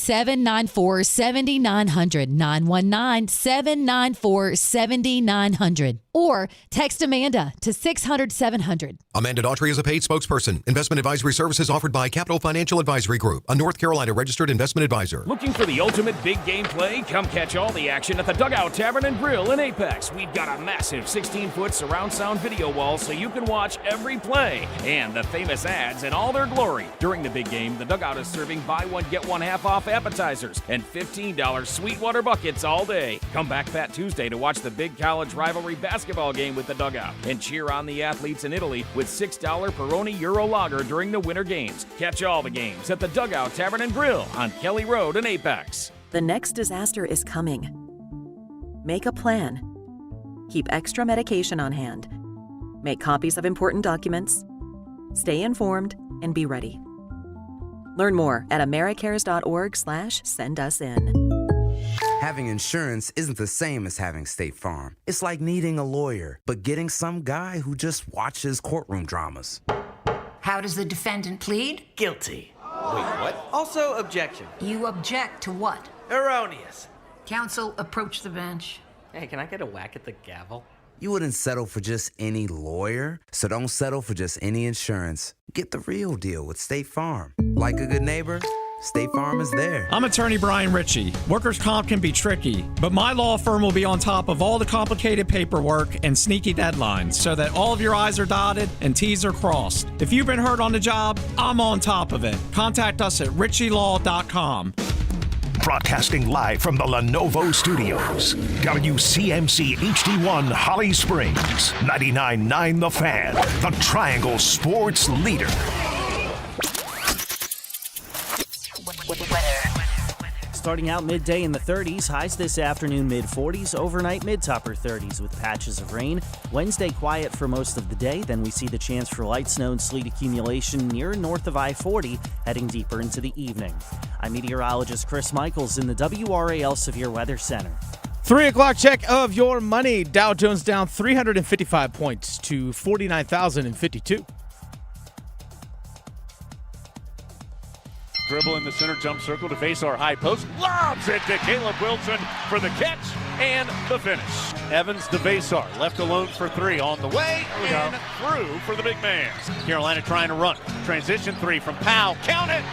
919-794-7900. 919-794-7900. Or text Amanda to 600-700. Amanda Daughtry is a paid spokesperson. Investment advisory services offered by Capital Financial Advisory Group, a North Carolina registered investment advisor. Looking for the ultimate big game play? Come catch all the action at the Dugout Tavern and Grill in Apex. We've got a massive 16-foot surround sound video wall so you can watch every play and the famous ads in all their glory. During the big game, the Dugout is serving buy one, get one half off appetizers and $15 Sweetwater buckets all day. Come back Fat Tuesday to watch the big college rivalry basketball game with the Dugout and cheer on the athletes in Italy with $6 Peroni Euro Lager during the winter games. Catch all the games at the Dugout Tavern and Grill on Kelly Road in Apex. The next disaster is coming. Make a plan. Keep extra medication on hand. Make copies of important documents. Stay informed and be ready. Learn more at americares.org/sendusin. Having insurance isn't the same as having State Farm. It's like needing a lawyer, but getting some guy who just watches courtroom dramas. How does the defendant plead? Guilty. Wait, what? Also, objection. You object to what? Erroneous. Counsel, approach the bench. Hey, can I get a whack at the gavel? You wouldn't settle for just any lawyer, so don't settle for just any insurance. Get the real deal with State Farm. Like a good neighbor, State Farm is there. I'm attorney Brian Ritchie. Workers' comp can be tricky, but my law firm will be on top of all the complicated paperwork and sneaky deadlines so that all of your I's are dotted and T's are crossed. If you've been hurt on the job, I'm on top of it. Contact us at ritchielaw.com. Broadcasting live from the Lenovo Studios. WCMC HD1 Holly Springs. 99.9 The Fan. The Triangle Sports Leader. Starting out midday in the 30s, highs this afternoon mid-40s, overnight mid-to-upper 30s with patches of rain. Wednesday quiet for most of the day, then we see the chance for light snow and sleet accumulation near and north of I-40, heading deeper into the evening. I'm meteorologist Chris Michaels in the WRAL Severe Weather Center. 3 o'clock check of your money. Dow Jones down 355 points to 49,052. Dribble in the center, jump circle to face our high post. Lobs it to Caleb Wilson for the catch and the finish. Evans to Vasar, left alone for three. On the way and through for the big man. Carolina trying to run. Transition three from Powell. Count it.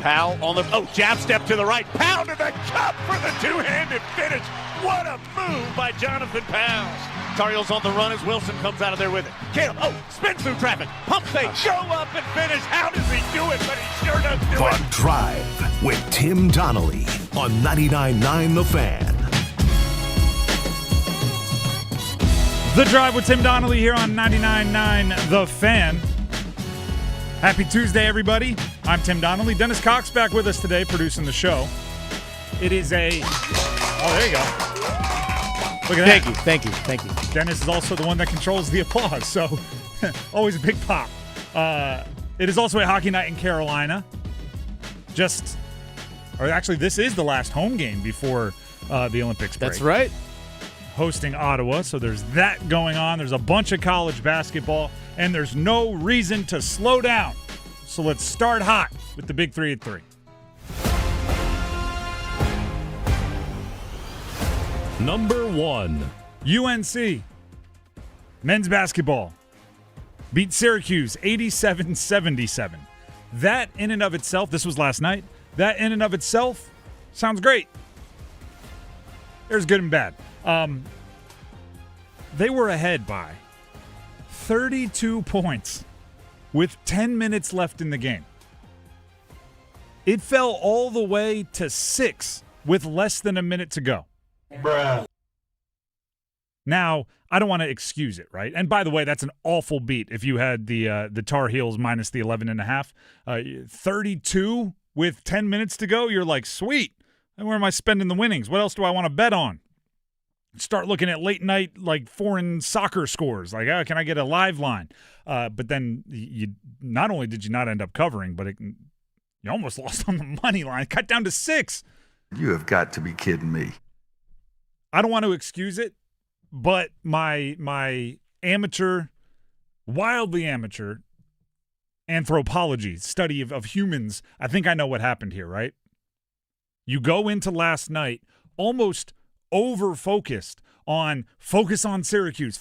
Powell on the, jab step to the right. Powell to the cup for the two-handed finish. What a move by Jonathan Powell. Tar Heels on the run as Wilson comes out of there with it. Caleb, spins through traffic. Pump fake, go up and finish. How does he do it? But he sure does do it. The Drive with Tim Donnelly on 99.9 The Fan. The Drive with Tim Donnelly here on 99.9 The Fan. Happy Tuesday, everybody. I'm Tim Donnelly. Dennis Cox back with us today producing the show. It is a... Oh, there you go. Look at that. Thank you. Dennis is also the one that controls the applause, so always a big pop. It is also a hockey night in Carolina. This is the last home game before the Olympics break. That's right. Hosting Ottawa, so there's that going on. There's a bunch of college basketball, and there's no reason to slow down. So let's start hot with the Big 3 at 3. Number 1. UNC men's basketball beat Syracuse 87-77. That in and of itself, this was last night, that in and of itself sounds great. There's good and bad. They were ahead by 32 points with 10 minutes left in the game. It fell all the way to 6 with less than a minute to go. Bruh. Now, I don't want to excuse it, right? And by the way, that's an awful beat if you had the Tar Heels minus the 11.5. 32 with 10 minutes to go, you're like, sweet. And where am I spending the winnings? What else do I want to bet on? Start looking at late night, like foreign soccer scores. Like, can I get a live line? But then you not only did you not end up covering, but you almost lost on the money line. Cut down to 6. You have got to be kidding me. I don't want to excuse it, but my amateur, wildly amateur anthropology, study of humans, I think I know what happened here, right? You go into last night almost over-focused on focus on Syracuse,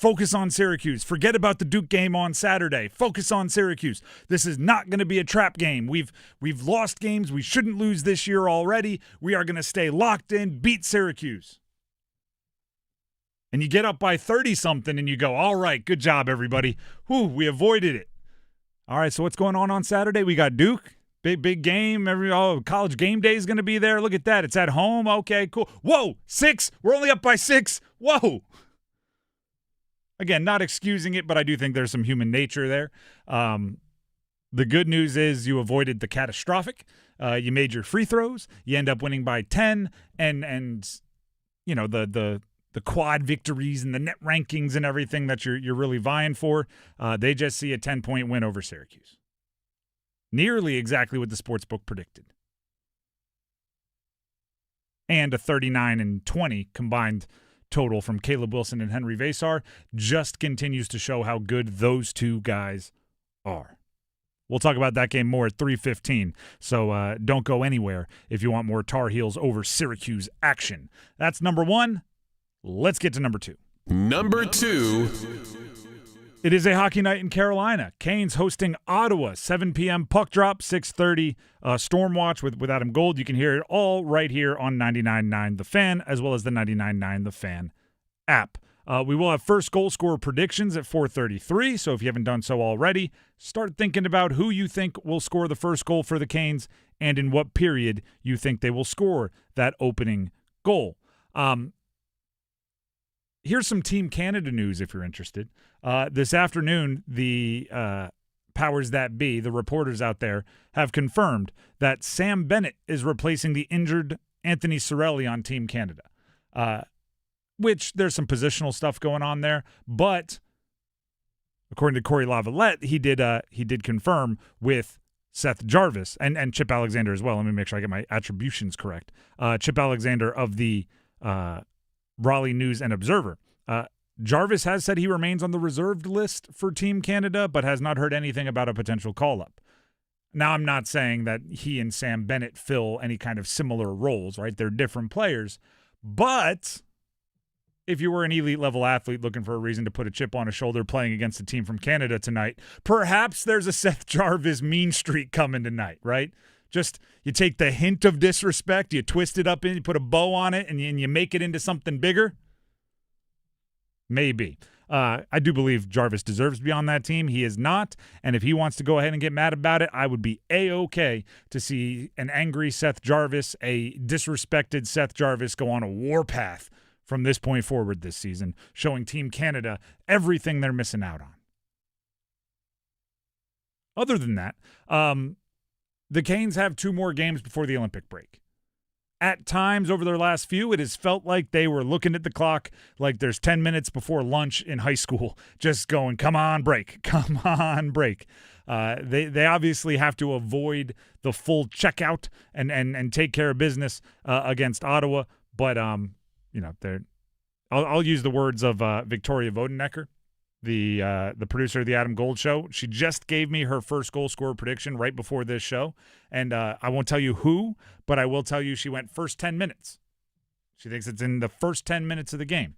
forget about the Duke game on Saturday, focus on Syracuse. This is not going to be a trap game. We've lost games we shouldn't lose this year already. We are going to stay locked in, beat Syracuse. And you get up by 30-something and you go, all right, good job, everybody. Whew, we avoided it. All right, so what's going on Saturday? We got Duke. Big game. College game day is going to be there. Look at that. It's at home. Okay, cool. Whoa, 6. We're only up by 6. Whoa. Again, not excusing it, but I do think there's some human nature there. The good news is you avoided the catastrophic. You made your free throws. You end up winning by 10. And you know, the quad victories and the net rankings and everything that you're really vying for, they just see a 10-point win over Syracuse. Nearly exactly what the sportsbook predicted. And a 39-20 combined total from Caleb Wilson and Henry Vesar just continues to show how good those two guys are. We'll talk about that game more at 3:15, so don't go anywhere if you want more Tar Heels over Syracuse action. That's number 1. Let's get to number 2. Number 2. It is a hockey night in Carolina. Canes hosting Ottawa, 7 p.m. puck drop, 6:30 Storm Watch with Adam Gold. You can hear it all right here on 99.9 The Fan, as well as the 99.9 The Fan app. We will have first goal scorer predictions at 4:33, so if you haven't done so already, start thinking about who you think will score the first goal for the Canes and in what period you think they will score that opening goal. Here's some Team Canada news if you're interested. This afternoon, the powers that be, the reporters out there, have confirmed that Sam Bennett is replacing the injured Anthony Cirelli on Team Canada, which there's some positional stuff going on there. But according to Corey Lavalette, he did confirm with Seth Jarvis and Chip Alexander as well. Let me make sure I get my attributions correct. Chip Alexander of the Raleigh News and Observer. Jarvis has said he remains on the reserved list for Team Canada, but has not heard anything about a potential call-up. Now, I'm not saying that he and Sam Bennett fill any kind of similar roles, right? They're different players. But if you were an elite-level athlete looking for a reason to put a chip on a shoulder playing against a team from Canada tonight, perhaps there's a Seth Jarvis mean streak coming tonight, right? Just you take the hint of disrespect, you twist it up and you put a bow on it, and you make it into something bigger? Maybe. I do believe Jarvis deserves to be on that team. He is not, and if he wants to go ahead and get mad about it, I would be A-okay to see an angry Seth Jarvis, a disrespected Seth Jarvis go on a warpath from this point forward this season, showing Team Canada everything they're missing out on. Other than that, the Canes have 2 more games before the Olympic break. At times over their last few, it has felt like they were looking at the clock like there's 10 minutes before lunch in high school, just going, come on, break, come on, break. They obviously have to avoid the full checkout and take care of business against Ottawa, but I'll use the words of Victoria Vodenecker, the producer of the Adam Gold Show. She just gave me her first goal scorer prediction right before this show, and I won't tell you who, but I will tell you she went first 10 minutes. She thinks it's in the first 10 minutes of the game.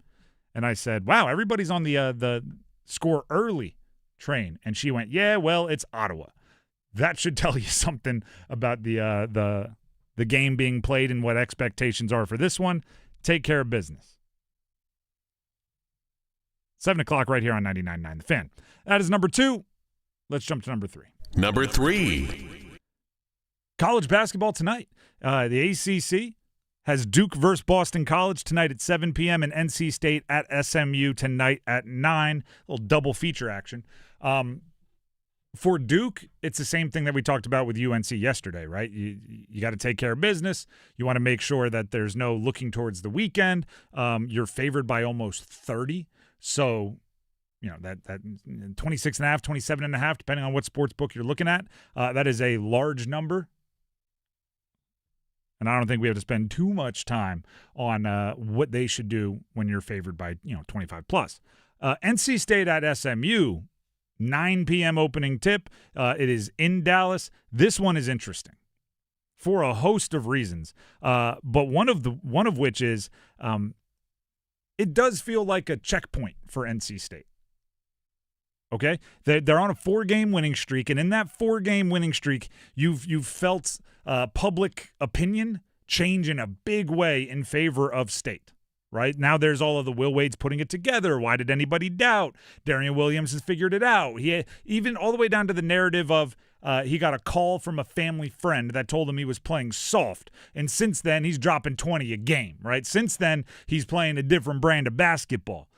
And I said, wow, everybody's on the score early train. And she went, yeah, well, it's Ottawa. That should tell you something about the game being played and what expectations are for this one. Take care of business. 7 o'clock right here on 99.9 The Fan. That is number 2. Let's jump to number 3. Number 3. College basketball tonight. The ACC has Duke versus Boston College tonight at 7 p.m. and NC State at SMU tonight at 9. A little double feature action. For Duke, it's the same thing that we talked about with UNC yesterday, right? You got to take care of business. You want to make sure that there's no looking towards the weekend. You're favored by almost 30. So, that 26.5, 27.5, depending on what sports book you're looking at, that is a large number. And I don't think we have to spend too much time on what they should do when you're favored by 25 plus. NC State at SMU, 9 p.m. opening tip. It is in Dallas. This one is interesting. for a host of reasons. But one of which is it does feel like a checkpoint for NC State. Okay, they're on a 4-game winning streak, and in that 4-game winning streak, you've felt public opinion change in a big way in favor of State. Right now, there's all of the Will Wade's putting it together. Why did anybody doubt? Darian Williams has figured it out. He even all the way down to the narrative of he got a call from a family friend that told him he was playing soft, and since then he's dropping 20 a game. Right, since then he's playing a different brand of basketball.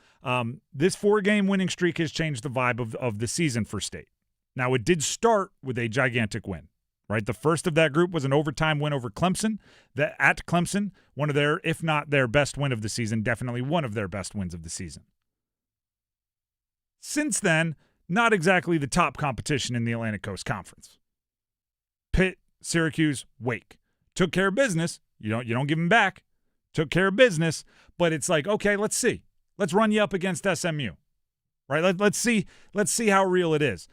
This 4-game winning streak has changed the vibe of the season for State. Now, it did start with a gigantic win, right? The first of that group was an overtime win over Clemson. At Clemson, one of their, if not their best win of the season, definitely one of their best wins of the season. Since then, not exactly the top competition in the Atlantic Coast Conference. Pitt, Syracuse, Wake. Took care of business. You don't give them back. Took care of business, but it's like, okay, let's see. Let's run you up against SMU, right? Let's see how real it is.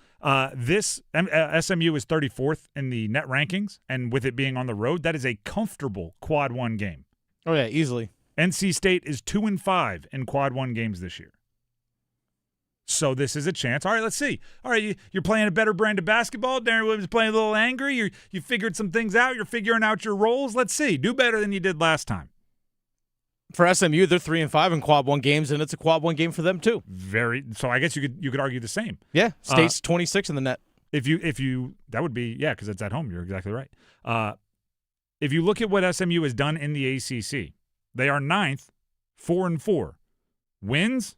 This SMU is 34th in the net rankings, and with it being on the road, that is a comfortable quad 1 game. Oh yeah, easily. NC State is 2-5 in quad 1 games this year. So this is a chance. All right, let's see. All right, you're playing a better brand of basketball. Darren Williams is playing a little angry. You figured some things out. You're figuring out your roles. Let's see. Do better than you did last time. For SMU, they're 3-5 in quad 1 games, and it's a quad 1 game for them too. So I guess you could argue the same. Yeah, State's 26 in the net. If you that would be because it's at home. You're exactly right. If you look at what SMU has done in the ACC, they are 9th, 4-4. Wins,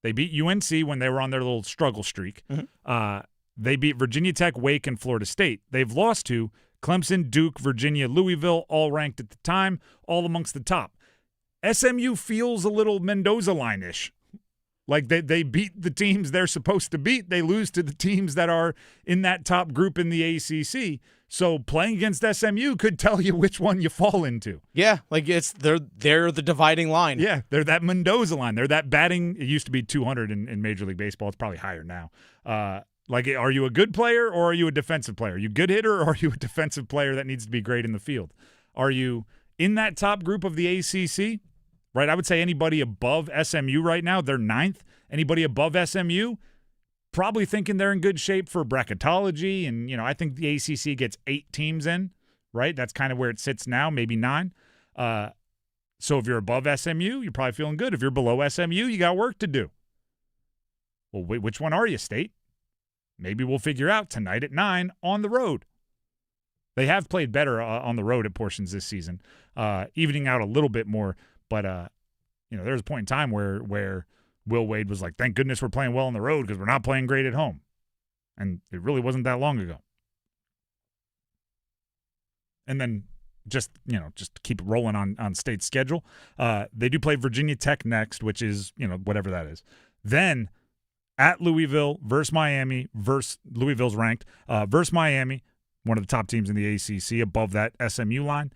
they beat UNC when they were on their little struggle streak. Mm-hmm. They beat Virginia Tech, Wake, and Florida State. They've lost to Clemson, Duke, Virginia, Louisville, all ranked at the time, all amongst the top. SMU feels a little Mendoza line-ish. Like they beat the teams they're supposed to beat. They lose to the teams that are in that top group in the ACC. So playing against SMU could tell you which one you fall into. Yeah, like they're the dividing line. Yeah, they're that Mendoza line. They're that batting. It used to be 200 in Major League Baseball. It's probably higher now. Like, are you a good player or are you a defensive player? Are you a good hitter or are you a defensive player that needs to be great in the field? Are you in that top group of the ACC? Right, I would say anybody above SMU right now, they're 9th. Anybody above SMU, probably thinking they're in good shape for bracketology. And, I think the ACC gets 8 teams in, right? That's kind of where it sits now, maybe 9. So if you're above SMU, you're probably feeling good. If you're below SMU, you got work to do. Well, which one are you, State? Maybe we'll figure out tonight at 9 on the road. They have played better on the road at portions this season, evening out a little bit more. But, there was a point in time where Will Wade was like, thank goodness we're playing well on the road because we're not playing great at home. And it really wasn't that long ago. And then just keep rolling on State's schedule. They do play Virginia Tech next, which is, whatever that is. Then at Louisville versus Miami, Louisville's ranked, versus Miami, one of the top teams in the ACC, above that SMU line.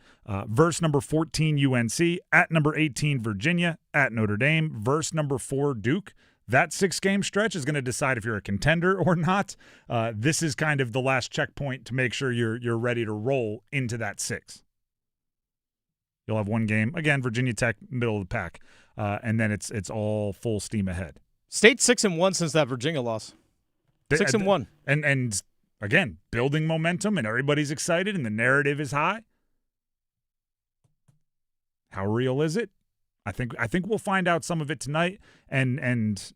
Verse number 14, UNC. At number 18, Virginia. At Notre Dame. Verse number 4, Duke. That 6-game stretch is going to decide if you're a contender or not. This is kind of the last checkpoint to make sure you're ready to roll into that 6. You'll have one game. Again, Virginia Tech, middle of the pack. And then it's all full steam ahead. State's 6-1 since that Virginia loss. 6-1. And again, building momentum, and everybody's excited, and the narrative is high. How real is it? I think we'll find out some of it tonight, and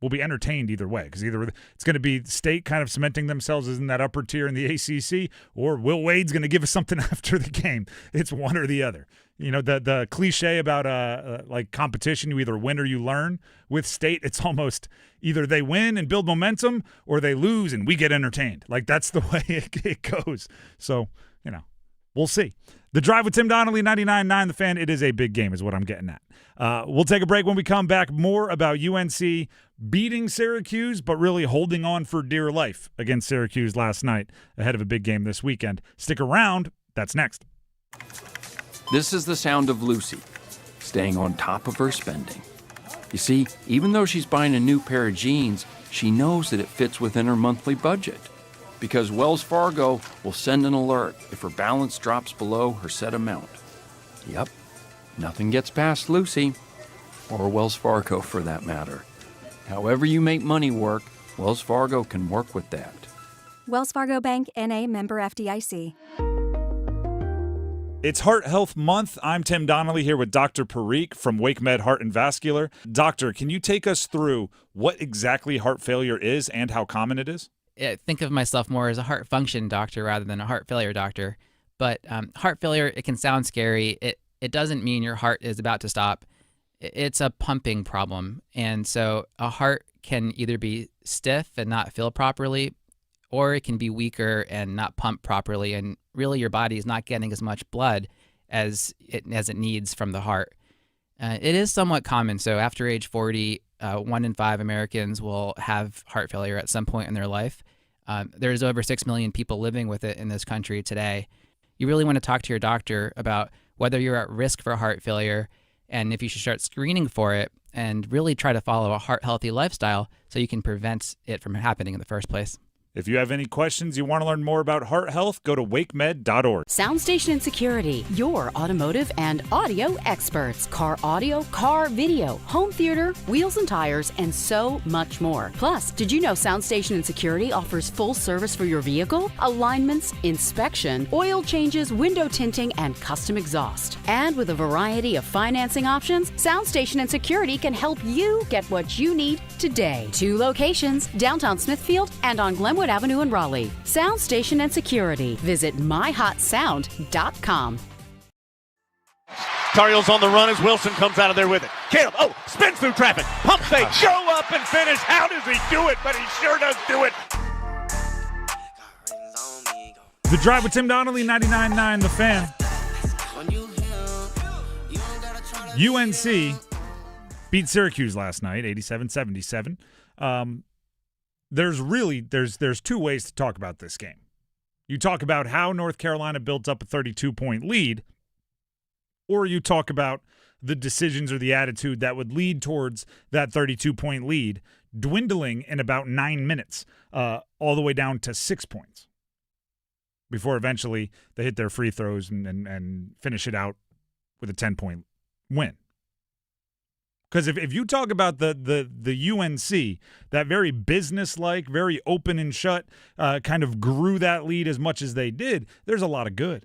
we'll be entertained either way, because either it's going to be State kind of cementing themselves as in that upper tier in the ACC, or Will Wade's going to give us something after the game. It's one or the other. The cliche about like competition, you either win or you learn. With State, it's almost either they win and build momentum, or they lose and we get entertained. Like, that's the way it goes. So, we'll see. The Drive with Tim Donnelly, 99.9 The Fan. It is a big game is what I'm getting at. We'll take a break. When we come back, more about UNC beating Syracuse, but really holding on for dear life against Syracuse last night ahead of a big game this weekend. Stick around. That's next. This is the sound of Lucy, staying on top of her spending. You see, even though she's buying a new pair of jeans, she knows that it fits within her monthly budget. because Wells Fargo will send an alert if her balance drops below her set amount. Yep, nothing gets past Lucy, or Wells Fargo for that matter. However you make money work, Wells Fargo can work with that. Wells Fargo Bank, N.A., member FDIC. It's Heart Health Month. I'm Tim Donnelly here with Dr. Parikh from WakeMed Heart and Vascular. Doctor, can you take us through what exactly heart failure is and how common it is? I think of myself more as a heart function doctor rather than a heart failure doctor. But heart failure, it can sound scary. It doesn't mean your heart is about to stop. It's a pumping problem. And so a heart can either be stiff and not feel properly, or it can be weaker and not pump properly. And really your body is not getting as much blood as it needs from the heart. It is somewhat common. So after age 40, 1 in 5 Americans will have heart failure at some point in their life. There's over 6 million people living with it in this country today. You really want to talk to your doctor about whether you're at risk for heart failure and if you should start screening for it, and really try to follow a heart-healthy lifestyle so you can prevent it from happening in the first place. If you have any questions, you want to learn more about heart health, go to wakemed.org. Soundstation and Security, your automotive and audio experts. Car audio, car video, home theater, wheels and tires, and so much more. Plus, did you know Soundstation and Security offers full service for your vehicle? Alignments, inspection, oil changes, window tinting, and custom exhaust. And with a variety of financing options, Soundstation and Security can help you get what you need today. 2 locations, downtown Smithfield and on Glenwood Avenue in Raleigh. Soundstation and Security. Visit myhotsound.com. Tar Heels on the run as Wilson comes out of there with it. Caleb, spins through traffic. Pump fake, go up and finish. How does he do it? But he sure does do it. The Drive with Tim Donnelly, 99.9 The Fan. UNC beat Syracuse last night, 87-77. There's 2 ways to talk about this game. You talk about how North Carolina built up a 32-point lead, or you talk about the decisions or the attitude that would lead towards that 32-point lead dwindling in about 9 minutes, all the way down to 6 points before eventually they hit their free throws and finish it out with a 10-point win. Because if you talk about the UNC, that very business-like, very open and shut, kind of grew that lead as much as they did, there's a lot of good.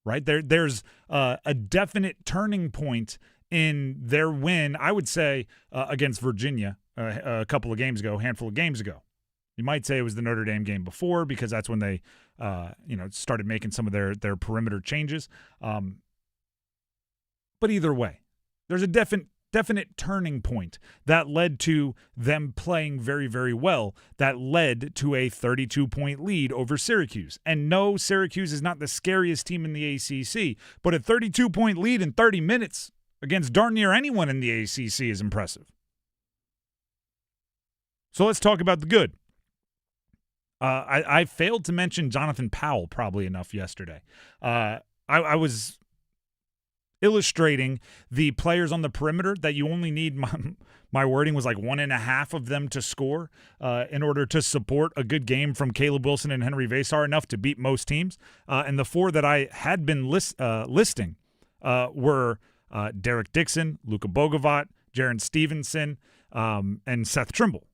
Right? There's a definite turning point in their win, I would say, against Virginia a handful of games ago. You might say it was the Notre Dame game before because that's when they started making some of their perimeter changes. But either way, there's a definite turning point that led to them playing very, very well, that led to a 32-point lead over Syracuse. And no, Syracuse is not the scariest team in the ACC, but a 32-point lead in 30 minutes against darn near anyone in the ACC is impressive. So let's talk about the good. I failed to mention Jonathan Powell probably enough yesterday. I was illustrating the players on the perimeter that you only need, my wording was like 1.5 of them to score in order to support a good game from Caleb Wilson and Henry Vasar, enough to beat most teams. And the 4 that I had been listing were Derek Dixon, Luka Bogovat, Jaron Stevenson, and Seth Trimble.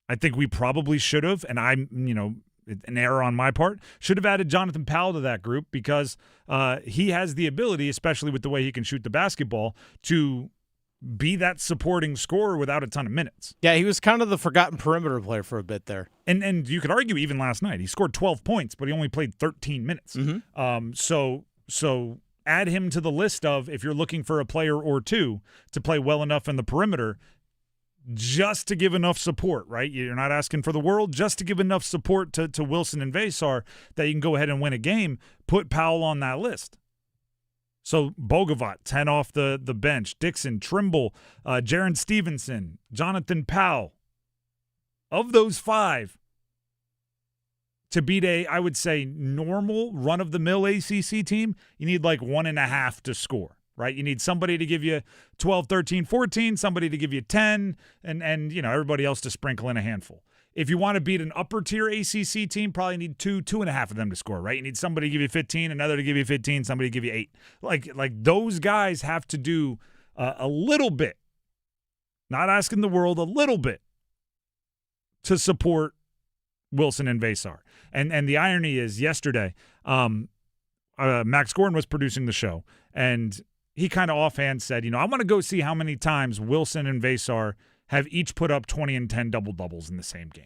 I think we probably should have, and an error on my part, should have added Jonathan Powell to that group because he has the ability, especially with the way he can shoot the basketball, to be that supporting scorer without a ton of minutes. Yeah, he was kind of the forgotten perimeter player for a bit there. And you could argue even last night, he scored 12 points, but he only played 13 minutes. Mm-hmm. So add him to the list of, if you're looking for a player or two to play well enough in the perimeter, just to give enough support, right? You're not asking for the world, just to give enough support to Wilson and Vasar that you can go ahead and win a game, put Powell on that list. So Bogovat, 10 off the bench, Dixon, Trimble, Jaron Stevenson, Jonathan Powell. Of those 5, to beat I would say, normal run-of-the-mill ACC team, you need like 1.5 to score. Right? You need somebody to give you 12, 13, 14, somebody to give you 10, and everybody else to sprinkle in a handful. if you want to beat an upper-tier ACC team, probably need 2.5 of them to score, right? You need somebody to give you 15, another to give you 15, somebody to give you 8. Like those guys have to do a little bit, not asking the world, a little bit to support Wilson and Vesar. And the irony is yesterday, Max Gordon was producing the show, and he kind of offhand said, I want to go see how many times Wilson and Vesar have each put up 20 and 10 double-doubles in the same game,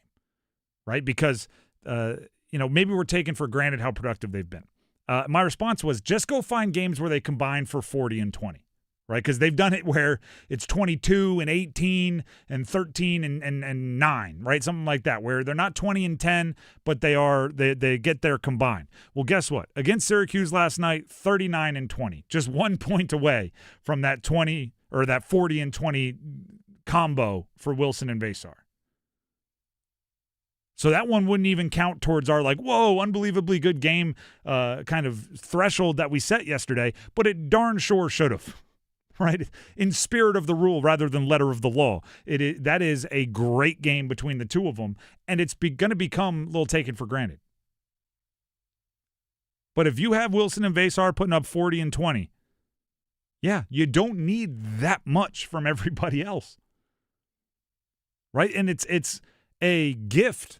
right? Because, maybe we're taking for granted how productive they've been. My response was just go find games where they combine for 40 and 20, right? Because they've done it where it's 22 and 18 and 13 and 9, right? Something like that, where they're not 20 and 10, but they get there combined. Well, guess what? Against Syracuse last night, 39 and 20, just 1 point away from that 20 or that 40 and 20 combo for Wilson and Vesar. So that one wouldn't even count towards our whoa, unbelievably good game kind of threshold that we set yesterday, but it darn sure should have, right? In spirit of the rule rather than letter of the law. That is a great game between the two of them, and it's going to become a little taken for granted. But if you have Wilson and Vesar putting up 40 and 20, yeah, you don't need that much from everybody else. Right? And it's a gift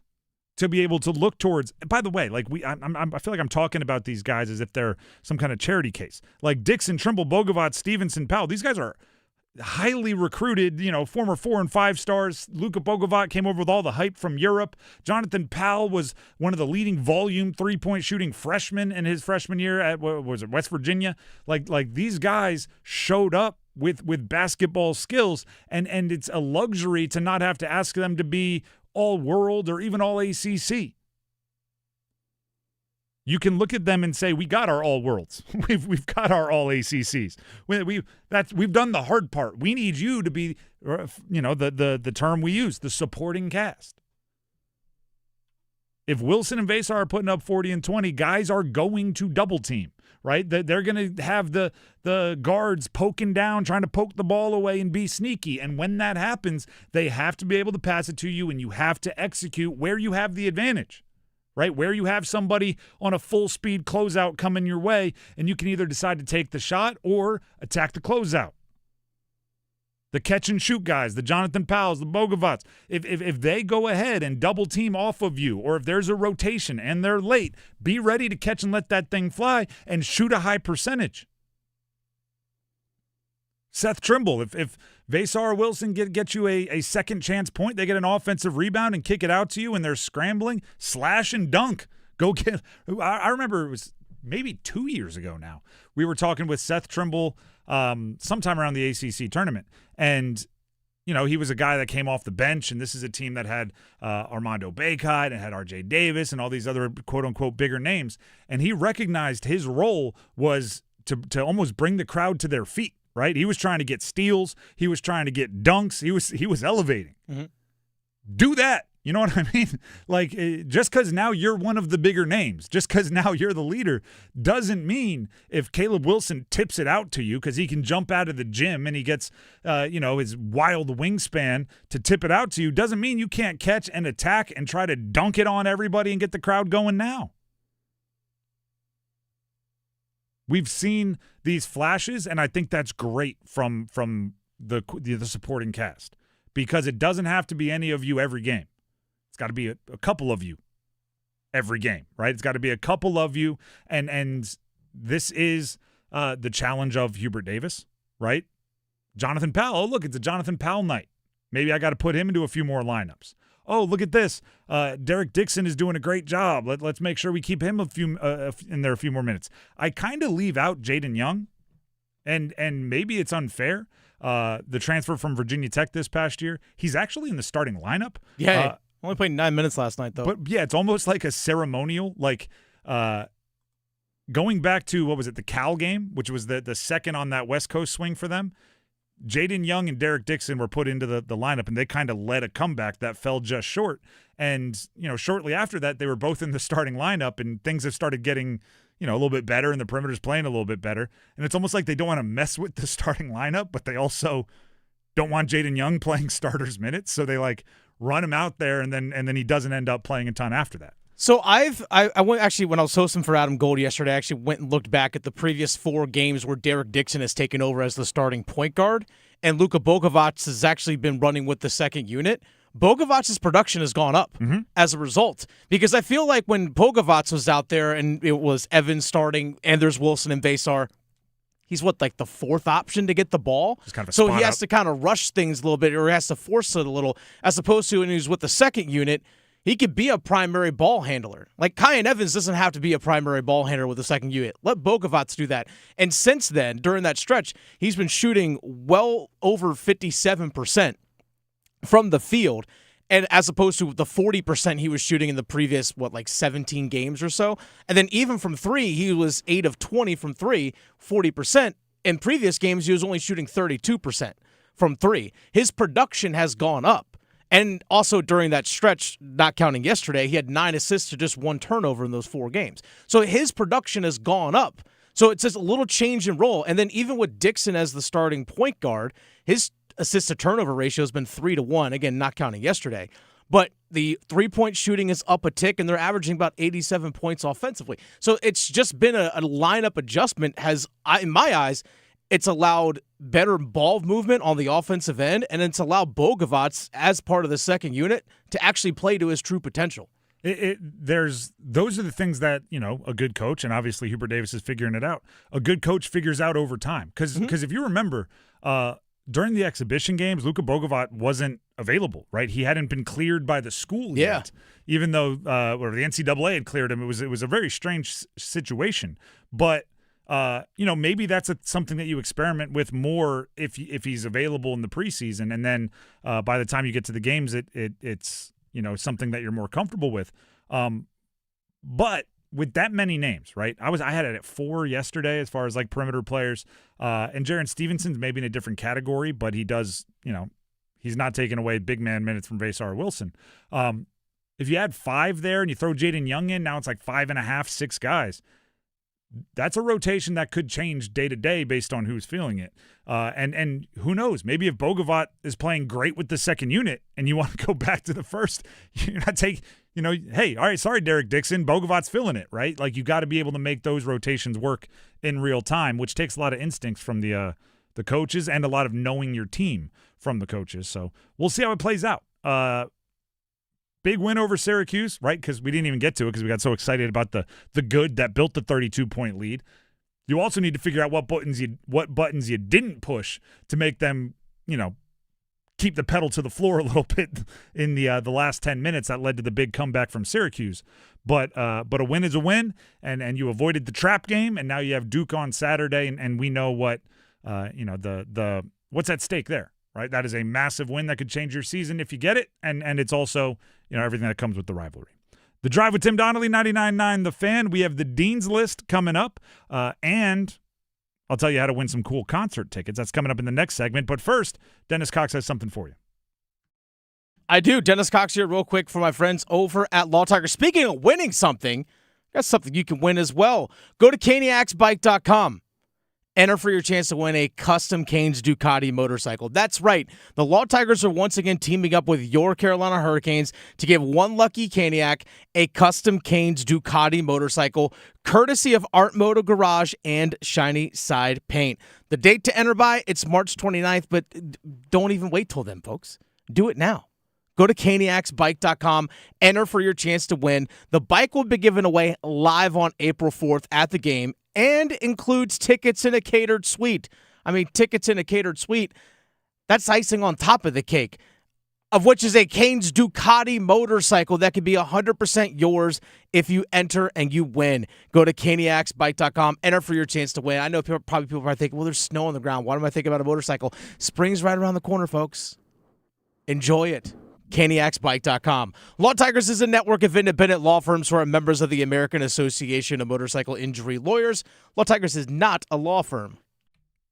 to be able to look towards. By the way, I feel like I'm talking about these guys as if they're some kind of charity case. Like Dixon, Trimble, Bogovac, Stevenson, Powell. These guys are highly recruited, former 4 and 5 stars. Luka Bogovac came over with all the hype from Europe. Jonathan Powell was one of the leading volume 3-point shooting freshmen in his freshman year at West Virginia. Like these guys showed up with basketball skills, and it's a luxury to not have to ask them to be all-world or even all-ACC. You can look at them and say, we got our all-worlds. We've got our all-ACCs. We've done the hard part. We need you to be, the term we use, the supporting cast. If Wilson and Vesar are putting up 40 and 20, guys are going to double team. Right? They're going to have the guards poking down, trying to poke the ball away and be sneaky. And when that happens, they have to be able to pass it to you, and you have to execute where you have the advantage, right? Where you have somebody on a full-speed closeout coming your way, and you can either decide to take the shot or attack the closeout. The catch-and-shoot guys, the Jonathan Powells, the Bogovats, if they go ahead and double-team off of you, or if there's a rotation and they're late, be ready to catch and let that thing fly and shoot a high percentage. Seth Trimble, if Vesar or Wilson get you a second chance point, they get an offensive rebound and kick it out to you, and they're scrambling, slash and dunk. Go get – I remember it was maybe 2 years ago now. We were talking with Seth Trimble sometime around the ACC tournament. And, he was a guy that came off the bench, and this is a team that had Armando Bacot and had R.J. Davis and all these other quote-unquote bigger names. And he recognized his role was to almost bring the crowd to their feet, right? He was trying to get steals. He was trying to get dunks. He was elevating. Mm-hmm. Do that. You know what I mean? Just because now you're one of the bigger names, just because now you're the leader, doesn't mean if Caleb Wilson tips it out to you because he can jump out of the gym and he gets, his wild wingspan to tip it out to you, doesn't mean you can't catch and attack and try to dunk it on everybody and get the crowd going now. We've seen these flashes, and I think that's great from the supporting cast, because it doesn't have to be any of you every game. It's got to be a couple of you every game, right? It's got to be a couple of you, and this is the challenge of Hubert Davis, right? Jonathan Powell. Oh, look, it's a Jonathan Powell night. Maybe I got to put him into a few more lineups. Oh, look at this. Derek Dixon is doing a great job. Let's make sure we keep him in there a few more minutes. I kind of leave out Jaden Young, and maybe it's unfair. The transfer from Virginia Tech this past year, he's actually in the starting lineup. Yeah. Only played 9 minutes last night, though. But, yeah, it's almost like a ceremonial. Going back to, what was it, the Cal game, which was the second on that West Coast swing for them, Jaden Young and Derek Dixon were put into the lineup, and they kind of led a comeback that fell just short. And, shortly after that, they were both in the starting lineup, and things have started getting, a little bit better, and the perimeter's playing a little bit better. And it's almost like they don't want to mess with the starting lineup, but they also don't want Jaden Young playing starters minutes, so they, run him out there, and then he doesn't end up playing a ton after that. So I went actually when I was hosting for Adam Gold yesterday, I actually went and looked back at the previous 4 games where Derek Dixon has taken over as the starting point guard, and Luka Bogovac has actually been running with the second unit. Bogovac's production has gone up as a result, because I feel like when Bogovac was out there and it was Evans starting, Anders Wilson and Vesar, he's like the 4th option to get the ball. Kind of so he has to kind of rush things a little bit, or he has to force it a little, as opposed to when he's with the second unit, he could be a primary ball handler. Like Kyan Evans doesn't have to be a primary ball handler with the second unit. Let Bogovac do that. And since then, during that stretch, he's been shooting well over 57% from the field, and as opposed to the 40% he was shooting in the previous 17 games or so. And then even from 3, he was 8 of 20 from 3, 40%. In previous games, he was only shooting 32% from 3. His production has gone up. And also during that stretch, not counting yesterday, he had 9 assists to just 1 turnover in those 4 games. So his production has gone up. So it's just a little change in role. And then even with Dixon as the starting point guard, his assist to turnover ratio has been 3-1, again, not counting yesterday. But the 3-point shooting is up a tick, and they're averaging about 87 points offensively. So it's just been a lineup adjustment in my eyes, it's allowed better ball movement on the offensive end, and it's allowed Bogovac, as part of the second unit, to actually play to his true potential. Those are the things that, a good coach, and obviously Hubert Davis is figuring it out, a good coach figures out over time. Because if you remember, during the exhibition games, Luka Bogovac wasn't available, right? He hadn't been cleared by the school yet, even though or the NCAA had cleared him. It was a very strange situation. But maybe that's something that you experiment with more if he's available in the preseason, and then by the time you get to the games, it's something that you're more comfortable with. But with that many names, right? I had it at 4 yesterday as far as perimeter players, and Jaren Stevenson's maybe in a different category, but he does, he's not taking away big man minutes from Vesar Wilson. If you add 5 there and you throw Jaden Young in, now it's 5.5, 6 guys. That's a rotation that could change day to day based on who's feeling it. And who knows? Maybe if Bogovac is playing great with the second unit and you want to go back to the first, you're not hey, all right, sorry, Derek Dixon, Bogovac's feeling it, right? You got to be able to make those rotations work in real time, which takes a lot of instincts from the coaches and a lot of knowing your team from the coaches. So we'll see how it plays out. Big win over Syracuse, right? Because we didn't even get to it because we got so excited about the good that built the 32-point lead. You also need to figure out what buttons you didn't push to make them, keep the pedal to the floor a little bit in the last 10 minutes that led to the big comeback from Syracuse. But a win is a win, and you avoided the trap game, and now you have Duke on Saturday, and we know what what's at stake there. Right, that is a massive win that could change your season if you get it, and it's also everything that comes with the rivalry. The Drive with Tim Donnelly, 99.9 The Fan. We have the Dean's List coming up, and I'll tell you how to win some cool concert tickets. That's coming up in the next segment. But first, Dennis Cox has something for you. I do. Dennis Cox here real quick for my friends over at Law Tiger. Speaking of winning something, that's something you can win as well. Go to caniacsbike.com. Enter for your chance to win a custom Canes Ducati motorcycle. That's right. The Law Tigers are once again teaming up with your Carolina Hurricanes to give one lucky Caniac a custom Canes Ducati motorcycle, courtesy of Art Moto Garage and Shiny Side Paint. The date to enter by, it's March 29th, but don't even wait till then, folks. Do it now. Go to caniacsbike.com, enter for your chance to win. The bike will be given away live on April 4th at the game, and includes tickets in a catered suite. I mean, tickets in a catered suite, that's icing on top of the cake, of which is a Canes Ducati motorcycle that could be 100% yours if you enter and you win. Go to caniacsbike.com, enter for your chance to win. I know people are thinking, well, there's snow on the ground. Why am I thinking about a motorcycle? Spring's right around the corner, folks. Enjoy it. caniacsbike.com. Law Tigers is a network of independent law firms who are members of the American Association of Motorcycle Injury Lawyers. Law Tigers is not a law firm.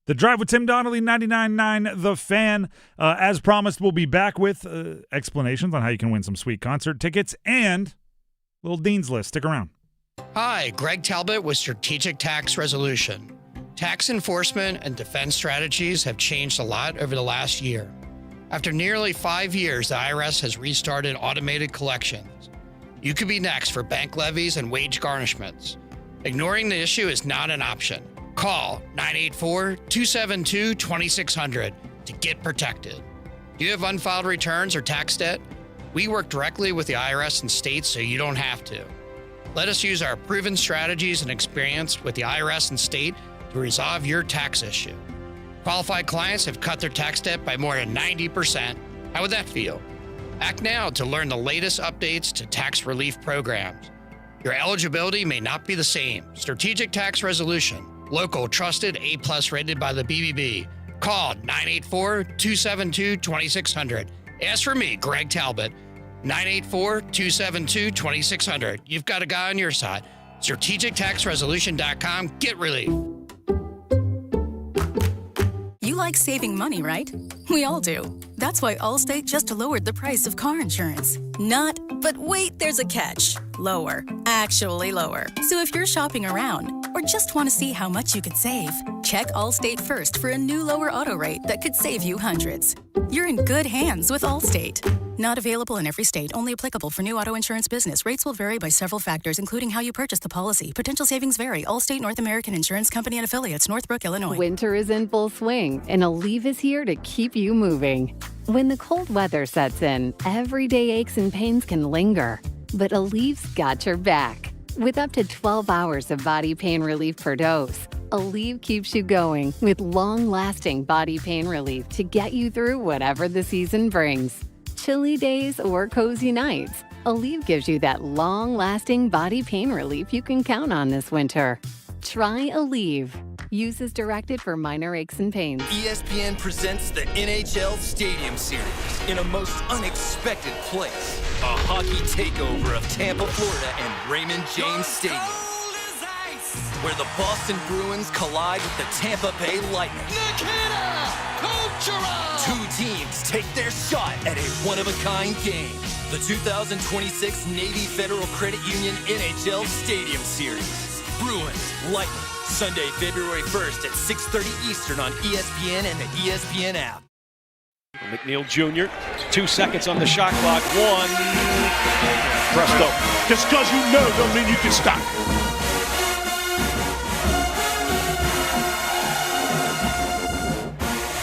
The Drive with Tim Donnelly, 99.9 The Fan. As promised, we'll be back with explanations on how you can win some sweet concert tickets and a little Dean's List. Stick around. Hi, Greg Talbot with Strategic Tax Resolution. Tax enforcement and defense strategies have changed a lot over the last year. After nearly 5 years, the IRS has restarted automated collections. You could be next for bank levies and wage garnishments. Ignoring the issue is not an option. Call 984-272-2600 to get protected. Do you have unfiled returns or tax debt? We work directly with the IRS and states so you don't have to. Let us use our proven strategies and experience with the IRS and state to resolve your tax issue. Qualified clients have cut their tax debt by more than 90%. How would that feel? Act now to learn the latest updates to tax relief programs. Your eligibility may not be the same. Strategic Tax Resolution. Local, trusted, A+ rated by the BBB. Call 984-272-2600. Ask for me, Greg Talbot. 984-272-2600. You've got a guy on your side. StrategicTaxResolution.com. Get relief. You like saving money, right? We all do. That's why Allstate just lowered the price of car insurance. Not, but wait, there's a catch. Lower. Actually lower. So if you're shopping around or just want to see how much you could save, check Allstate first for a new lower auto rate that could save you hundreds. You're in good hands with Allstate. Not available in every state. Only applicable for new auto insurance business. Rates will vary by several factors, including how you purchase the policy. Potential savings vary. Allstate North American Insurance Company and affiliates. Northbrook, Illinois. Winter is in full swing, and Aleve is here to keep you moving. When the cold weather sets in, everyday aches and pains can linger, but Aleve's got your back. With up to 12 hours of body pain relief per dose, Aleve keeps you going with long-lasting body pain relief to get you through whatever the season brings. Chilly days or cozy nights, Aleve gives you that long-lasting body pain relief you can count on this winter. Try Aleve. Use as directed for minor aches and pains. ESPN presents the NHL Stadium Series in a most unexpected place. A hockey takeover of Tampa, Florida and Raymond James Stadium, where the Boston Bruins collide with the Tampa Bay Lightning. Two teams take their shot at a one-of-a-kind game. The 2026 Navy Federal Credit Union NHL Stadium Series. Bruins, Lightning, Sunday, February 1st at 6:30 Eastern on ESPN and the ESPN app. McNeil Jr., 2 seconds on the shot clock. One. Presto. Just because you know don't mean you can stop.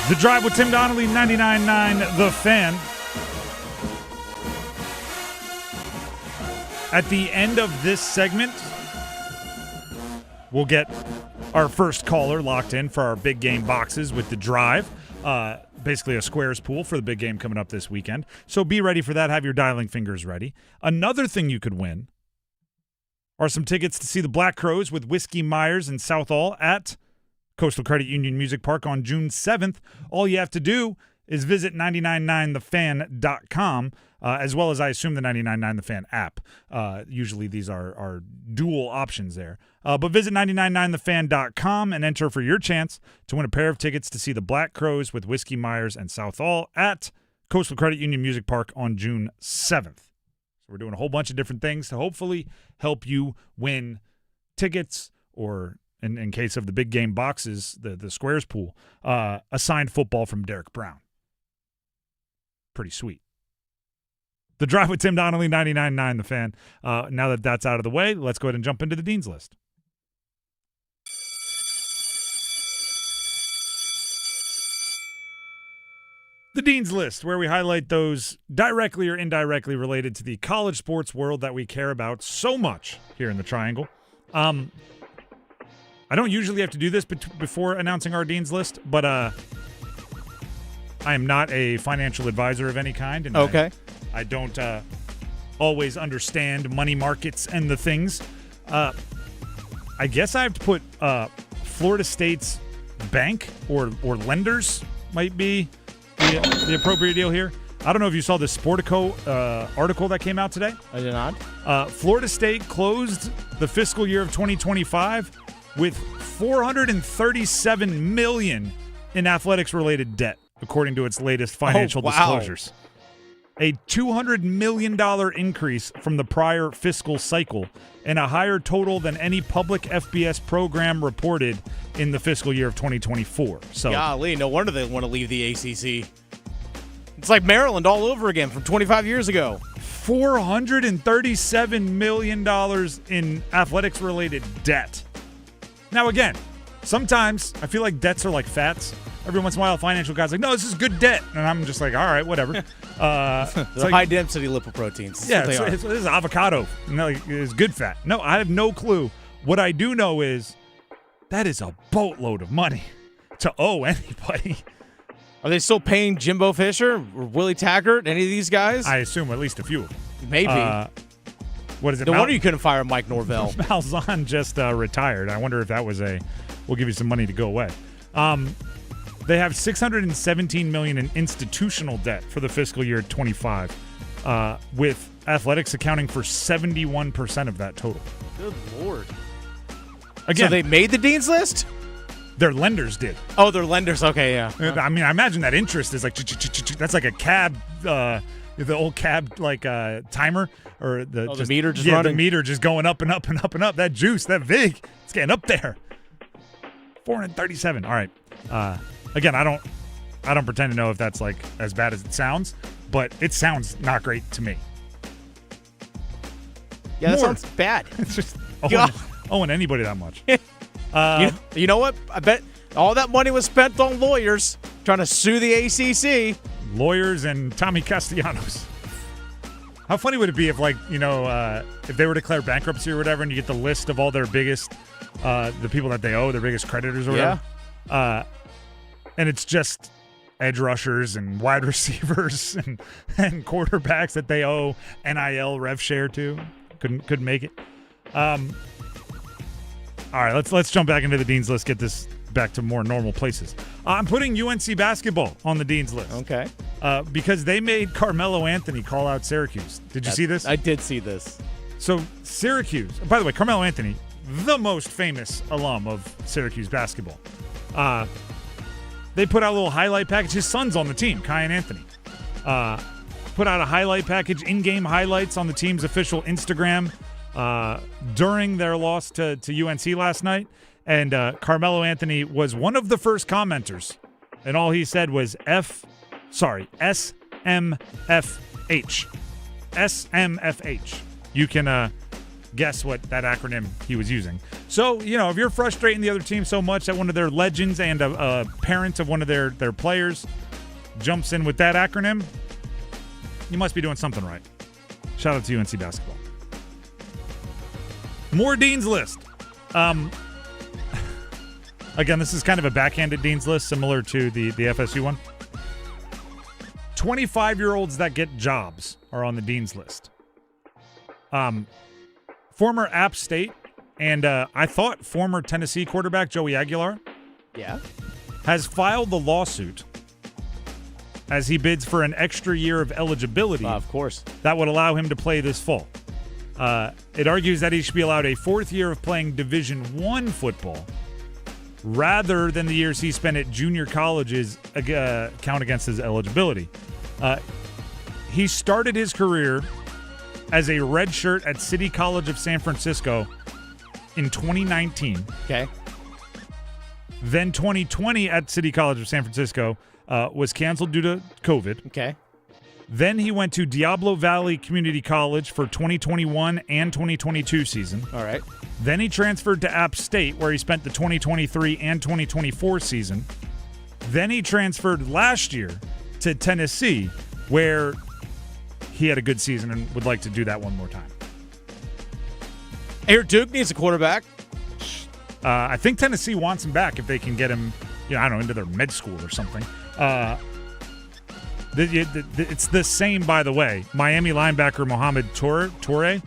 The Drive with Tim Donnelly, 99.9 The Fan. At the end of this segment, we'll get our first caller locked in for our big game boxes with The Drive. Basically a squares pool for the big game coming up this weekend. So be ready for that. Have your dialing fingers ready. Another thing you could win are some tickets to see the Black Crowes with Whiskey Myers and Southall at Coastal Credit Union Music Park on June 7th. All you have to do is visit 999thefan.com, as well as, I assume, the 999 The Fan app. Usually these are dual options there. But visit 999thefan.com and enter for your chance to win a pair of tickets to see the Black Crowes with Whiskey Myers and Southall at Coastal Credit Union Music Park on June 7th. So we're doing a whole bunch of different things to hopefully help you win tickets, or in case of the big game boxes, the squares pool, a signed football from Derek Brown. Pretty sweet. The Drive with Tim Donnelly, 99.9 The Fan. Now that that's out of the way, let's go ahead and jump into the Dean's List. The Dean's List, where we highlight those directly or indirectly related to the college sports world that we care about so much here in the Triangle. I don't usually have to do this before announcing our Dean's List, but I am not a financial advisor of any kind. And okay. I don't always understand money markets and the things. I guess I have to put Florida State's bank or lenders might be the appropriate deal here. I don't know if you saw the Sportico article that came out today. I did not. Florida State closed the fiscal year of 2025 with $437 million in athletics-related debt, according to its latest financial disclosures. A $200 million increase from the prior fiscal cycle, and a higher total than any public FBS program reported in the fiscal year of 2024. So, golly, no wonder they want to leave the ACC. It's like Maryland all over again from 25 years ago. $437 million in athletics-related debt. Now, again, sometimes I feel like debts are like fats. Every once in a while, a financial guy's like, no, this is good debt. And I'm just like, all right, whatever. It's like, high-density lipoproteins. Yeah, this is avocado. No, it's good fat. No, I have no clue. What I do know is that is a boatload of money to owe anybody. Are they still paying Jimbo Fisher or Willie Taggart, any of these guys? I assume at least a few. Maybe. What is it? No wonder you couldn't fire Mike Norvell. Malzahn just retired. I wonder if that was we'll give you some money to go away. They have $617 million in institutional debt for the fiscal year 25, with athletics accounting for 71% of that total. Good Lord. Again, so they made the Dean's List? Their lenders did. Oh, their lenders. Okay, yeah. I mean, I imagine that interest is like, that's like a cab, the old cab timer, or the meter just running. The meter just going up and up and up and up. That juice, that vig, it's getting up there. 437. All right. Again, I don't pretend to know if that's like as bad as it sounds, but it sounds not great to me. Yeah, that sounds bad. It's just owing anybody that much. You know what? I bet all that money was spent on lawyers trying to sue the ACC. Lawyers and Tommy Castellanos. How funny would it be if, if they were to declare bankruptcy or whatever, and you get the list of all their biggest, the people that they owe, their biggest creditors or whatever. Yeah. And it's just edge rushers and wide receivers and quarterbacks that they owe NIL rev share to. Couldn't make it. All right, let's jump back into the Dean's List, get this back to more normal places. I'm putting UNC basketball on the Dean's List. Okay. Because they made Carmelo Anthony call out Syracuse. Did you see this? I did see this. So Syracuse, by the way, Carmelo Anthony, the most famous alum of Syracuse basketball. They put out a little highlight package. His son's on the team, Kai and Anthony. Put out a highlight package, in-game highlights on the team's official Instagram during their loss to UNC last night. And Carmelo Anthony was one of the first commenters. And all he said was SMFH. SMFH. You can guess what that acronym he was using. So, if you're frustrating the other team so much that one of their legends and a parent of one of their players jumps in with that acronym, you must be doing something right. Shout out to UNC basketball. More Dean's List. Again, this is kind of a backhanded Dean's List, similar to the FSU one. 25-year-olds that get jobs are on the Dean's List. Former App State and I thought former Tennessee quarterback Joey Aguilar has filed the lawsuit as he bids for an extra year of eligibility. Of course. That would allow him to play this fall. It argues that he should be allowed a fourth year of playing Division I football rather than the years he spent at junior colleges count against his eligibility. He started his career as a redshirt at City College of San Francisco in 2019. Okay. Then 2020 at City College of San Francisco was canceled due to COVID. Okay. Then he went to Diablo Valley Community College for 2021 and 2022 season. All right. Then he transferred to App State, where he spent the 2023 and 2024 season. Then he transferred last year to Tennessee, where he had a good season and would like to do that one more time. Air Duke needs a quarterback. I think Tennessee wants him back if they can get him, into their med school or something. It's the same, by the way. Miami linebacker Mohamed Toure,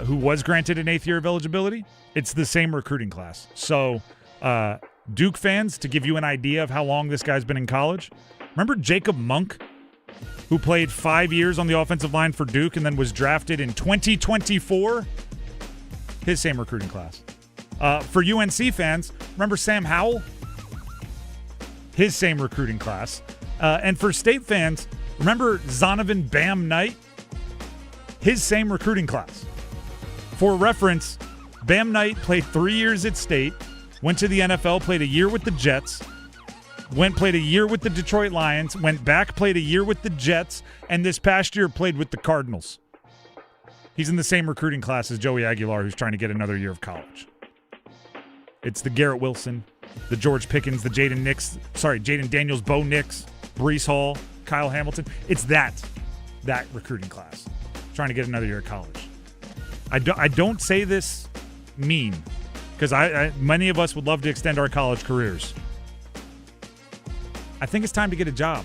who was granted an 8th year of eligibility, it's the same recruiting class. So, Duke fans, to give you an idea of how long this guy's been in college, remember Jacob Monk, who played 5 years on the offensive line for Duke and then was drafted in 2024? His same recruiting class. For UNC fans, remember Sam Howell? His same recruiting class. And for State fans, remember Zonovan Bam Knight? His same recruiting class. For reference, Bam Knight played 3 years at State, went to the NFL, played a year with the Jets, played a year with the Detroit Lions, went back, played a year with the Jets, and this past year played with the Cardinals. He's in the same recruiting class as Joey Aguilar, who's trying to get another year of college. It's the Garrett Wilson, the George Pickens, the Jaden Daniels, Bo Nix, Breece Hall, Kyle Hamilton. It's that recruiting class trying to get another year of college. I don't say this mean, because many of us would love to extend our college careers. I think it's time to get a job.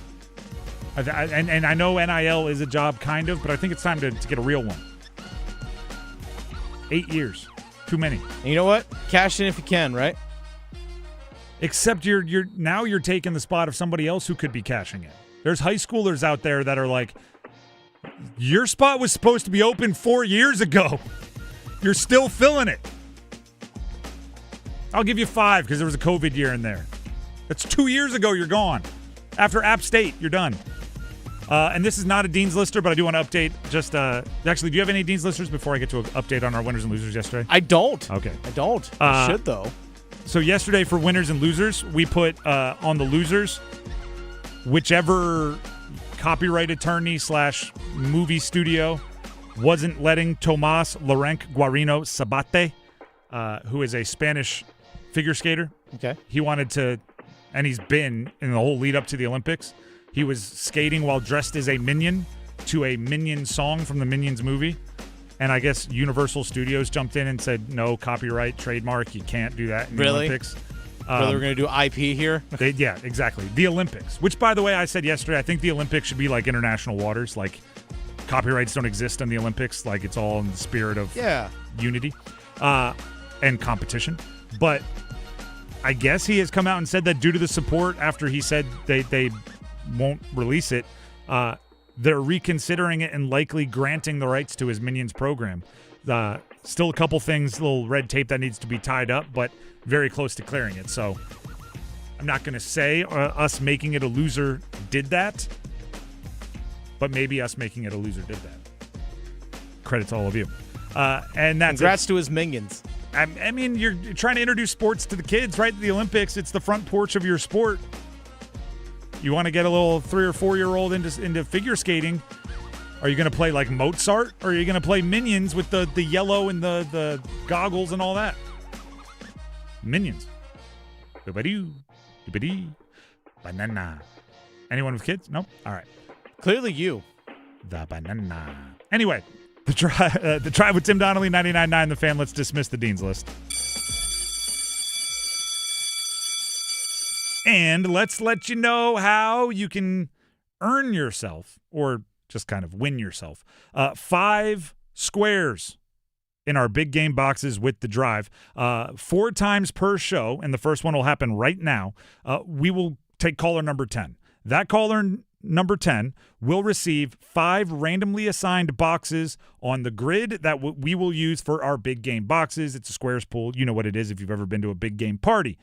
And I know NIL is a job, kind of, but I think it's time to get a real one. 8 years. Too many. And you know what? Cash in if you can, right? Except you're taking the spot of somebody else who could be cashing in. There's high schoolers out there that are like, your spot was supposed to be open 4 years ago. You're still filling it. I'll give you 5 because there was a COVID year in there. That's 2 years ago you're gone. After App State, you're done. And this is not a Dean's Lister, but I do want to update just actually, do you have any Dean's Listers before I get to an update on our winners and losers yesterday? I don't. Okay. I don't. I should, though. So yesterday for winners and losers, we put on the losers whichever copyright attorney / movie studio wasn't letting Tomás Laurent Guarino Sabate, who is a Spanish figure skater. Okay. He wanted to, and he's been in the whole lead up to the Olympics. He was skating while dressed as a Minion to a Minion song from the Minions movie. And I guess Universal Studios jumped in and said, no, copyright, trademark, you can't do that in the Olympics. Really, we're going to do IP here? Yeah, exactly. The Olympics, which, by the way, I said yesterday, I think the Olympics should be like international waters. Like, copyrights don't exist in the Olympics. Like, it's all in the spirit of unity and competition. But I guess he has come out and said that due to the support after he said they won't release it, they're reconsidering it and likely granting the rights to his Minions program. Still a couple things, little red tape that needs to be tied up, but very close to clearing it. So I'm not going to say us making it a loser did that, but maybe us making it a loser did that. Credit to all of you. And that's congrats to his Minions. I mean, you're trying to introduce sports to the kids, right? The Olympics, it's the front porch of your sport. You want to get a little 3 or 4 year old into figure skating. Are you going to play like Mozart, or are you going to play Minions with the yellow and the goggles and all that? Minions. Banana. Anyone with kids? No? All right. Clearly you. The banana. Anyway, the Tribe with Tim Donnelly, 99.9 The Fan. Let's dismiss the Dean's List. And let's let you know how you can earn yourself, or just kind of win yourself, 5 squares in our big game boxes with the Drive. 4 times per show, and the first one will happen right now. We will take caller number 10. That caller number 10 will receive 5 randomly assigned boxes on the grid that we will use for our big game boxes. It's a squares pool. You know what it is if you've ever been to a big game party.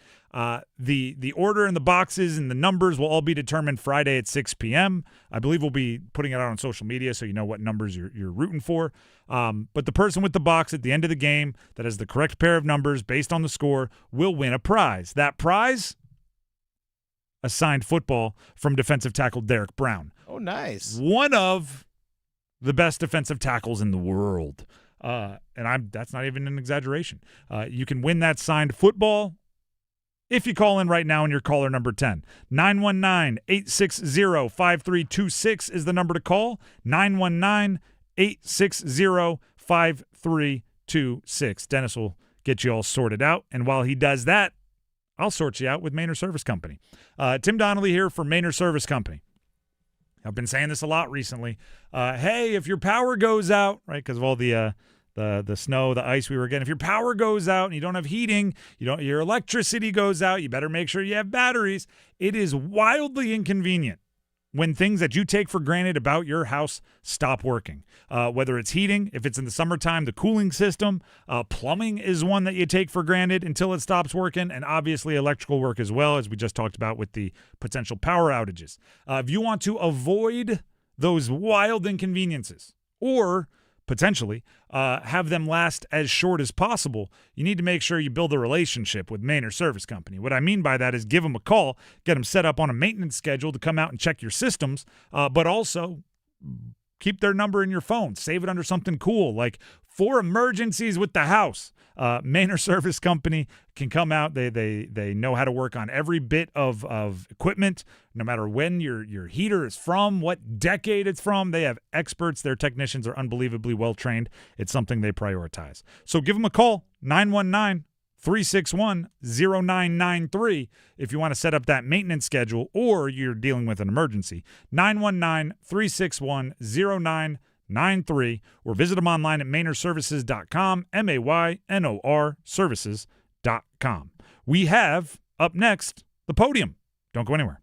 The order and the boxes and the numbers will all be determined Friday at 6 p.m. I believe we'll be putting it out on social media so you know what numbers you're rooting for. But the person with the box at the end of the game that has the correct pair of numbers based on the score will win a prize. That prize? A signed football from defensive tackle Derek Brown. Oh, nice. One of the best defensive tackles in the world. And that's not even an exaggeration. You can win that signed football if you call in right now and you're caller number 10. 919-860-5326 is the number to call. 919-860-5326. Dennis will get you all sorted out. And while he does that, I'll sort you out with Maynard Service Company. Tim Donnelly here for Maynard Service Company. I've been saying this a lot recently. Hey, if your power goes out, right, because of all the snow, the ice we were getting, if your power goes out and you don't have heating, your electricity goes out, you better make sure you have batteries. It is wildly inconvenient when things that you take for granted about your house stop working. Whether it's heating, if it's in the summertime, the cooling system, plumbing is one that you take for granted until it stops working, and obviously electrical work as well, as we just talked about with the potential power outages. If you want to avoid those wild inconveniences or potentially, have them last as short as possible, you need to make sure you build a relationship with Manor Service Company. What I mean by that is give them a call, get them set up on a maintenance schedule to come out and check your systems, but also keep their number in your phone. Save it under something cool, like for emergencies with the house. Manor Service Company can come out. They know how to work on every bit of equipment, no matter when your heater is from, what decade it's from. They have experts. Their technicians are unbelievably well trained. It's something they prioritize. So give them a call, 919-361-0993 if you want to set up that maintenance schedule or you're dealing with an emergency. 919-361-0993 or visit them online at ManorServices.com, MAYNOR services.com. We have, up next, the podium. Don't go anywhere.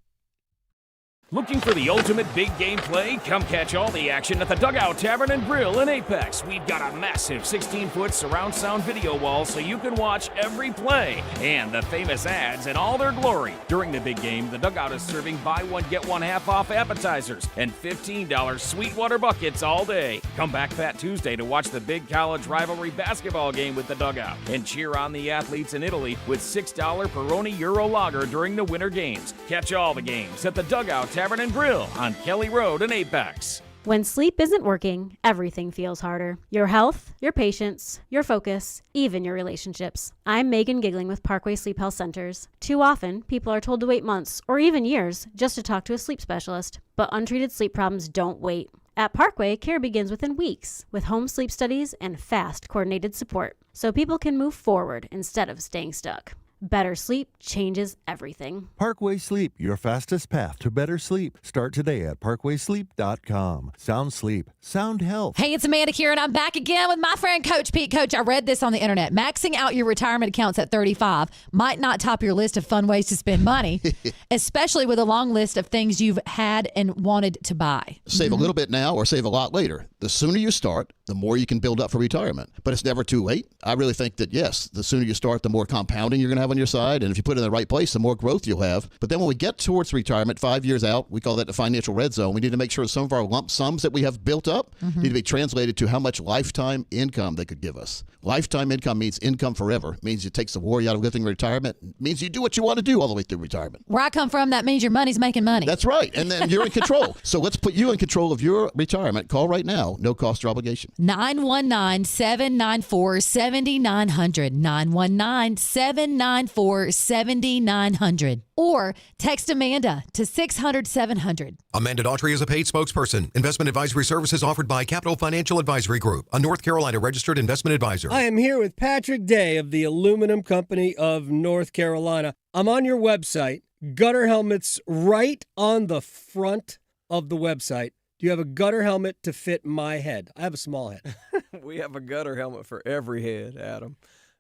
Looking for the ultimate big game play? Come catch all the action at the Dugout Tavern and Grill in Apex. We've got a massive 16-foot surround sound video wall so you can watch every play and the famous ads in all their glory. During the big game, the Dugout is serving buy one, get one half off appetizers and $15 Sweetwater buckets all day. Come back Fat Tuesday to watch the big college rivalry basketball game with the Dugout and cheer on the athletes in Italy with $6 Peroni Euro Lager during the winter games. Catch all the games at the Dugout Tavern and Grill on Kelly Road in Apex. When sleep isn't working, everything feels harder. Your health, your patience, your focus, even your relationships. I'm Megan Giggling with Parkway Sleep Health Centers. Too often, people are told to wait months or even years just to talk to a sleep specialist. But untreated sleep problems don't wait. At Parkway, care begins within weeks with home sleep studies and fast, coordinated support so people can move forward instead of staying stuck. Better sleep changes everything. Parkway Sleep, your fastest path to better sleep. Start today at parkwaysleep.com. Sound sleep, sound health. Hey, it's Amanda here, and I'm back again with my friend Coach Pete. Coach, I read this on the internet. Maxing out your retirement accounts at 35 might not top your list of fun ways to spend money, especially with a long list of things you've had and wanted to buy. Save a little bit now or save a lot later. The sooner you start, the more you can build up for retirement. But it's never too late. I really think that, yes, the sooner you start, the more compounding you're going to have on your side. And if you put it in the right place, the more growth you'll have. But then when we get towards retirement, 5 years out, we call that the financial red zone. We need to make sure some of our lump sums that we have built up need to be translated to how much lifetime income they could give us. Lifetime income means income forever. It means it takes the worry out of living retirement. It means you do what you want to do all the way through retirement. Where I come from, that means your money's making money. That's right. And then you're in control. So let's put you in control of your retirement. Call right now. No cost or obligation. 919-794-7900. 919-794-7900. Or text Amanda to 600-700. Amanda Daughtry is a paid spokesperson. Investment advisory services offered by Capital Financial Advisory Group, a North Carolina registered investment advisor. I am here with Patrick Day of the Aluminum Company of North Carolina. I'm on your website. Gutter helmets right on the front of the website. Do you have a gutter helmet to fit my head? I have a small head. We have a gutter helmet for every head, Adam.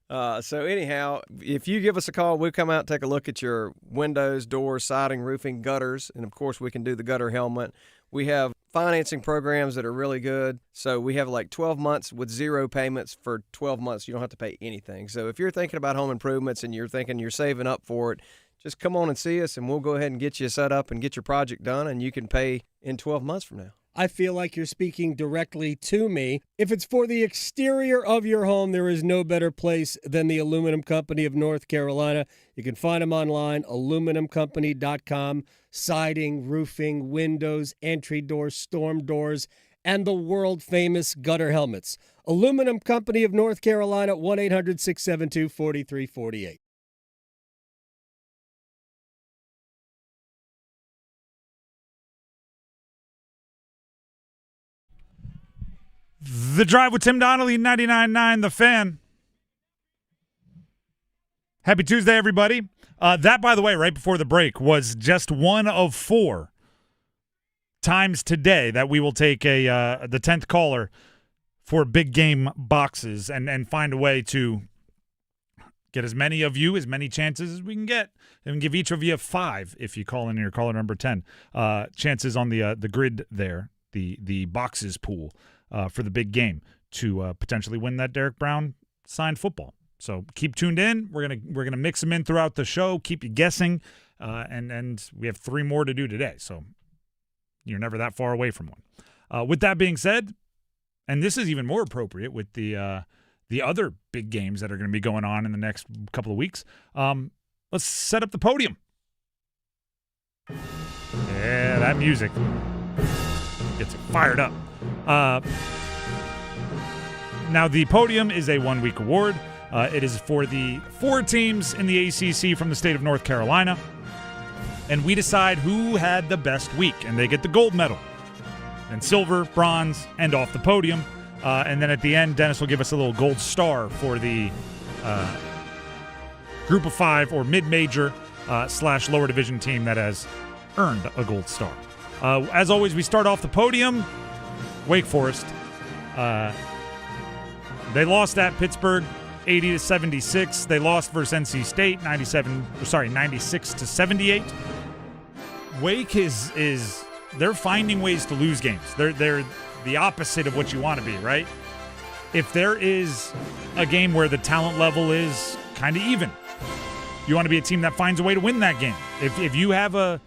So anyhow, if you give us a call, we'll come out and take a look at your windows, doors, siding, roofing, gutters, and of course we can do the gutter helmet. We have financing programs that are really good. So we have like 12 months with zero payments for 12 months. You don't have to pay anything. So if you're thinking about home improvements and you're thinking you're saving up for it, just come on and see us and we'll go ahead and get you set up and get your project done and you can pay in 12 months from now. I feel like you're speaking directly to me. If it's for the exterior of your home, there is no better place than the Aluminum Company of North Carolina. You can find them online, aluminumcompany.com. Siding, roofing, windows, entry doors, storm doors, and the world-famous gutter helmets. Aluminum Company of North Carolina, 1-800-672-4348. The Drive with Tim Donnelly, 99.9 The Fan. Happy Tuesday, everybody. That, by the way, right before the break, was just one of 4 times today that we will take the 10th caller for big game boxes and find a way to get as many of you, as many chances as we can get, and give each of you 5 if you call in your caller number 10. Chances on the grid there, the boxes pool. For the big game to potentially win that Derek Brown signed football. So keep tuned in. We're gonna mix them in throughout the show. Keep you guessing, and we have 3 more to do today. So you're never that far away from one. With that being said, and this is even more appropriate with the other big games that are going to be going on in the next couple of weeks. Let's set up the podium. Yeah, that music gets it fired up. Now, the podium is a 1-week award. It is for the 4 teams in the ACC from the state of North Carolina. And we decide who had the best week, and they get the gold medal. And silver, bronze, and off the podium. And then at the end, Dennis will give us a little gold star for the group of 5 or mid-major / lower division team that has earned a gold star. As always, we start off the podium. Wake Forest. They lost at Pittsburgh 80-76. They lost versus NC State 96-78. Wake is they're finding ways to lose games. They're the opposite of what you want to be, right? If there is a game where the talent level is kind of even, you want to be a team that finds a way to win that game. If you have a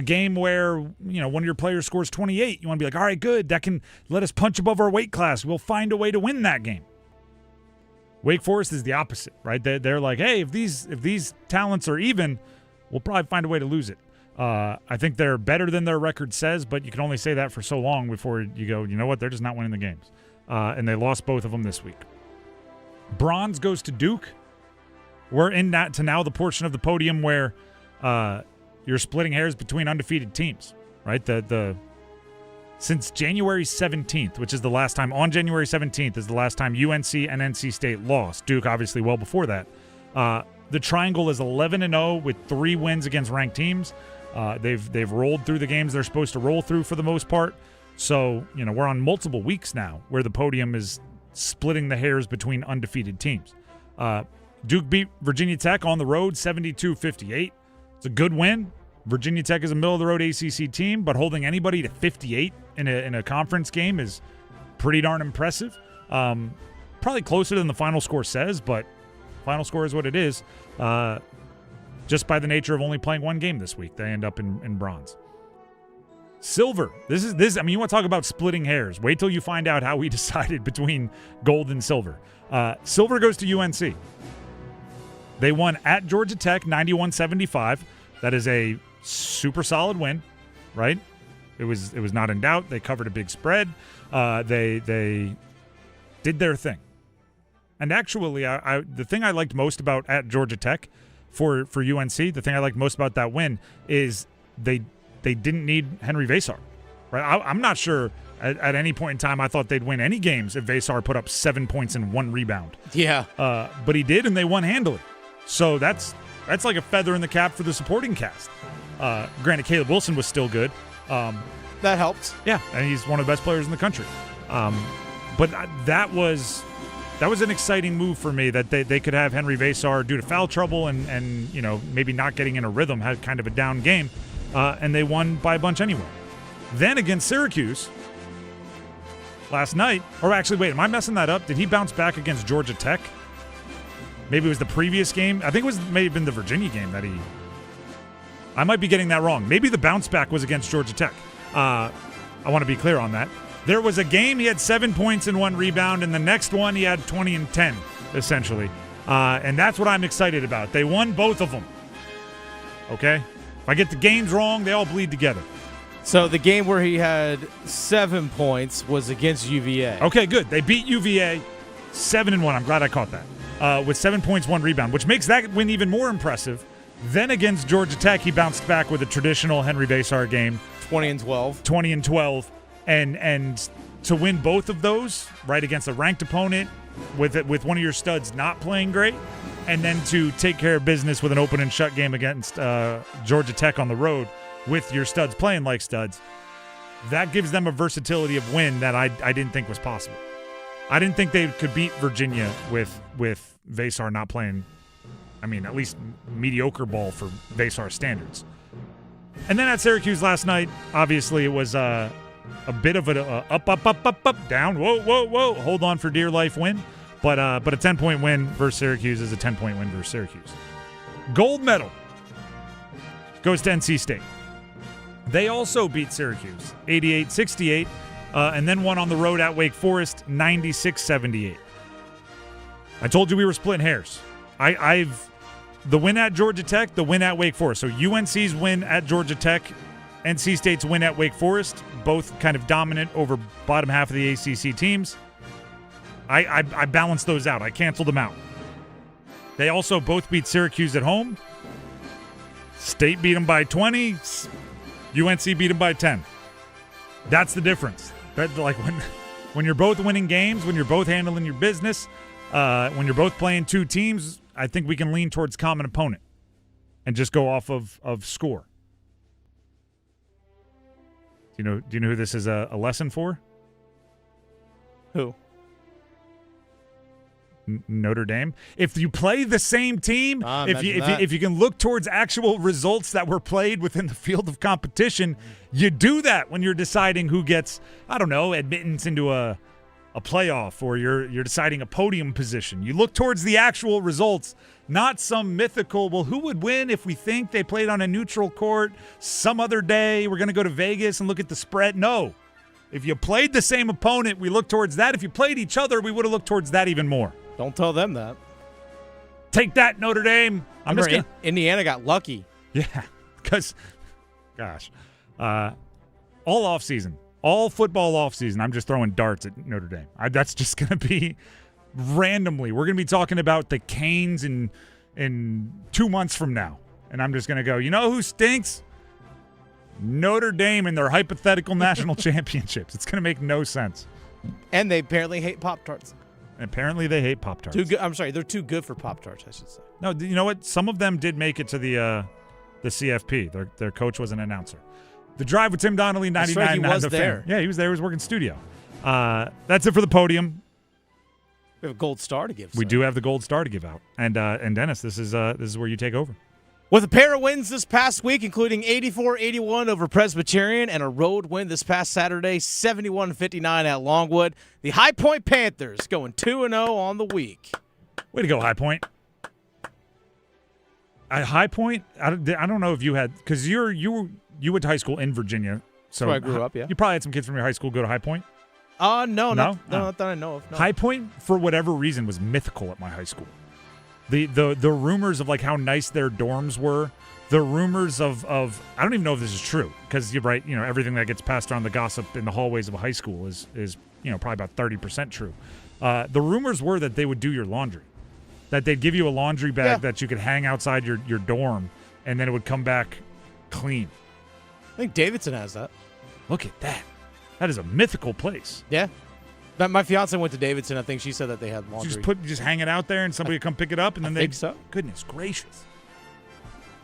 game where, you know, one of your players scores 28, you want to be like, all right, good, that can let us punch above our weight class. We'll find a way to win that game. Wake Forest is the opposite, right? They're like, hey, if these talents are even, we'll probably find a way to lose it. I think they're better than their record says, but you can only say that for so long before you go, you know what, they're just not winning the games. And they lost both of them this week. Bronze goes to Duke. We're in that to now the portion of the podium where you're splitting hairs between undefeated teams, right? Since January 17th, which is the last time, on January 17th is the last time UNC and NC State lost. Duke, obviously, well before that. The Triangle is 11-0 with 3 wins against ranked teams. They've rolled through the games they're supposed to roll through for the most part. So, you know, we're on multiple weeks now where the podium is splitting the hairs between undefeated teams. Duke beat Virginia Tech on the road 72-58. It's a good win. Virginia Tech is a middle-of-the-road ACC team, but holding anybody to 58 in a conference game is pretty darn impressive. Probably closer than the final score says, but final score is what it is. Just by the nature of only playing one game this week, they end up in bronze. Silver. This. I mean, you want to talk about splitting hairs. Wait till you find out how we decided between gold and silver. Silver goes to UNC. They won at Georgia Tech 91-75. That is a super solid win, right? It was not in doubt. They covered a big spread. They did their thing. And actually, the thing I liked most about at Georgia Tech for UNC, the thing I liked most about that win is they didn't need Henry Vesar. Right? I'm not sure at any point in time I thought they'd win any games if Vesar put up 7 points and 1 rebound. Yeah. But he did, and they won handily. So that's like a feather in the cap for the supporting cast. Granted, Caleb Wilson was still good. That helped. Yeah, and he's one of the best players in the country. But that was an exciting move for me that they could have Henry Vesar due to foul trouble and you know, maybe not getting in a rhythm, had kind of a down game, and they won by a bunch anyway. Then against Syracuse last night, or actually, wait, am I messing that up? Did he bounce back against Georgia Tech? Maybe it was the previous game. I think it may have been the Virginia game that I might be getting that wrong. Maybe the bounce back was against Georgia Tech. I want to be clear on that. There was a game he had 7 points and 1 rebound, and the next one he had 20 and 10, essentially. And that's what I'm excited about. They won both of them. Okay? If I get the games wrong, they all bleed together. So the game where he had 7 points was against UVA. Okay, good. They beat UVA 7-1. I'm glad I caught that. With 7 points, 1 rebound, which makes that win even more impressive. Then against Georgia Tech, he bounced back with a traditional Henry Vesar game. 20 and 12. 20 and 12. And to win both of those, right, against a ranked opponent with one of your studs not playing great, and then to take care of business with an open and shut game against Georgia Tech on the road with your studs playing like studs, that gives them a versatility of win that I didn't think was possible. I didn't think they could beat Virginia with Vesar not playing, I mean, at least mediocre ball for Vesar standards. And then at Syracuse last night, obviously it was a bit of a up, down, whoa, hold on for dear life win. But a 10-point win versus Syracuse is a 10-point win versus Syracuse. Gold medal goes to NC State. They also beat Syracuse 88-68. and then one on the road at Wake Forest, 96-78. I told you we were splitting hairs. I've the win at Georgia Tech, the win at Wake Forest. So UNC's win at Georgia Tech, NC State's win at Wake Forest, both kind of dominant over bottom half of the ACC teams. I balanced those out. I canceled them out. They also both beat Syracuse at home. State beat them by 20. UNC beat them by 10. That's the difference. Like when you're both winning games, when you're both handling your business, when you're both playing two teams, I think we can lean towards common opponent and just go off of score. Do you know who this is a lesson for? Who? Notre Dame. If you play the same team, if you can look towards actual results that were played within the field of competition, you do that when you're deciding who gets, I don't know, admittance into a playoff, or you're deciding a podium position. You look towards the actual results, not some mythical, well, who would win if we think they played on a neutral court some other day? We're going to go to Vegas and look at the spread. No. If you played the same opponent, we look towards that. If you played each other, we would have looked towards that even more. Don't tell them that. Take that, Notre Dame. Indiana got lucky. Yeah, because, gosh, all offseason, all football offseason, I'm just throwing darts at Notre Dame. That's just going to be randomly. We're going to be talking about the Canes in 2 months from now, and I'm just going to go, you know who stinks? Notre Dame and their hypothetical national championships. It's going to make no sense. And they apparently hate Pop-Tarts. Apparently they hate Pop-Tarts. Too good. I'm sorry, they're too good for Pop-Tarts, I should say. No, you know what? Some of them did make it to the CFP. Their coach was an announcer. The Drive with Tim Donnelly, 99. That's right, he was there. Yeah, he was there. He was working studio. That's it for the podium. We have a gold star to give. We do have the gold star to give out. And Dennis, this is where you take over. With a pair of wins this past week, including 84-81 over Presbyterian and a road win this past Saturday, 71-59 at Longwood, the High Point Panthers going 2-0 on the week. Way to go, High Point. At High Point, I don't know if you had, because you went to high school in Virginia. So where I grew up, yeah. You probably had some kids from your high school go to High Point? No, not that I know of. No. High Point, for whatever reason, was mythical at my high school. The rumors of like how nice their dorms were, the rumors of I don't even know if this is true, because you're right, everything that gets passed around the gossip in the hallways of a high school is probably about 30% true. The rumors were that they would do your laundry, that they'd give you a laundry bag that you could hang outside your dorm, and then it would come back clean. I think Davidson has that. Look at that. That is a mythical place. Yeah. My fiance went to Davidson. I think she said that they had laundry. You just hang it out there and somebody would come pick it up, and then think so. Goodness gracious.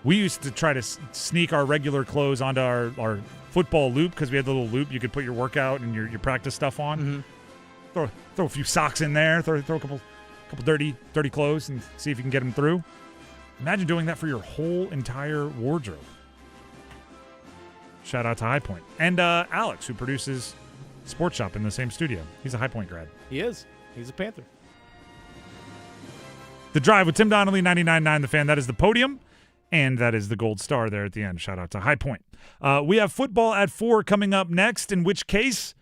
We used to try to sneak our regular clothes onto our football loop, because we had the little loop you could put your workout and your practice stuff on. Mm-hmm. Throw a few socks in there. Throw a couple dirty clothes and see if you can get them through. Imagine doing that for your whole entire wardrobe. Shout out to High Point. And Alex, who produces Sports Shop in the same studio. He's a High Point grad. He is. He's a Panther. The Drive with Tim Donnelly, 99.9 The Fan. That is the podium, and that is the gold star there at the end. Shout out to High Point. We have football at 4 coming up next, in which case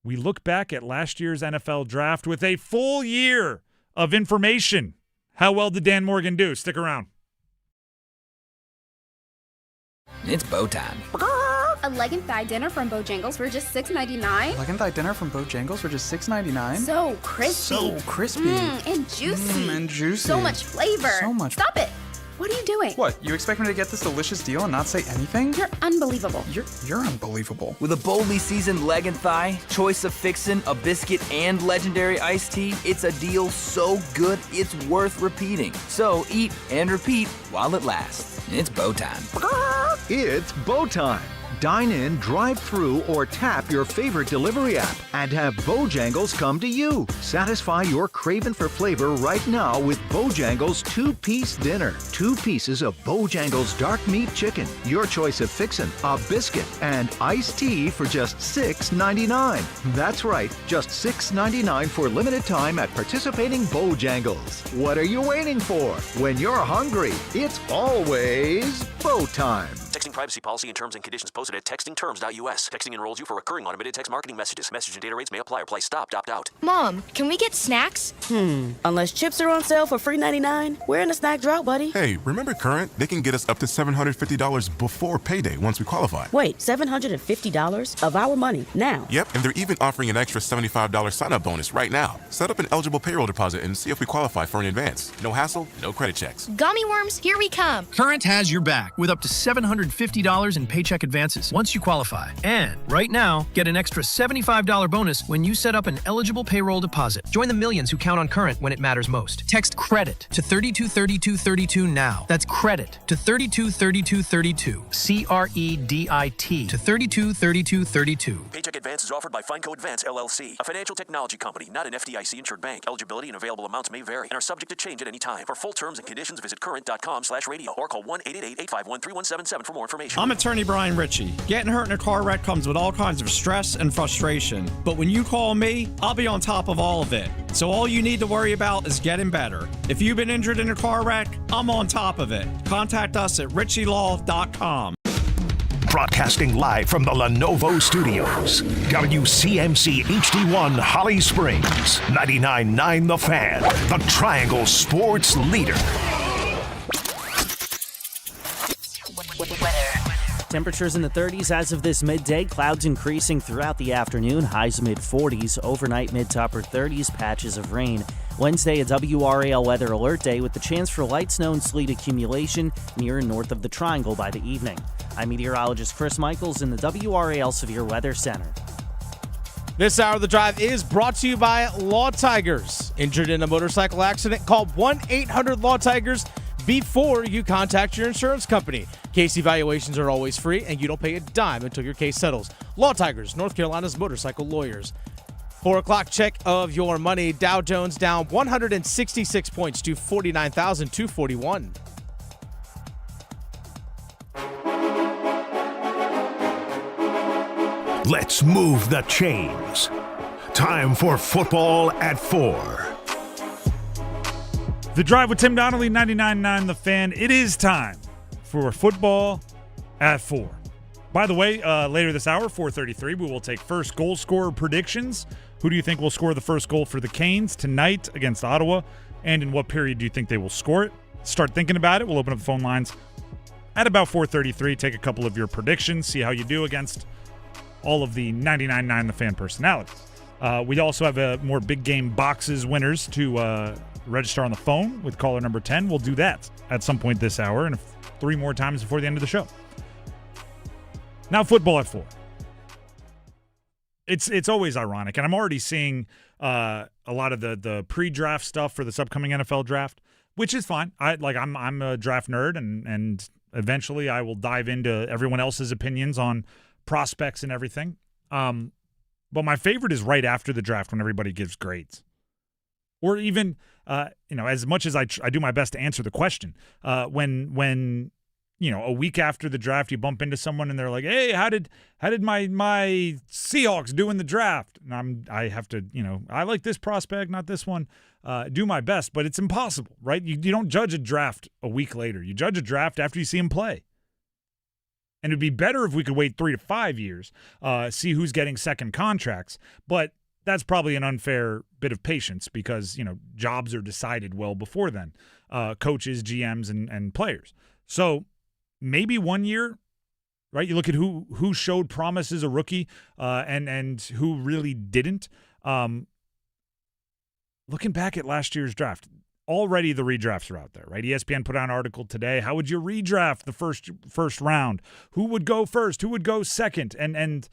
we look back at last year's NFL draft with a full year of information. How well did Dan Morgan do? Stick around. It's bow time. A leg and thigh dinner from Bojangles for just $6.99. Leg and thigh dinner from Bojangles for just $6.99. So crispy. So crispy. And juicy. And juicy. So much flavor. So much. Stop it. What are you doing? What? You expect me to get this delicious deal and not say anything? You're unbelievable. You're unbelievable. With a boldly seasoned leg and thigh, choice of fixin', a biscuit, and legendary iced tea, it's a deal so good it's worth repeating. So eat and repeat while it lasts. It's bow time. It's bow time. Dine in, drive through, or tap your favorite delivery app and have Bojangles come to you. Satisfy your craving for flavor right now with Bojangles 2-piece dinner. 2 pieces of Bojangles dark meat chicken, your choice of fixin', a biscuit, and iced tea for just $6.99. That's right, just $6.99 for limited time at participating Bojangles. What are you waiting for? When you're hungry, it's always bow time. Texting Texting privacy policy and terms and conditions posted at textingterms.us. Texting enrolls you for recurring automated text marketing messages. Message and data rates may apply or price stopped, opt out. Mom, can we get snacks? Unless chips are on sale for $3.99, we're in a snack drought, buddy. Hey, remember Current? They can get us up to $750 before payday once we qualify. Wait, $750 of our money now? Yep, and they're even offering an extra $75 sign-up bonus right now. Set up an eligible payroll deposit and see if we qualify for an advance. No hassle, no credit checks. Gummy worms, here we come. Current has your back with up to $750 in paycheck advances once you qualify. And right now, get an extra $75 bonus when you set up an eligible payroll deposit. Join the millions who count on Current when it matters most. Text CREDIT to 323232 now. That's credit to 323232. CREDIT to 323232. Paycheck advance is offered by FineCo Advance LLC, a financial technology company, not an FDIC-insured bank. Eligibility and available amounts may vary and are subject to change at any time. For full terms and conditions, visit current.com/radio or call 1-888-851-3177 for more information. I'm attorney Brian Ritchie. Getting hurt in a car wreck comes with all kinds of stress and frustration. But when you call me, I'll be on top of all of it. So all you need to worry about is getting better. If you've been injured in a car wreck, I'm on top of it. Contact us at ritchielaw.com. Broadcasting live from the Lenovo Studios. WCMC HD1 Holly Springs. 99.9 The Fan. The Triangle Sports Leader. Temperatures in the 30s as of this midday. Clouds increasing throughout the afternoon. Highs mid-40s. Overnight mid to upper 30s. Patches of rain. Wednesday, a WRAL weather alert day with the chance for light snow and sleet accumulation near and north of the Triangle by the evening. I'm meteorologist Chris Michaels in the WRAL Severe Weather Center. This hour of the drive is brought to you by Law Tigers. Injured in a motorcycle accident? Call 1-800-LAW Tigers before you contact your insurance company. Case evaluations are always free, and you don't pay a dime until your case settles. Law Tigers, North Carolina's motorcycle lawyers. 4 o'clock check of your money. Dow Jones down 166 points to 49,241. Let's move the chains. Time for football at 4. The Drive with Tim Donnelly, 99.9 The Fan. It is time for football at 4. By the way, later this hour, 4:33, we will take first goal scorer predictions. Who do you think will score the first goal for the Canes tonight against Ottawa? And in what period do you think they will score it? Start thinking about it. We'll open up the phone lines at about 4:33. Take a couple of your predictions. See how you do against all of the 99.9 The Fan personalities. We also have more big game boxes winners to register on the phone with caller number 10. We'll do that at some point this hour and 3 more times before the end of the show. Now football at 4. It's always ironic, and I'm already seeing a lot of the pre-draft stuff for this upcoming NFL draft, which is fine. I'm a draft nerd, and eventually I will dive into everyone else's opinions on prospects and everything. But my favorite is right after the draft when everybody gives grades, or even as much as I do my best to answer the question, when a week after the draft, you bump into someone and they're like, "Hey, how did my Seahawks do in the draft?" And I have to, I like this prospect, not this one. Do my best, but it's impossible, right? You don't judge a draft a week later. You judge a draft after you see him play. And it'd be better if we could wait 3 to 5 years, see who's getting second contracts. But that's probably an unfair bit of patience because, jobs are decided well before then, coaches, GMs, and players. So maybe 1 year, right? You look at who showed promise as a rookie and who really didn't. Looking back at last year's draft, already the redrafts are out there, right? ESPN put out an article today. How would you redraft the first round? Who would go first? Who would go second? And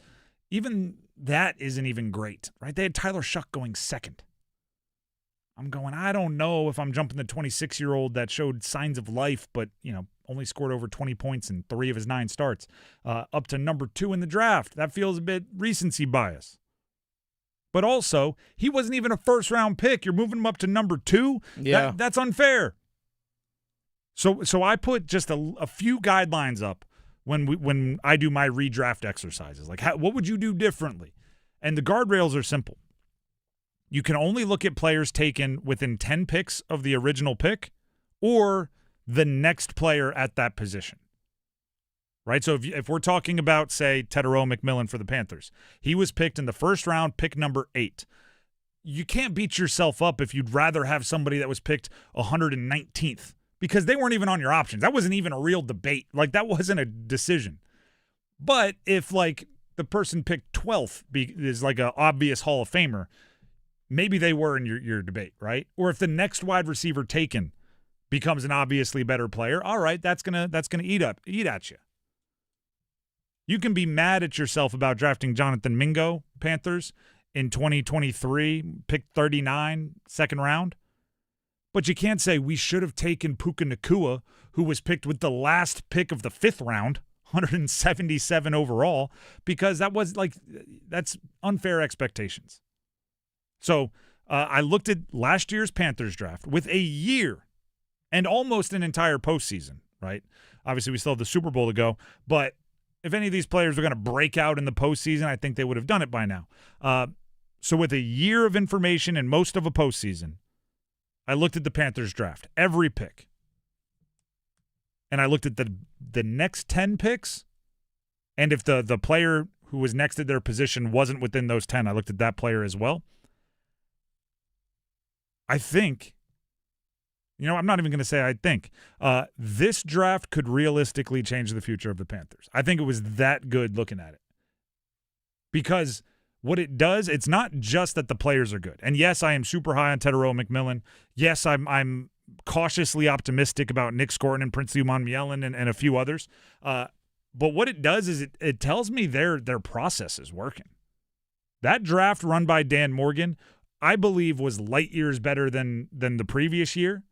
even that isn't even great, right? They had Tyler Shuck going second. I'm going, I don't know if I'm jumping the 26-year-old that showed signs of life, but, only scored over 20 points in 3 of his 9 starts, up to number 2 in the draft. That feels a bit recency bias. But also, he wasn't even a first-round pick. You're moving him up to number 2? Yeah. That's unfair. So I put just a few guidelines up when I do my redraft exercises. Like, what would you do differently? And the guardrails are simple. You can only look at players taken within 10 picks of the original pick or the next player at that position. right? So if we're talking about, say, Teterow McMillan for the Panthers, he was picked in the first round, pick number 8. You can't beat yourself up if you'd rather have somebody that was picked 119th because they weren't even on your options. That wasn't even a real debate. Like, that wasn't a decision. But if, like, the person picked 12th is like an obvious Hall of Famer, maybe they were in your debate, right? Or if the next wide receiver taken becomes an obviously better player, all right, that's gonna eat at you. You can be mad at yourself about drafting Jonathan Mingo, Panthers, in 2023, pick 39, second round. But you can't say we should have taken Puka Nacua, who was picked with the last pick of the 5th round, 177 overall, because that's unfair expectations. So I looked at last year's Panthers draft with a year and almost an entire postseason, right? Obviously, we still have the Super Bowl to go, but if any of these players were going to break out in the postseason, I think they would have done it by now. So with a year of information and most of a postseason, I looked at the Panthers draft, every pick. And I looked at the next 10 picks, and if the player who was next at their position wasn't within those 10, I looked at that player as well. I think, I'm not even going to say I think, this draft could realistically change the future of the Panthers. I think it was that good looking at it. Because what it does, it's not just that the players are good. And yes, I am super high on Teterow McMillan. Yes, I'm cautiously optimistic about Nick Scorton and Prince Umanmielen and a few others. But what it does is it tells me their process is working. That draft run by Dan Morgan, I believe, was light years better than the previous year.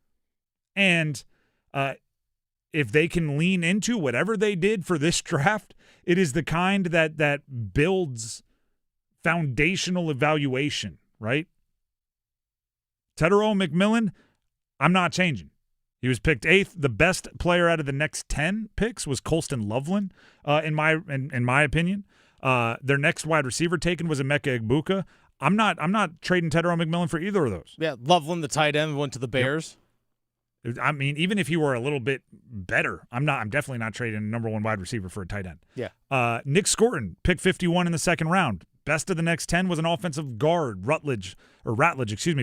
And if they can lean into whatever they did for this draft, it is the kind that builds foundational evaluation, right? Teterow McMillan, I'm not changing. He was picked 8th. The best player out of the next 10 picks was Colston Loveland, in my opinion. Their next wide receiver taken was Emeka Egbuka. I'm not trading Teterow McMillan for either of those. Yeah, Loveland, the tight end, went to the Bears. Yep. I mean, even if he were a little bit better, I'm definitely not trading a number 1 wide receiver for a tight end. Yeah. Nick Scorton, pick 51 in the second round. Best of the next 10 was an offensive guard, Ratledge,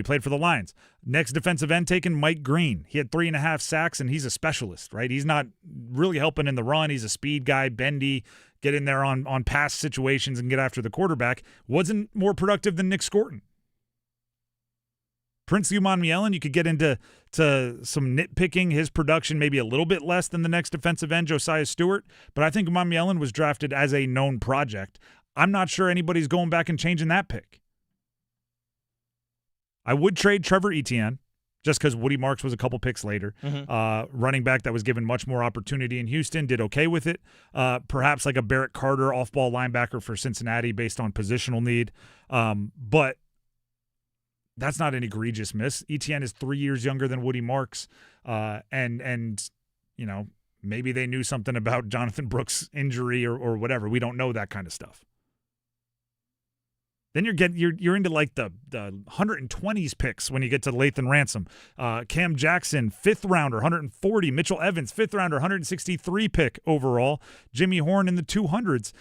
played for the Lions. Next defensive end taken, Mike Green. He had 3.5 sacks, and he's a specialist, right? He's not really helping in the run. He's a speed guy, bendy, get in there on pass situations and get after the quarterback. Wasn't more productive than Nick Scorton. Prince Umanmielen, you could get into some nitpicking. His production maybe a little bit less than the next defensive end, Josiah Stewart, but I think Umanmielen was drafted as a known project. I'm not sure anybody's going back and changing that pick. I would trade Trevor Etienne just because Woody Marks was a couple picks later. Mm-hmm. Running back that was given much more opportunity in Houston, did okay with it. Perhaps like a Barrett Carter off-ball linebacker for Cincinnati based on positional need. But that's not an egregious miss. Etienne is 3 years younger than Woody Marks. And maybe they knew something about Jonathan Brooks' injury or whatever. We don't know that kind of stuff. Then you're into like the 120s picks when you get to Lathan Ransom. Cam Jackson, 5th rounder, 140. Mitchell Evans, 5th rounder, 163 pick overall. Jimmy Horn in the 200s.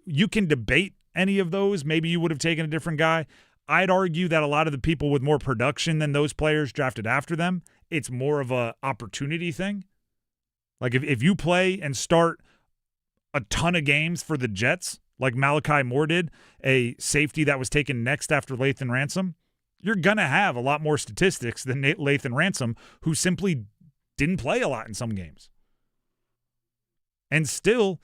You can debate any of those. Maybe you would have taken a different guy. I'd argue that a lot of the people with more production than those players drafted after them, it's more of a opportunity thing. Like if you play and start a ton of games for the Jets, like Malachi Moore did, a safety that was taken next after Lathan Ransom, you're going to have a lot more statistics than Lathan Ransom, who simply didn't play a lot in some games. And still,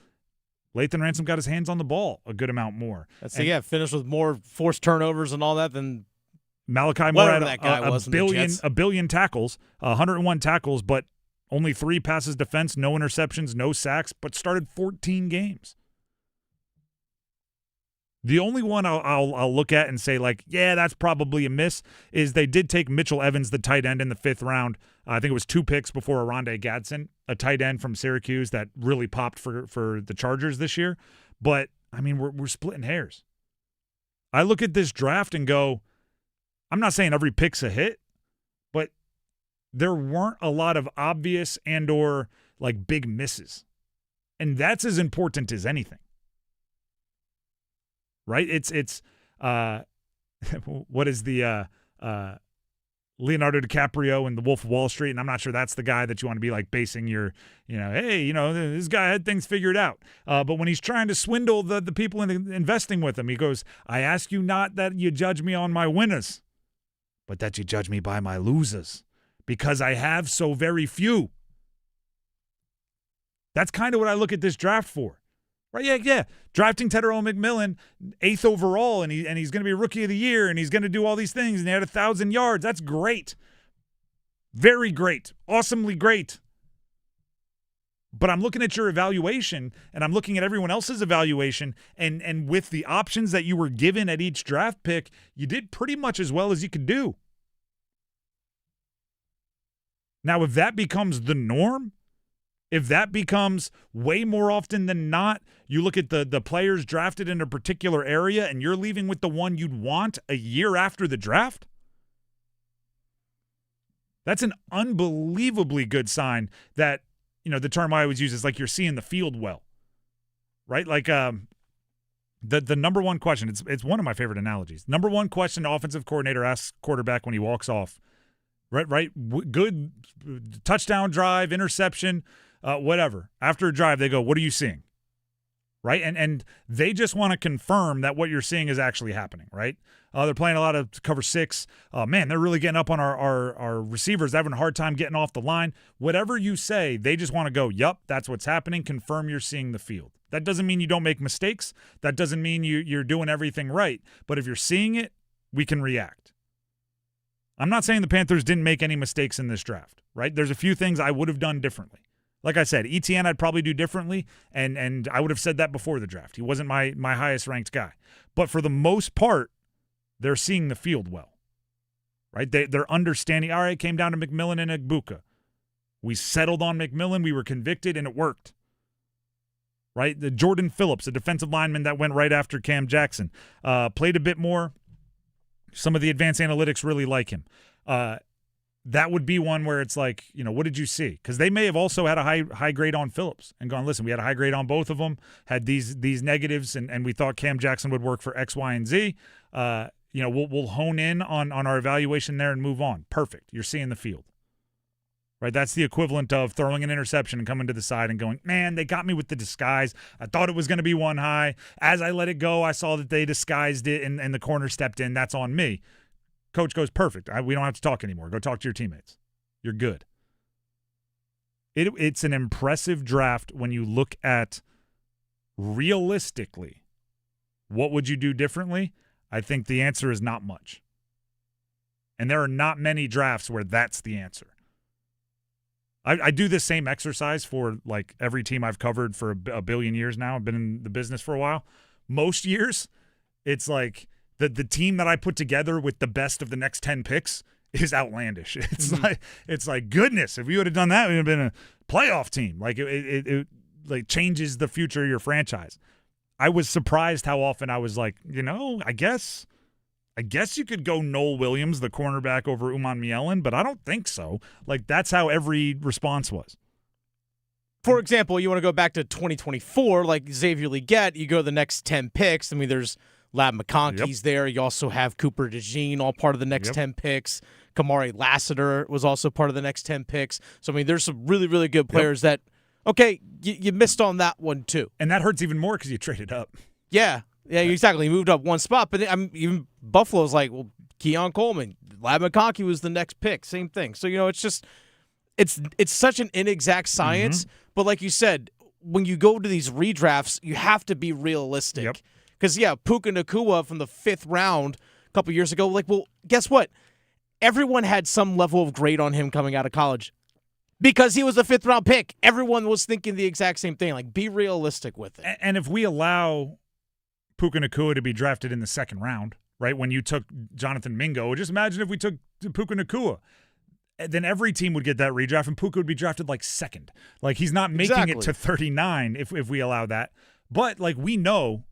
Lathan Ransom got his hands on the ball a good amount more. Finished with more forced turnovers and all that than Malachi Moore had a billion tackles, 101 tackles, but only 3 passes defense, no interceptions, no sacks, but started 14 games. The only one I'll look at and say, like, yeah, that's probably a miss, is they did take Mitchell Evans, the tight end, in the 5th round. I think it was 2 picks before Aronde Gadsden, a tight end from Syracuse that really popped for the Chargers this year. But, I mean, we're splitting hairs. I look at this draft and go, I'm not saying every pick's a hit, but there weren't a lot of obvious and or, like, big misses. And that's as important as anything. Right? It's what is the Leonardo DiCaprio and The Wolf of Wall Street, and I'm not sure that's the guy that you want to be like basing your, hey, this guy had things figured out. But when he's trying to swindle the people investing with him, he goes, I ask you not that you judge me on my winners, but that you judge me by my losers, because I have so very few. That's kind of what I look at this draft for. Right? Yeah. Drafting Tedero McMillan, 8th overall, and he's going to be Rookie of the Year, and he's going to do all these things, and he had 1,000 yards. That's great. Very great. Awesomely great. But I'm looking at your evaluation, and I'm looking at everyone else's evaluation, and with the options that you were given at each draft pick, you did pretty much as well as you could do. Now, if that becomes the norm, if that becomes way more often than not, you look at the players drafted in a particular area and you're leaving with the one you'd want a year after the draft, that's an unbelievably good sign that, the term I always use is like you're seeing the field well, right? Like the number one question, it's one of my favorite analogies. Number one question the offensive coordinator asks quarterback when he walks off, right? Good touchdown drive, interception, whatever. After a drive, they go, what are you seeing? Right? And they just want to confirm that what you're seeing is actually happening, right? They're playing a lot of cover 6. Man, they're really getting up on our receivers, having a hard time getting off the line. Whatever you say, they just want to go, yup, that's what's happening. Confirm you're seeing the field. That doesn't mean you don't make mistakes. That doesn't mean you're doing everything right. But if you're seeing it, we can react. I'm not saying the Panthers didn't make any mistakes in this draft, right? There's a few things I would have done differently. Like I said, ETN I'd probably do differently, and I would have said that before the draft. He wasn't my highest-ranked guy. But for the most part, they're seeing the field well, right? They're understanding, all right, it came down to McMillan and Egbuka. We settled on McMillan. We were convicted, and it worked, right? The Jordan Phillips, a defensive lineman that went right after Cam Jackson, played a bit more. Some of the advanced analytics really like him. That would be one where it's like, what did you see? Because they may have also had a high grade on Phillips and gone, listen, we had a high grade on both of them, had these negatives, and we thought Cam Jackson would work for X, Y, and Z. We'll hone in on our evaluation there and move on. Perfect. You're seeing the field. Right? That's the equivalent of throwing an interception and coming to the side and going, man, they got me with the disguise. I thought it was going to be one high. As I let it go, I saw that they disguised it and the corner stepped in. That's on me. Coach goes, perfect. We don't have to talk anymore. Go talk to your teammates. You're good. It's an impressive draft when you look at realistically, what would you do differently? I think the answer is not much. And there are not many drafts where that's the answer. I do this same exercise for like every team I've covered for a billion years now. I've been in the business for a while. Most years, it's like the team that I put together with the best of the next 10 picks is outlandish. It's like goodness, if you would have done that, it would have been a playoff team. Like it like changes the future of your franchise. I was surprised how often I was like, I guess you could go Noel Williams, the cornerback, over Uman Mielen, but I don't think so. Like that's how every response was. For example, you want to go back to 2024, like Xavier Legette, you go the next 10 picks. I mean, there's Lab McConkey's there. You also have Cooper DeJean, all part of the next 10 picks. Kamari Lassiter was also part of the next 10 picks. So, I mean, there's some really, really good players that, okay, you missed on that one too. And that hurts even more because you traded up. Yeah, exactly. You moved up one spot. But even Buffalo's like, well, Keon Coleman, Lab McConkey was the next pick. Same thing. So, it's just it's such an inexact science. Mm-hmm. But like you said, when you go to these redrafts, you have to be realistic. Yep. Because, Puka Nacua from the 5th round a couple years ago, like, well, guess what? Everyone had some level of grade on him coming out of college because he was a 5th-round pick. Everyone was thinking the exact same thing. Like, be realistic with it. And if we allow Puka Nacua to be drafted in the 2nd round, right, when you took Jonathan Mingo, just imagine if we took Puka Nacua. Then every team would get that redraft, and Puka would be drafted like 2nd. Like, he's not making it to 39 if we allow that. But, like, we know,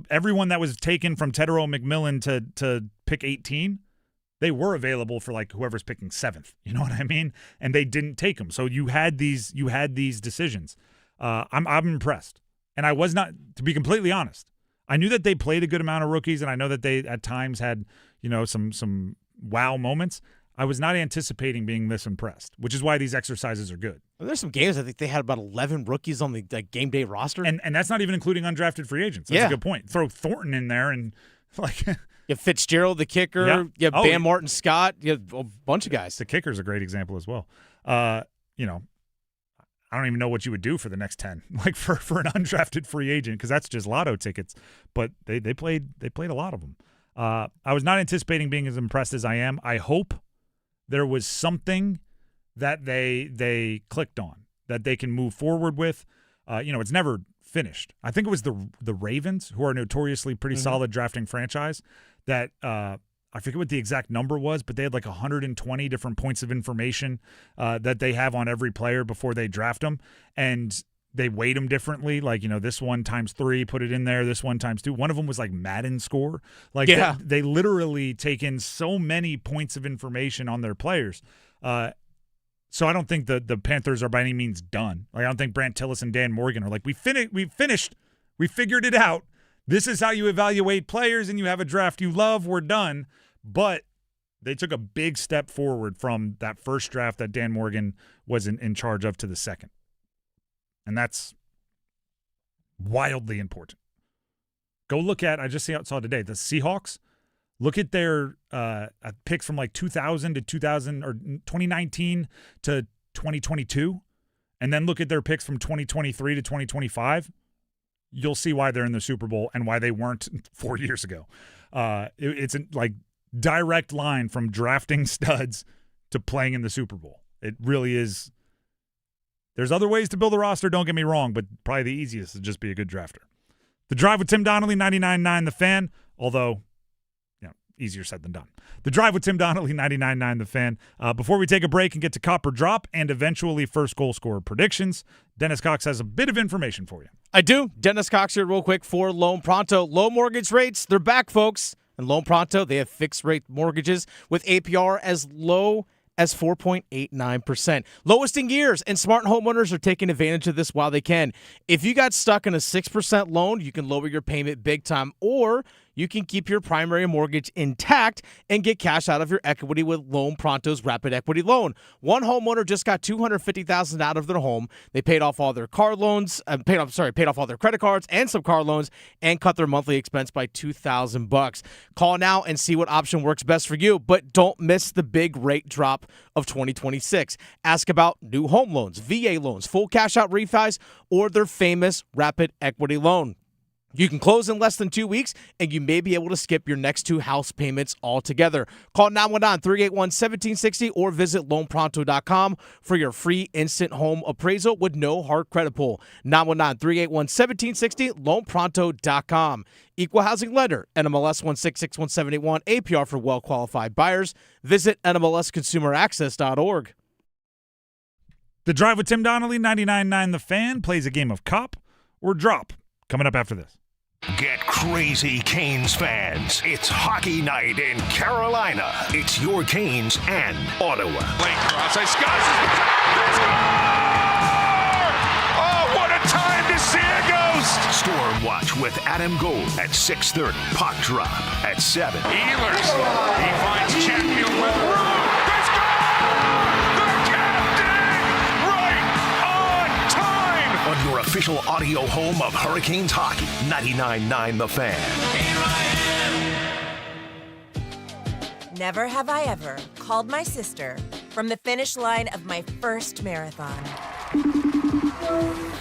everyone that was taken from Tedero McMillan to pick 18, they were available for like whoever's picking 7th. You know what I mean? And they didn't take them. So you had these decisions. I'm impressed. And I was not, to be completely honest, I knew that they played a good amount of rookies, and I know that they at times had, some wow moments. I was not anticipating being this impressed, which is why these exercises are good. Well, there's some games I think they had about 11 rookies on the game day roster. And that's not even inclunking undrafted free agents. That's a good point. Throw Thornton in there and like you have Fitzgerald, the kicker. You have Bam Martin Scott. You have a bunch of guys. The kicker's a great example as well. I don't even know what you would do for the next 10, like for an undrafted free agent, because that's just lotto tickets. But they played a lot of them. I was not anticipating being as impressed as I am. I hope there was something that they clicked on that they can move forward with. It's never finished. I think it was the Ravens, who are notoriously pretty solid drafting franchise, that I forget what the exact number was, but they had like 120 different points of information that they have on every player before they draft them, and they weight them differently. Like, this one times 3, put it in there. This one times 2. One of them was like Madden score. Like, they literally take in so many points of information on their players. So I don't think the Panthers are by any means done. Like, I don't think Brant Tillis and Dan Morgan are like, we finished. We figured it out. This is how you evaluate players, and you have a draft you love. We're done. But they took a big step forward from that first draft that Dan Morgan was in charge of to the second. And that's wildly important. Go look at, I just saw today, the Seahawks. Look at their picks from like 2000 to 2000 or 2019 to 2022, and then look at their picks from 2023 to 2025. You'll see why they're in the Super Bowl and why they weren't 4 years ago. It's a direct line from drafting studs to playing in the Super Bowl. It really is. There's other ways to build a roster, don't get me wrong, but probably the easiest is just be a good drafter. The Drive with Tim Donnelly, 99.9 The Fan, although easier said than done. The Drive with Tim Donnelly, 99.9 The Fan. Before we take a break and get to Copper Drop and eventually first goal scorer predictions, Dennis Cox has a bit of information for you. I do. Dennis Cox here real quick for Loan Pronto. Low mortgage rates, they're back, folks. And Loan Pronto, they have fixed-rate mortgages with APR as low as 4.89%. Lowest in years, and smart homeowners are taking advantage of this while they can. If you got stuck in a 6% loan, you can lower your payment big time, or you can keep your primary mortgage intact and get cash out of your equity with Loan Pronto's Rapid Equity Loan. One homeowner just got $250,000 out of their home. They paid off all their car loans, paid off all their credit cards and some car loans, and cut their monthly expense by $2,000. Call now and see what option works best for you, but don't miss the big rate drop of 2026. Ask about new home loans, VA loans, full cash out refis, or their famous Rapid Equity Loan. You can close in less than 2 weeks, and you may be able to skip your next 2 house payments altogether. Call 919-381-1760 or visit loanpronto.com for your free instant home appraisal with no hard credit pull. 919-381-1760, loanpronto.com. Equal housing lender, NMLS 1661781, APR for well-qualified buyers. Visit NMLSconsumeraccess.org. The Drive with Tim Donnelly, 99.9 The Fan, plays a game of Cop or Drop. Coming up after this. Get crazy, Canes fans. It's hockey night in Carolina. It's your Canes and Ottawa. Lane cross. Oh, what a time to see a ghost! Storm Watch with Adam Gold at 6:30. Puck Drop at 7. Ehlers. He finds Chatfield with room. Let's go! The captain! Right on time! On your official audio home of Hurricanes hockey, 99.9 The Fan. Never have I ever called my sister from the finish line of my first marathon.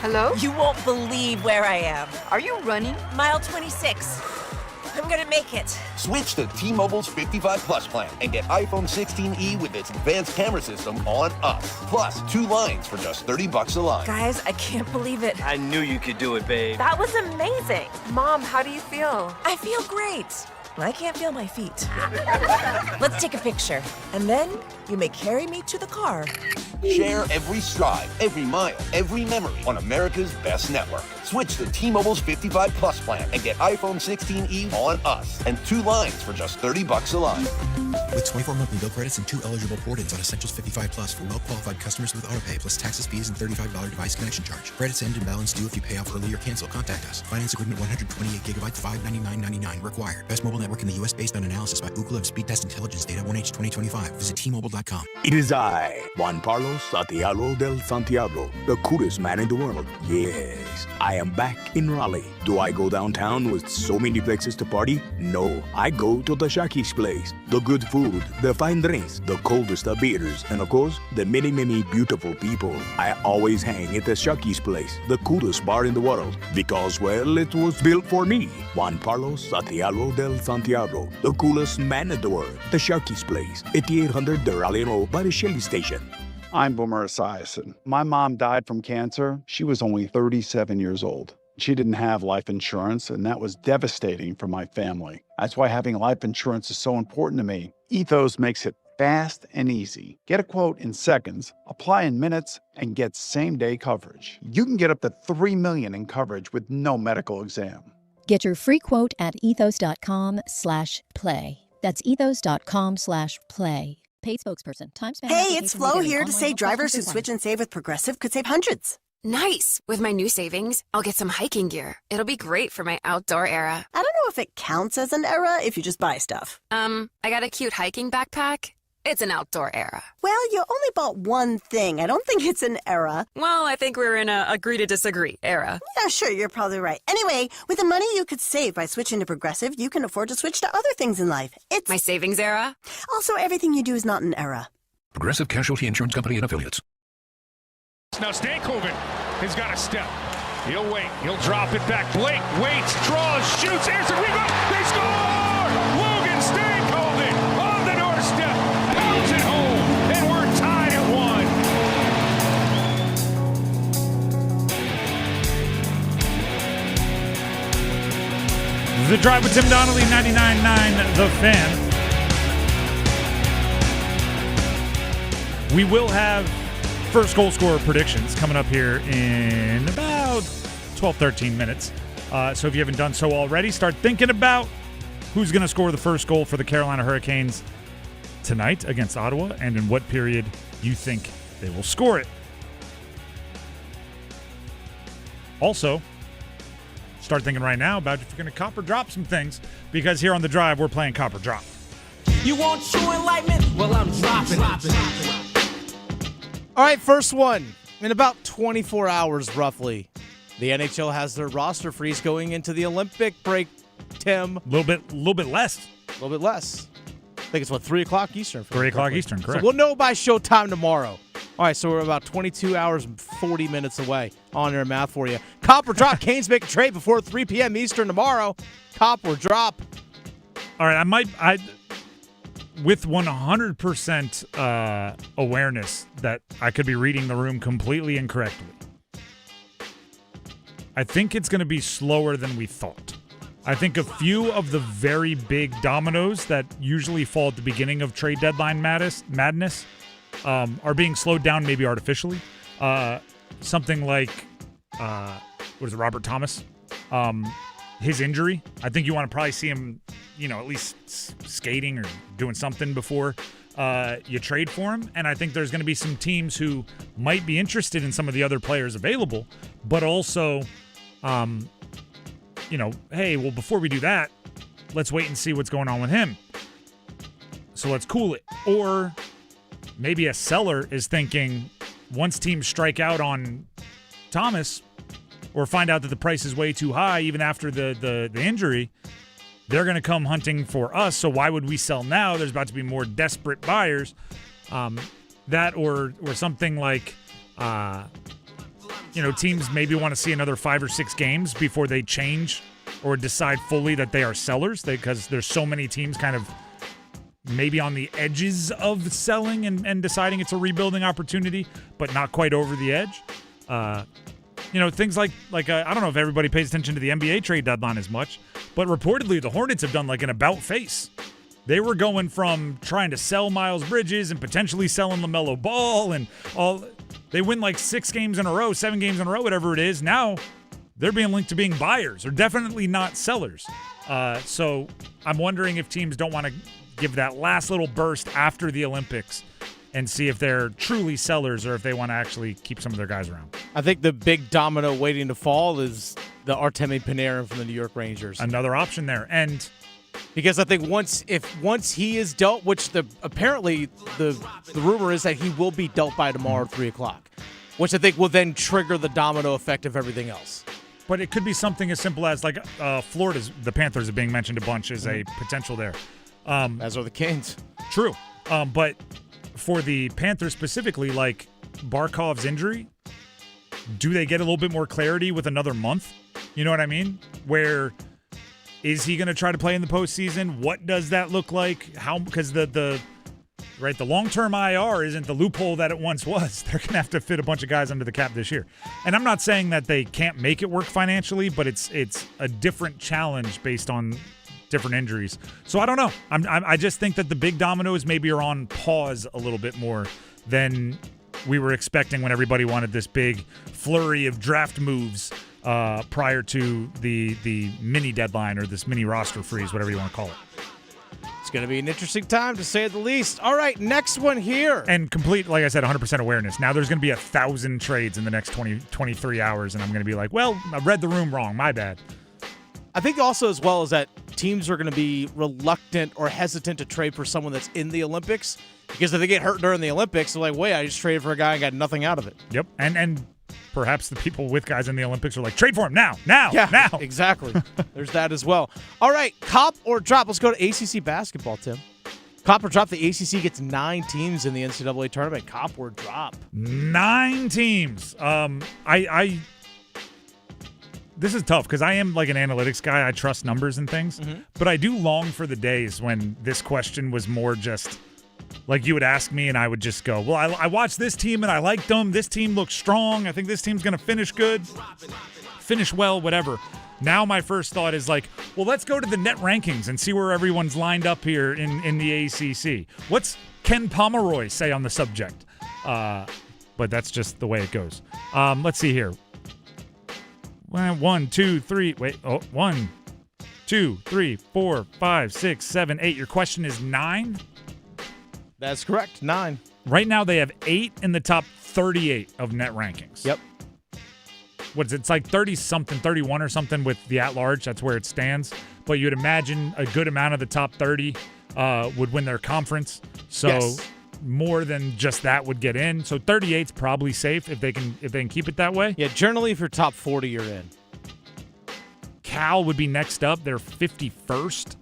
Hello? You won't believe where I am. Are you running? Mile 26. I'm gonna make it. Switch to T-Mobile's 55 Plus plan and get iPhone 16e with its advanced camera system on us. Plus, 2 lines for just $30 a line. Guys, I can't believe it. I knew you could do it, babe. That was amazing. Mom, how do you feel? I feel great. I can't feel my feet. Let's take a picture. And then you may carry me to the car. Share every stride, every mile, every memory on America's best network. Switch to T-Mobile's 55 Plus plan and get iPhone 16e on us and 2 lines for just $30 a line. With 24 monthly bill credits and 2 eligible port-ins on Essentials 55 Plus for well-qualified customers with autopay plus taxes, fees, and $35 device connection charge. Credits end and balance due if you pay off early or cancel. Contact us. Finance agreement 128 gigabytes, $599.99 required. Best mobile network in the U.S. based on analysis by Ookla of Speed Test Intelligence data 1H 2025. Visit T-Mobile.com. It is I, Juan Carlos Santiago del Santiago, the coolest man in the world. Yes, I am back in Raleigh. Do I go downtown with so many places to party? No, I go to the Syracuse place. The good food, the fine drinks, the coldest of beers, and of course, the many, many beautiful people. I always hang at the Syracuse place, the coolest bar in the world, because, well, it was built for me. Juan Carlos Santiago del Santiago, the coolest man in the world. The Syracuse place, 8800 de Raleigh Road by the Shelley Station. I'm Boomer Esiason. My mom died from cancer. She was only 37 years old. She didn't have life insurance, and that was devastating for my family. That's why having life insurance is so important to me. Ethos makes it fast and easy. Get a quote in seconds, apply in minutes, and get same-day coverage. You can get up to $3 million in coverage with no medical exam. Get your free quote at ethos.com/play. That's ethos.com/play. Paid spokesperson. Time spent. Hey, it's Flo here to say drivers who switch and save with Progressive could save hundreds. Nice! With my new savings, I'll get some hiking gear. It'll be great for my outdoor era. I don't know if it counts as an era if you just buy stuff. I got a cute hiking backpack. It's an outdoor era. Well, you only bought one thing. I don't think it's an era. Well, I think we're in a agree to disagree era. Yeah, sure, you're probably right. Anyway, with the money you could save by switching to Progressive, you can afford to switch to other things in life. It's my savings era. Also, everything you do is not an era. Progressive Casualty Insurance Company and Affiliates. Now Stankoven has got a step. He'll wait. He'll drop it back. Blake waits, draws, shoots, airs a rebound. They score! Logan Stankoven on the doorstep. Pounds it home. And we're tied at 1. The Drive with Tim Donnelly, 99.9 The Fan. We will have first goal scorer predictions coming up here in about 12, 13 minutes. So if you haven't done so already, start thinking about who's going to score the first goal for the Carolina Hurricanes tonight against Ottawa and in what period you think they will score it. Also, start thinking right now about if you're going to cop or drop some things, because here on The Drive, we're playing cop or drop. You want true enlightenment? Well, I'm dropping. All right, first one. In about 24 hours, roughly, the NHL has their roster freeze going into the Olympic break, Tim. A little bit less. A little bit less. I think it's, 3 o'clock Eastern? 3 o'clock Eastern, correct. So we'll know by showtime tomorrow. All right, so we're about 22 hours and 40 minutes away. On their math for you. Cop or drop. Canes make a trade before 3 p.m. Eastern tomorrow. Cop or drop. All right, I with 100% awareness that I could be reading the room completely incorrectly, I think it's going to be slower than we thought. I think a few of the very big dominoes that usually fall at the beginning of trade deadline madness are being slowed down, maybe artificially. Something like, Robert Thomas? His injury. I think you want to probably see him, at least skating or doing something before you trade for him. And I think there's going to be some teams who might be interested in some of the other players available, but also, hey, well, before we do that, let's wait and see what's going on with him. So let's cool it. Or maybe a seller is thinking, once teams strike out on Thomas or find out that the price is way too high even after the injury, they're going to come hunting for us. So why would we sell now? There's about to be more desperate buyers. That or something like, teams maybe want to see another 5 or 6 games before they change or decide fully that they are sellers, because there's so many teams kind of maybe on the edges of selling and deciding it's a rebuilding opportunity, but not quite over the edge. Things like I don't know if everybody pays attention to the NBA trade deadline as much, but reportedly the Hornets have done like an about face. They were going from trying to sell Miles Bridges and potentially selling LaMelo Ball and all. They win like 6 games in a row, 7 games in a row, whatever it is. Now they're being linked to being buyers. They're definitely not sellers. So I'm wondering if teams don't want to give that last little burst after the Olympics and see if they're truly sellers or if they want to actually keep some of their guys around. I think the big domino waiting to fall is the Artemi Panarin from the New York Rangers. Another option there. And because I think once he is dealt, which apparently the rumor is that he will be dealt by tomorrow at 3:00, which I think will then trigger the domino effect of everything else. But it could be something as simple as like the Panthers are being mentioned a bunch as a potential there. As are the Kings. True. But for the Panthers specifically, like Barkov's injury, do they get a little bit more clarity with another month? You know what I mean? Where is he going to try to play in the postseason? What does that look like? How? Because the long-term IR isn't the loophole that it once was. They're going to have to fit a bunch of guys under the cap this year. And I'm not saying that they can't make it work financially, but it's a different challenge based on different injuries. So I don't know. I just think that the big dominoes maybe are on pause a little bit more than we were expecting when everybody wanted this big flurry of draft moves prior to the mini deadline or this mini roster freeze, whatever you want to call it. It's going to be an interesting time, to say the least. All right, next one here. And complete, like I said, 100% awareness. Now there's going to be 1,000 trades in the next 23 hours, and I'm going to be like, well, I read the room wrong. My bad. I think also as well is that teams are going to be reluctant or hesitant to trade for someone that's in the Olympics because if they get hurt during the Olympics, they're like, wait, I just traded for a guy and got nothing out of it. Yep, and perhaps the people with guys in the Olympics are like, trade for him now, now. Exactly. There's that as well. All right, cop or drop. Let's go to ACC basketball, Tim. Cop or drop. The ACC gets 9 teams in the NCAA tournament. Cop or drop. 9 teams. This is tough because I am like an analytics guy. I trust numbers and things. Mm-hmm. But I do long for the days when this question was more just like you would ask me and I would just go, well, I watched this team and I liked them. This team looks strong. I think this team's going to finish good, finish well, whatever. Now my first thought is like, well, let's go to the net rankings and see where everyone's lined up here in the ACC. What's Ken Pomeroy say on the subject? But that's just the way it goes. Let's see here. 1, 2, 3. Wait. Oh, 1, 2, 3, 4, 5, 6, 7, 8. Your question is 9? That's correct. 9. Right now they have 8 in the top 38 of net rankings. Yep. What's it's like 30-something, 31 or something with the at-large. That's where it stands. But you'd imagine a good amount of the top 30 would win their conference. So yes. More than just that would get in. So 38's probably safe if they can keep it that way. Yeah, generally if you're top 40, you're in. Cal would be next up. They're 51st.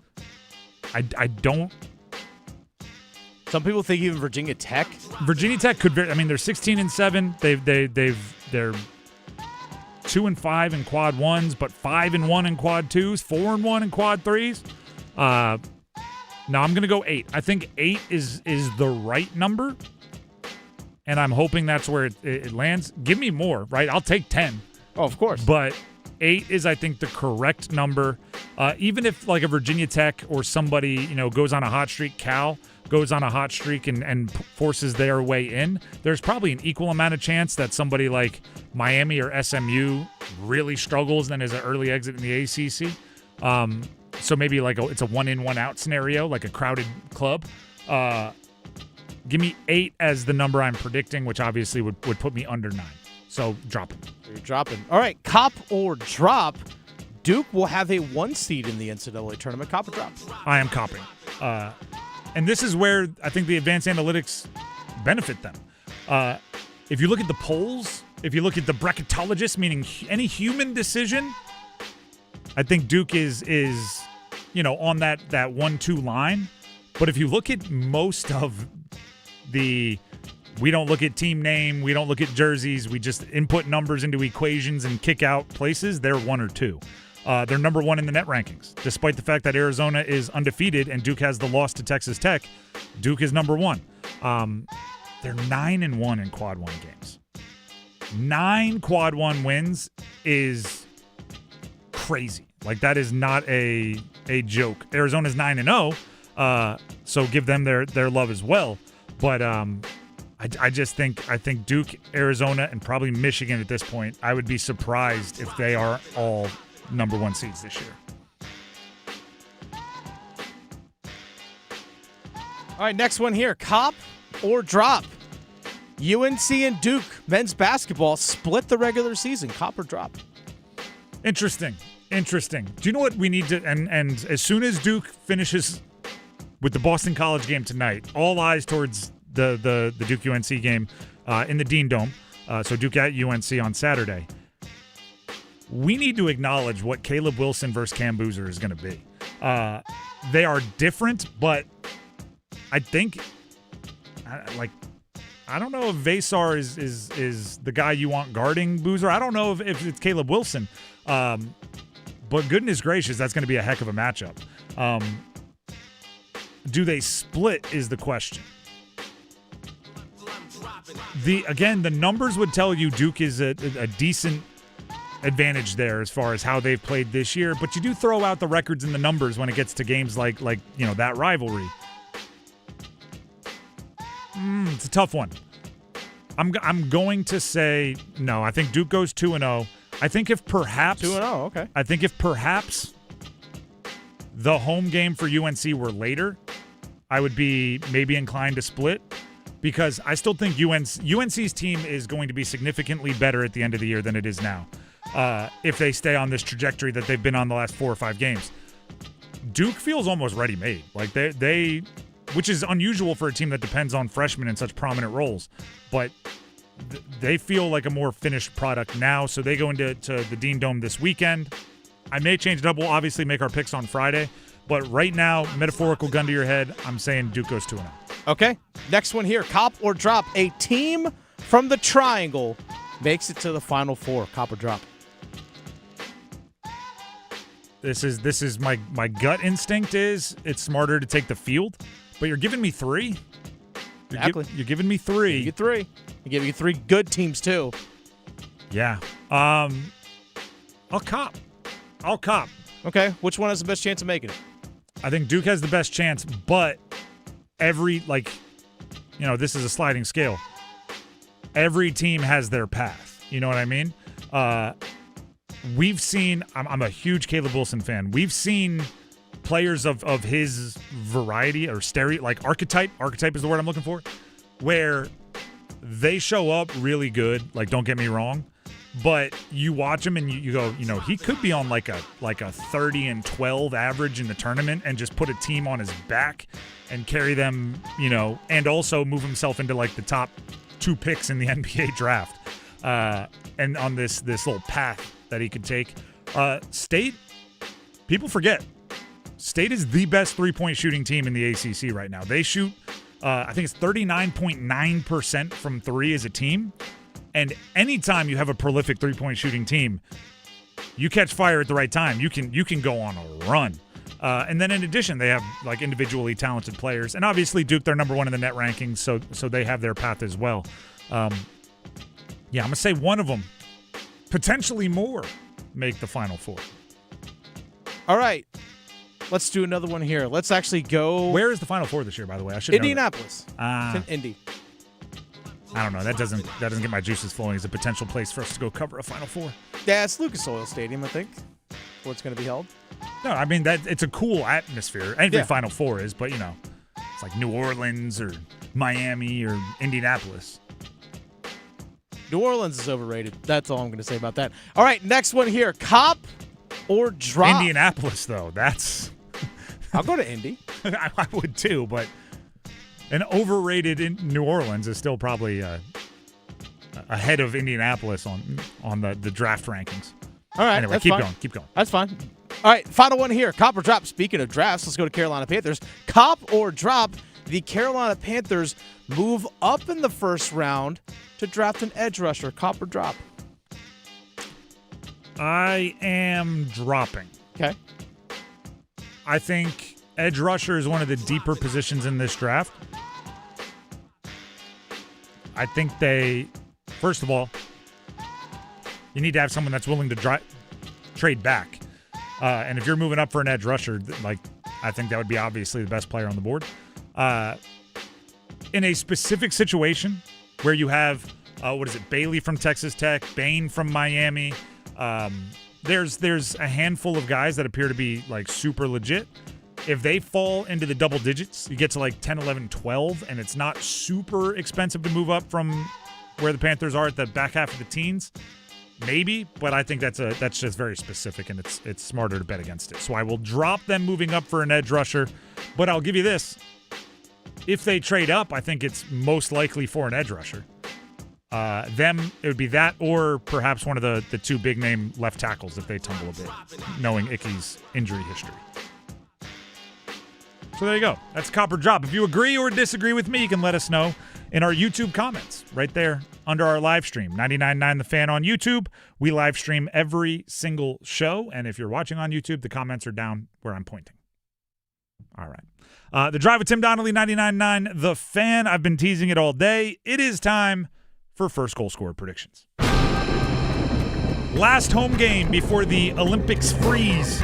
I don't. Some people think even Virginia Tech. Virginia Tech could. I mean, they're 16-7. They're 2-5 in quad ones, but 5-1 in quad twos, 4-1 in quad threes. No, I'm going to go 8. I think 8 is the right number, and I'm hoping that's where it lands. Give me more, right? I'll take 10. Oh, of course. But 8 is, I think, the correct number. Even if, like, a Virginia Tech or somebody, goes on a hot streak, Cal goes on a hot streak and forces their way in, there's probably an equal amount of chance that somebody like Miami or SMU really struggles and then is an early exit in the ACC. So maybe like it's a 1-in, 1-out scenario, like a crowded club. Give me 8 as the number I'm predicting, which obviously would put me under 9. So dropping. You're dropping. All right, cop or drop. Duke will have a 1 seed in the NCAA tournament. Cop or drop? I am copping. And this is where I think the advanced analytics benefit them. If you look at the polls, if you look at the bracketologists, meaning any human decision, I think Duke is on that 1-2 line. But if you look at most of we don't look at team name, we don't look at jerseys, we just input numbers into equations and kick out places, they're 1 or 2. They're number 1 in the net rankings. Despite the fact that Arizona is undefeated and Duke has the loss to Texas Tech, Duke is number 1. They're 9-1 in quad 1 games. 9 quad 1 wins is crazy. Like, that is not a joke. Arizona's 9-0, so give them their love as well. But I I think Duke, Arizona, and probably Michigan at this point, I would be surprised if they are all number 1 seeds this year. All right, next one here. Cop or drop? UNC and Duke men's basketball split the regular season. Cop or drop? Interesting. Do you know what we need to – and as soon as Duke finishes with the Boston College game tonight, all eyes towards the Duke-UNC game in the Dean Dome, so Duke at UNC on Saturday. We need to acknowledge what Caleb Wilson versus Cam Boozer is going to be. They are different, but I think I don't know if Vasar is the guy you want guarding Boozer. I don't know if it's Caleb Wilson. But goodness gracious, that's going to be a heck of a matchup. Do they split is the question. The numbers would tell you Duke is a decent advantage there as far as how they've played this year, but you do throw out the records and the numbers when it gets to games like that rivalry. It's a tough one. I'm going to say no. I think Duke goes 2-0. I think if perhaps 2-0, okay. I think if perhaps the home game for UNC were later, I would be maybe inclined to split, because I still think UNC's team is going to be significantly better at the end of the year than it is now, if they stay on this trajectory that they've been on the last 4 or 5 games. Duke feels almost ready-made. Like they which is unusual for a team that depends on freshmen in such prominent roles, but they feel like a more finished product now, so they go into the Dean Dome this weekend. I may change it up. We'll obviously make our picks on Friday, but right now, metaphorical gun to your head, I'm saying Duke goes 2-0. Okay, next one here. Cop or drop? A team from the Triangle makes it to the Final Four. Cop or drop? This is my gut instinct is it's smarter to take the field, but you're giving me 3. Exactly. You're giving me 3. You get 3. You give you 3 good teams too. Yeah. I'll cop. Okay. Which one has the best chance of making it? I think Duke has the best chance, but this is a sliding scale. Every team has their path. You know what I mean? We've seen, I'm a huge Caleb Wilson fan. We've seen players of his variety or archetype is the word I'm looking for, where they show up really good. Like, don't get me wrong, but you watch him and you go, he could be on like a 30-12 average in the tournament and just put a team on his back and carry them, and also move himself into like the top 2 picks in the NBA draft. And on this little path that he could take. State, people forget, State is the best three-point shooting team in the ACC right now. They shoot, I think it's 39.9% from 3 as a team. And anytime you have a prolific three-point shooting team, you catch fire at the right time. You can go on a run. And then in addition, they have like individually talented players. And obviously Duke, they're number 1 in the net rankings, so they have their path as well. I'm going to say one of them, potentially more, make the Final Four. All right. Let's do another one here. Let's actually go. Where is the Final Four this year, by the way? I should Indianapolis. It's in Indy. I don't know. That doesn't get my juices flowing as a potential place for us to go cover a Final Four. Yeah, it's Lucas Oil Stadium, I think, where it's going to be held. No, I mean, it's a cool atmosphere. Every Final Four is, but, it's like New Orleans or Miami or Indianapolis. New Orleans is overrated. That's all I'm going to say about that. All right, next one here. Cop or drop? Indianapolis, though. That's... I'll go to Indy. I would too, but an overrated in New Orleans is still probably ahead of Indianapolis on the draft rankings. All right, anyway, keep going. That's fine. All right, final one here. Cop or drop? Speaking of drafts, let's go to Carolina Panthers. Cop or drop? The Carolina Panthers move up in the first round to draft an edge rusher. Cop or drop? I am dropping. Okay. I think edge rusher is one of the deeper positions in this draft. I think first of all, you need to have someone that's willing to trade back. And if you're moving up for an edge rusher, I think that would be obviously the best player on the board. In a specific situation where you have, Bailey from Texas Tech, Bain from Miami. There's a handful of guys that appear to be like super legit. If they fall into the double digits, you get to like 10, 11, 12, and it's not super expensive to move up from where the Panthers are at the back half of the teens, maybe, but I think that's just very specific, and it's smarter to bet against it. So I will drop them moving up for an edge rusher, but I'll give you this. If they trade up, I think it's most likely for an edge rusher. It would be that or perhaps one of the two big-name left tackles if they tumble a bit, knowing Icky's injury history. So there you go. That's Copper Drop. If you agree or disagree with me, you can let us know in our YouTube comments right there under our live stream. 99.9 The Fan on YouTube. We live stream every single show, and if you're watching on YouTube, the comments are down where I'm pointing. All right. The Drive with Tim Donnelly, 99.9 The Fan. I've been teasing it all day. It is time for first goal scorer predictions. Last home game before the Olympics freeze,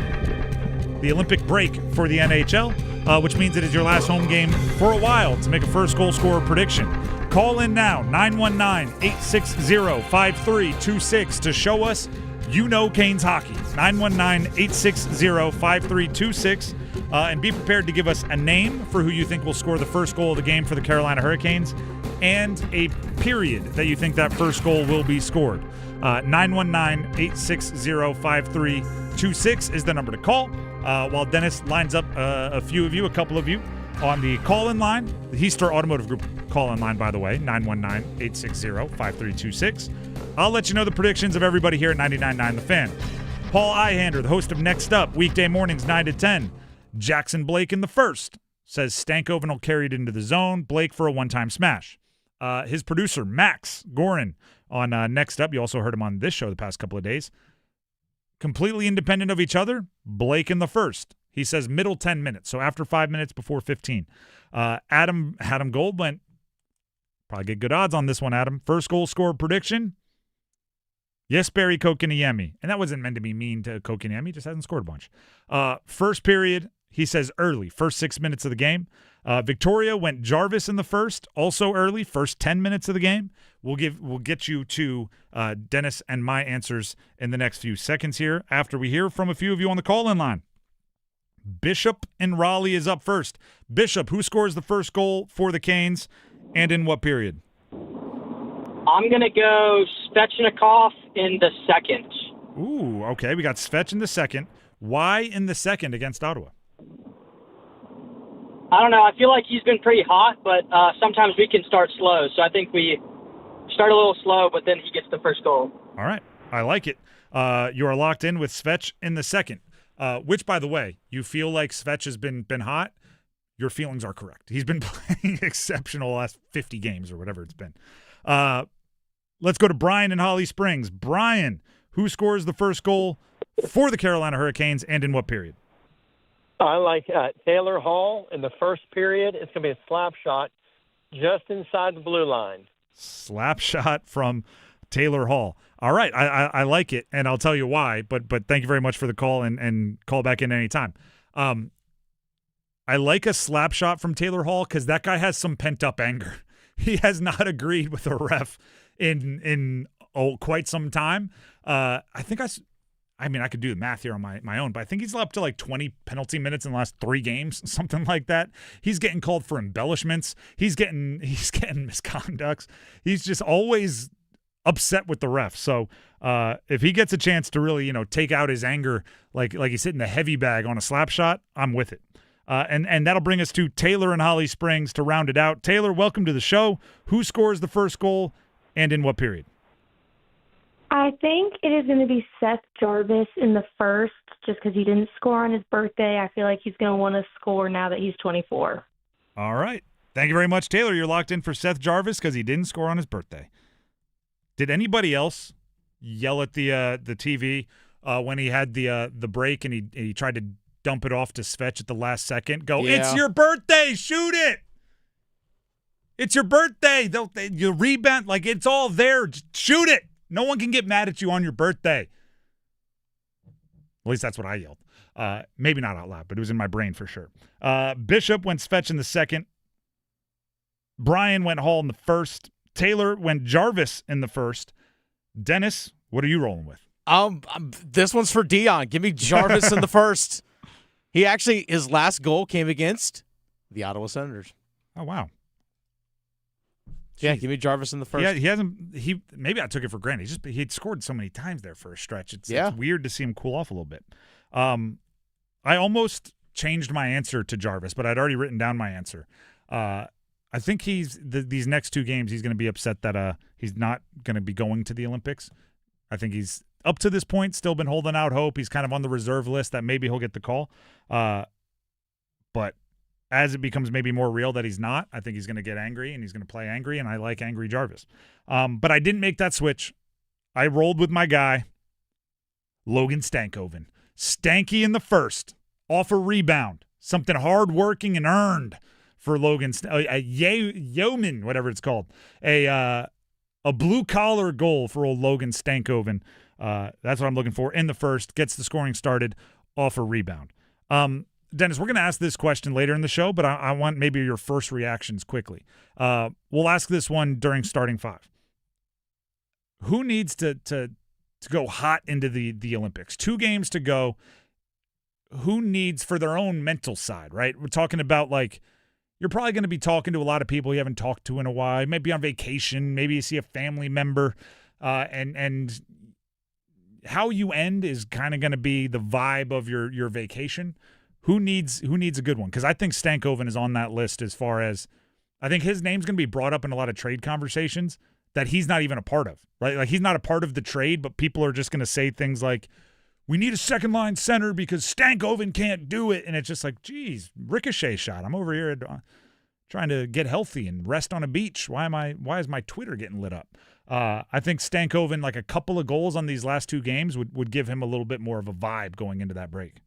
the Olympic break for the NHL, which means it is your last home game for a while to make a first goal scorer prediction. Call in now, 919-860-5326 to show us you know Canes hockey. 919-860-5326. And be prepared to give us a name for who you think will score the first goal of the game for the Carolina Hurricanes and a period that you think that first goal will be scored. 919-860-5326 is the number to call. While Dennis lines up a couple of you on the call-in line, the Heaster Automotive Group call-in line, by the way, 919-860-5326. I'll let you know the predictions of everybody here at 99.9 The Fan. Paul Ihander, the host of Next Up, weekday mornings 9 to 10. Jackson Blake in the first, says Stankoven will carry it into the zone. Blake for a one-time smash. His producer, Max Gorin, on Next Up, you also heard him on this show the past couple of days. Completely independent of each other, Blake in the first. He says middle 10 minutes, so after 5 minutes, before 15. Adam Gold went, probably get good odds on this one, Adam. First goal scorer prediction, yes, Barry Kokiniemi. And that wasn't meant to be mean to Kokiniemi, he just hasn't scored a bunch. First period, he says early, first 6 minutes of the game. Victoria went Jarvis in the first, also early, first 10 minutes of the game. We'll get you to Dennis and my answers in the next few seconds here after we hear from a few of you on the call-in line. Bishop in Raleigh is up first. Bishop, who scores the first goal for the Canes and in what period? I'm going to go Svechnikov in the second. Ooh, okay. We got Svech in the second. Why in the second against Ottawa? I don't know. I feel like he's been pretty hot, but sometimes we can start slow. So I think we start a little slow, but then he gets the first goal. All right. I like it. You are locked in with Svech in the second, which, by the way, you feel like Svech has been hot. Your feelings are correct. He's been playing exceptional the last 50 games or whatever it's been. Let's go to Brian in Holly Springs. Brian, who scores the first goal for the Carolina Hurricanes and in what period? I like Taylor Hall in the first period. It's going to be a slap shot just inside the blue line. Slap shot from Taylor Hall. All right, I like it, and I'll tell you why, but thank you very much for the call and call back in anytime. I like a slap shot from Taylor Hall because that guy has some pent-up anger. He has not agreed with a ref in quite some time. I could do the math here on my own, but I think he's up to like 20 penalty minutes in the last 3 games, something like that. He's getting called for embellishments. He's getting misconducts. He's just always upset with the ref. So if he gets a chance to really, take out his anger like he's hitting the heavy bag on a slap shot, I'm with it. And that'll bring us to Taylor and Holly Springs to round it out. Taylor, welcome to the show. Who scores the first goal and in what period? I think it is going to be Seth Jarvis in the first, just because he didn't score on his birthday. I feel like he's going to want to score now that he's 24. All right. Thank you very much, Taylor. You're locked in for Seth Jarvis because he didn't score on his birthday. Did anybody else yell at the TV when he had the break and he tried to dump it off to Svech at the last second? Go, yeah. It's your birthday. Shoot it. It's your birthday. You rebound. Like, it's all there. Just shoot it. No one can get mad at you on your birthday. At least that's what I yelled. Maybe not out loud, but it was in my brain for sure. Bishop went Svech in the second. Brian went Hall in the first. Taylor went Jarvis in the first. Dennis, what are you rolling with? This one's for Dion. Give me Jarvis in the first. He actually, his last goal came against the Ottawa Senators. Oh, wow. Yeah, give me Jarvis in the first. Yeah, maybe I took it for granted. He'd scored so many times there for a stretch. It's weird to see him cool off a little bit. I almost changed my answer to Jarvis, but I'd already written down my answer. I think these next two games he's going to be upset that he's not going to be going to the Olympics. I think he's up to this point still been holding out hope. He's kind of on the reserve list that maybe he'll get the call. But as it becomes maybe more real that he's not, I think he's going to get angry and he's going to play angry, and I like angry Jarvis. But I didn't make that switch. I rolled with my guy, Logan Stankoven. Stanky in the first, off a rebound. Something hard-working and earned for Logan. A yeoman, whatever it's called. A blue-collar goal for old Logan Stankoven. That's what I'm looking for in the first. Gets the scoring started off a rebound. Dennis, we're going to ask this question later in the show, but I want maybe your first reactions quickly. We'll ask this one during starting five. Who needs to go hot into the Olympics? 2 games to go. Who needs, for their own mental side, right? We're talking about, like, you're probably going to be talking to a lot of people you haven't talked to in a while. You might be on vacation. Maybe you see a family member. And how you end is kind of going to be the vibe of your vacation. Who needs a good one? Because I think Stankoven is on that list as far as I think his name's going to be brought up in a lot of trade conversations that he's not even a part of, right? Like, he's not a part of the trade, but people are just going to say things like, we need a second-line center because Stankoven can't do it. And it's just like, geez, ricochet shot. I'm over here trying to get healthy and rest on a beach. Why is my Twitter getting lit up? I think Stankoven, like a couple of goals on these last 2 games, would give him a little bit more of a vibe going into that break.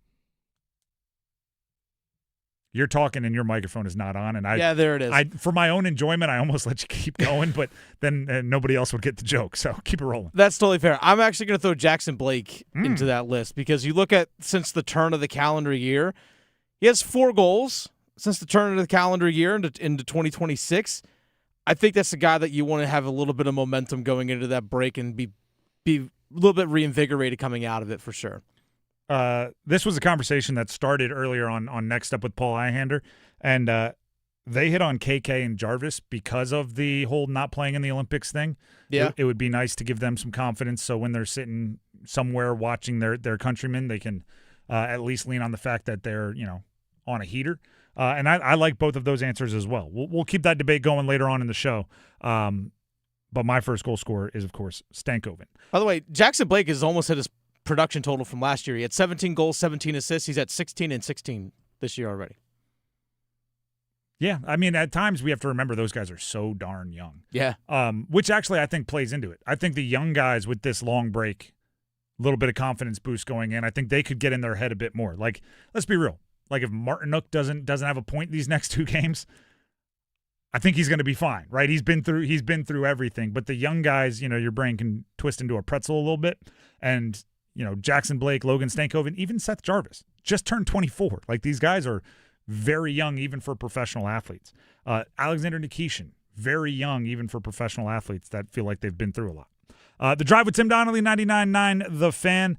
You're talking and your microphone is not on, and yeah, there it is. For my own enjoyment, I almost let you keep going, but then nobody else would get the joke. So keep it rolling. That's totally fair. I'm actually going to throw Jackson Blake into that list because you look at since the turn of the calendar year, he has 4 goals since the turn of the calendar year into 2026. I think that's the guy that you want to have a little bit of momentum going into that break and be a little bit reinvigorated coming out of it for sure. This was a conversation that started earlier on Next Up with Paul Ihander, and they hit on KK and Jarvis because of the whole not playing in the Olympics thing. Yeah. It would be nice to give them some confidence so when they're sitting somewhere watching their countrymen, they can at least lean on the fact that they're, on a heater. And I like both of those answers as well. We'll keep that debate going later on in the show. But my first goal scorer is, of course, Stankoven. By the way, Jackson Blake has almost hit his production total from last year. He had 17 goals, 17 assists. He's at 16 and 16 this year already. Yeah, I mean, at times we have to remember those guys are so darn young. Yeah. Which actually I think plays into it. I think the young guys with this long break, a little bit of confidence boost going in, I think they could get in their head a bit more. Like, let's be real. Like, if Martinook doesn't have a point these next 2 games, I think he's going to be fine, right? He's been through everything. But the young guys, your brain can twist into a pretzel a little bit. And Jackson Blake, Logan Stankoven, even Seth Jarvis just turned 24. Like, these guys are very young even for professional athletes. Alexander Nikishin, very young even for professional athletes that feel like they've been through a lot. The Drive with Tim Donnelly, 99.9 The Fan.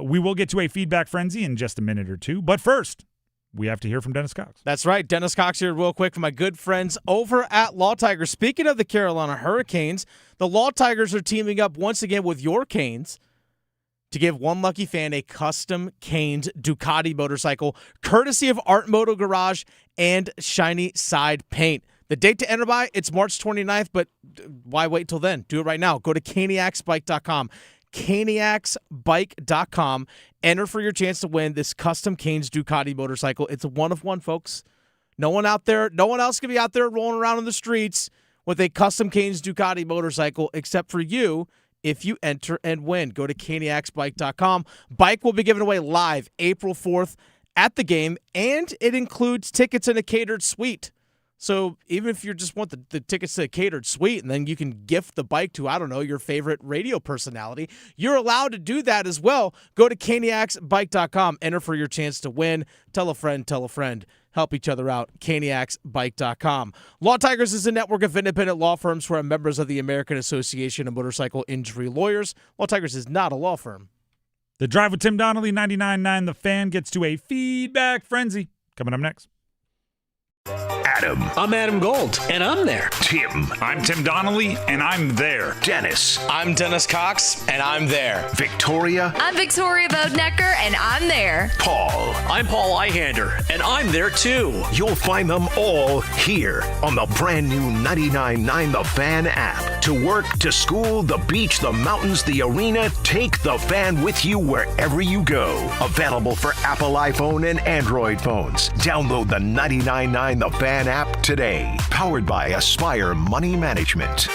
We will get to a feedback frenzy in just a minute or two. But first, we have to hear from Dennis Cox. That's right. Dennis Cox here real quick from my good friends over at Law Tigers. Speaking of the Carolina Hurricanes, the Law Tigers are teaming up once again with your Canes to give one lucky fan a custom Canes Ducati motorcycle, courtesy of Art Moto Garage and Shiny Side Paint. The date to enter by, it's March 29th, but why wait till then? Do it right now. Go to caniacsbike.com. caniacsbike.com. Enter for your chance to win this custom Canes Ducati motorcycle. It's a one of one, folks. No one else can be out there rolling around in the streets with a custom Canes Ducati motorcycle except for you. If you enter and win, go to caniacsbike.com. Bike will be given away live April 4th at the game, and it includes tickets and a catered suite. So even if you just want the tickets to a catered suite and then you can gift the bike to, I don't know, your favorite radio personality, you're allowed to do that as well. Go to caniacsbike.com. Enter for your chance to win. Tell a friend. help each other out. CaniacsBike.com. Law Tigers is a network of independent law firms who are members of the American Association of Motorcycle Injury Lawyers. Law Tigers is not a law firm. The Drive with Tim Donnelly, 99.9 The Fan, gets to a feedback frenzy. Coming up next. Adam. I'm Adam Gold, and I'm there. Tim. I'm Tim Donnelly, and I'm there. Dennis. I'm Dennis Cox, and I'm there. Victoria. I'm Victoria Bodenecker, and I'm there. Paul. I'm Paul Eihander, and I'm there too. You'll find them all here on the brand new 99.9 The Fan app. To work, to school, the beach, the mountains, the arena, take The Fan with you wherever you go. Available for Apple iPhone and Android phones. Download the 99.9 The Fan app today. Powered by Aspire Money Management.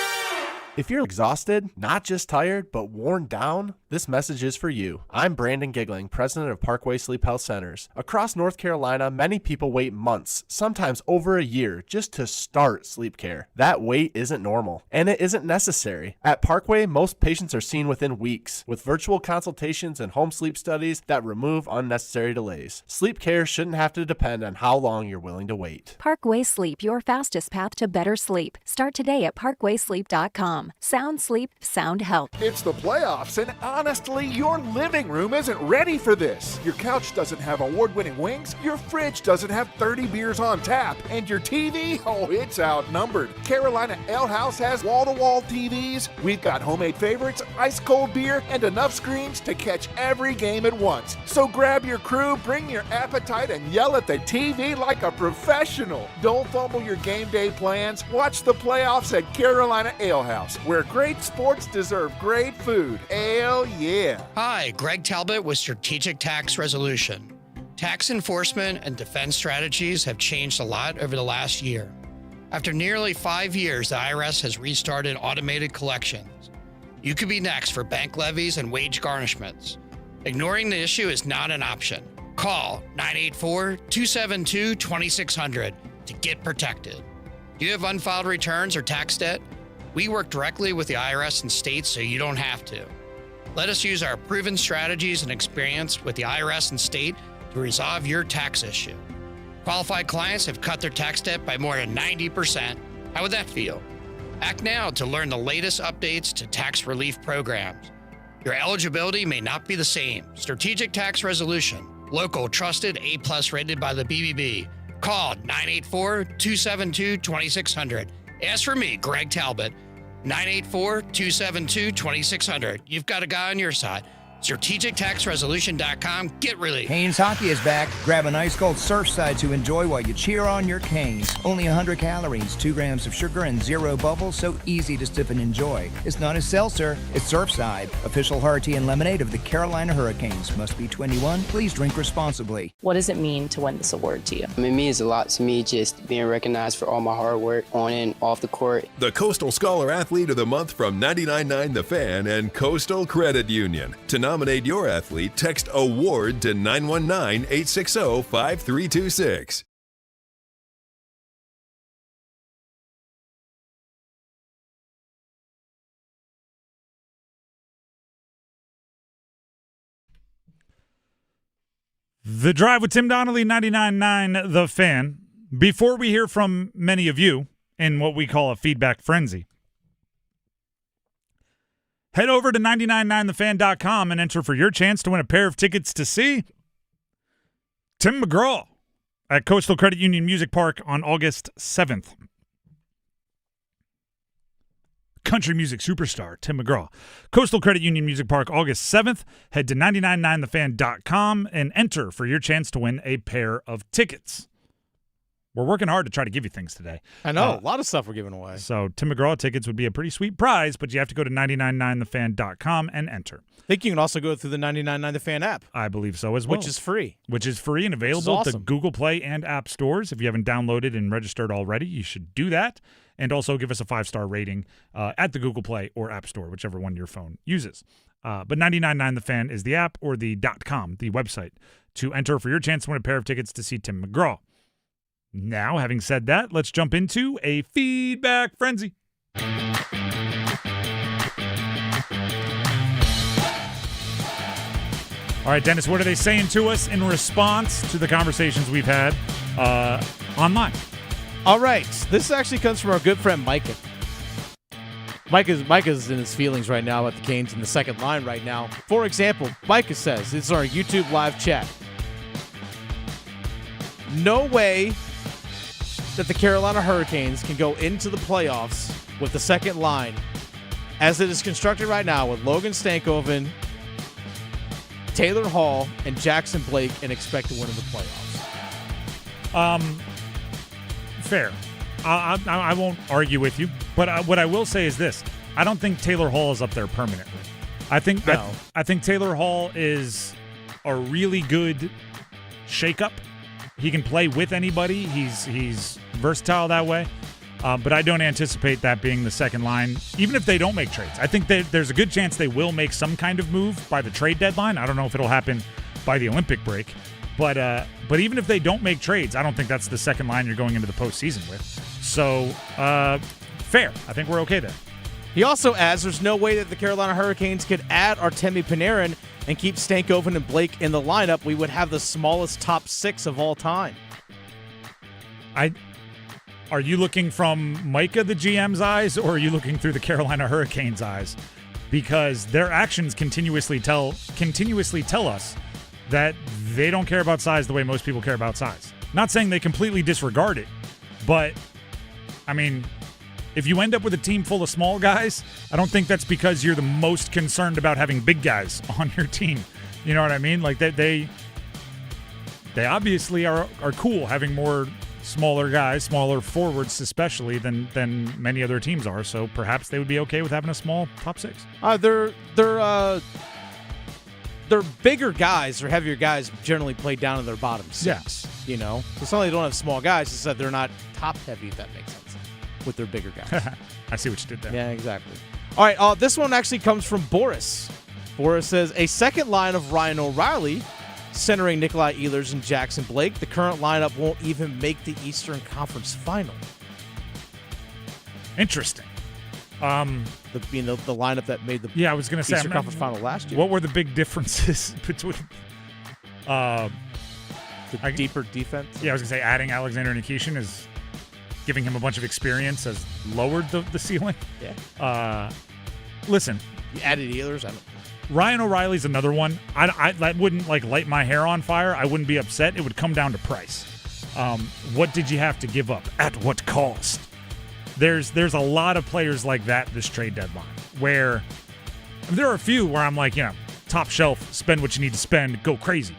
If you're exhausted, not just tired, but worn down, this message is for you. I'm Brandon Giggling, president of Parkway Sleep Health Centers. Across North Carolina, many people wait months, sometimes over a year, just to start sleep care. That wait isn't normal, and it isn't necessary. At Parkway, most patients are seen within weeks, with virtual consultations and home sleep studies that remove unnecessary delays. Sleep care shouldn't have to depend on how long you're willing to wait. Parkway Sleep, your fastest path to better sleep. Start today at parkwaysleep.com. Sound sleep, sound health. It's the playoffs, and honestly, your living room isn't ready for this. Your couch doesn't have award-winning wings, your fridge doesn't have 30 beers on tap, and your TV, oh, it's outnumbered. Carolina Ale House has wall-to-wall TVs. We've got homemade favorites, ice-cold beer, and enough screens to catch every game at once. So grab your crew, bring your appetite, and yell at the TV like a professional. Don't fumble your game day plans. Watch the playoffs at Carolina Ale House, where great sports deserve great food. Ale, yeah. Hi, Greg Talbot with Strategic Tax Resolution. Tax enforcement and defense strategies have changed a lot over the last year. After nearly 5 years, the IRS has restarted automated collections. You could be next for bank levies and wage garnishments. Ignoring the issue is not an option. Call 984-272-2600 to get protected. Do you have unfiled returns or tax debt? We work directly with the IRS and states so you don't have to. Let us use our proven strategies and experience with the IRS and state to resolve your tax issue. Qualified clients have cut their tax debt by more than 90%. How would that feel? Act now to learn the latest updates to tax relief programs. Your eligibility may not be the same. Strategic Tax Resolution. Local, trusted, A+ rated by the BBB. Call 984-272-2600. Ask for me, Greg Talbot. 984-272-2600. You've got a guy on your side. StrategicTaxResolution.com. Get relief. Canes hockey is back. Grab an ice cold Surfside to enjoy while you cheer on your Canes. Only 100 calories, 2 grams of sugar, and 0 bubbles, so easy to sip and enjoy. It's not a seltzer, it's Surfside. Official hard tea and lemonade of the Carolina Hurricanes. Must be 21. Please drink responsibly. What does it mean to win this award to you? It means a lot to me, just being recognized for all my hard work on and off the court. The Coastal Scholar Athlete of the Month from 99.9 The Fan and Coastal Credit Union. To nominate your athlete, text AWARD to 919-860-5326. The Drive with Tim Donnelly, 99.9 The Fan. Before we hear from many of you in what we call a feedback frenzy, head over to 999thefan.com and enter for your chance to win a pair of tickets to see Tim McGraw at Coastal Credit Union Music Park on August 7th. Country music superstar Tim McGraw. Coastal Credit Union Music Park, August 7th. Head to 999thefan.com and enter for your chance to win a pair of tickets. We're working hard to try to give you things today. I know. A lot of stuff we're giving away. So Tim McGraw tickets would be a pretty sweet prize, but you have to go to 999thefan.com and enter. I think you can also go through the 99.9 The Fan app. I believe so as well. Which is free. Which is free and available to Google Play and App Stores. If you haven't downloaded and registered already, you should do that. And also give us a 5-star rating at the Google Play or App Store, whichever one your phone uses. But 99.9 The Fan is the app or the .com, the website, to enter for your chance to win a pair of tickets to see Tim McGraw. Now, having said that, let's jump into a feedback frenzy. All right, Dennis, what are they saying to us in response to the conversations we've had online. All right. This actually comes from our good friend Micah. Micah's in his feelings right now about the Canes in the second line right now. For example, Micah says, this is our YouTube live chat. No way that the Carolina Hurricanes can go into the playoffs with the second line as it is constructed right now with Logan Stankoven, Taylor Hall, and Jackson Blake and expect to win in the playoffs. Fair. I won't argue with you, but what I will say is this. I don't think Taylor Hall is up there permanently. I think Taylor Hall is a really good shakeup. He can play with anybody. He's versatile that way. But I don't anticipate that being the second line, even if they don't make trades. I think there's a good chance they will make some kind of move by the trade deadline. I don't know if it'll happen by the Olympic break. But even if they don't make trades, I don't think that's the second line you're going into the postseason with. So, fair. I think we're okay there. He also adds there's no way that the Carolina Hurricanes could add Artemi Panarin and keep Stankoven and Blake in the lineup. We would have the smallest top six of all time. Are you looking from Micah, the GM's eyes, or are you looking through the Carolina Hurricanes' eyes? Because their actions continuously tell us that they don't care about size the way most people care about size. Not saying they completely disregard it, but, I mean, if you end up with a team full of small guys, I don't think that's because you're the most concerned about having big guys on your team. You know what I mean? Like, they obviously are cool having more smaller guys, smaller forwards especially, than many other teams are, so perhaps they would be okay with having a small top six. They're bigger guys or heavier guys generally play down in their bottom six. Yeah. You know? It's not like they don't have small guys, it's that they're not top heavy, if that makes sense, with their bigger guys. I see what you did there. Yeah, exactly. All right, this one actually comes from Boris. Boris says, a second line of Ryan O'Reilly, centering Nikolai Ehlers and Jackson Blake. The current lineup won't even make the Eastern Conference Final. Interesting. The lineup that made the I was going to say Eastern Conference Final last year. What were the big differences between deeper defense? Yeah, I was going to say adding Alexander Nikishin is giving him a bunch of experience has lowered the ceiling. Yeah. Listen, you added Ehlers. Ryan O'Reilly's another one. That wouldn't light my hair on fire. I wouldn't be upset. It would come down to price. What did you have to give up? At what cost? There's a lot of players like that this trade deadline where there are a few where I'm like, top shelf, spend what you need to spend, go crazy.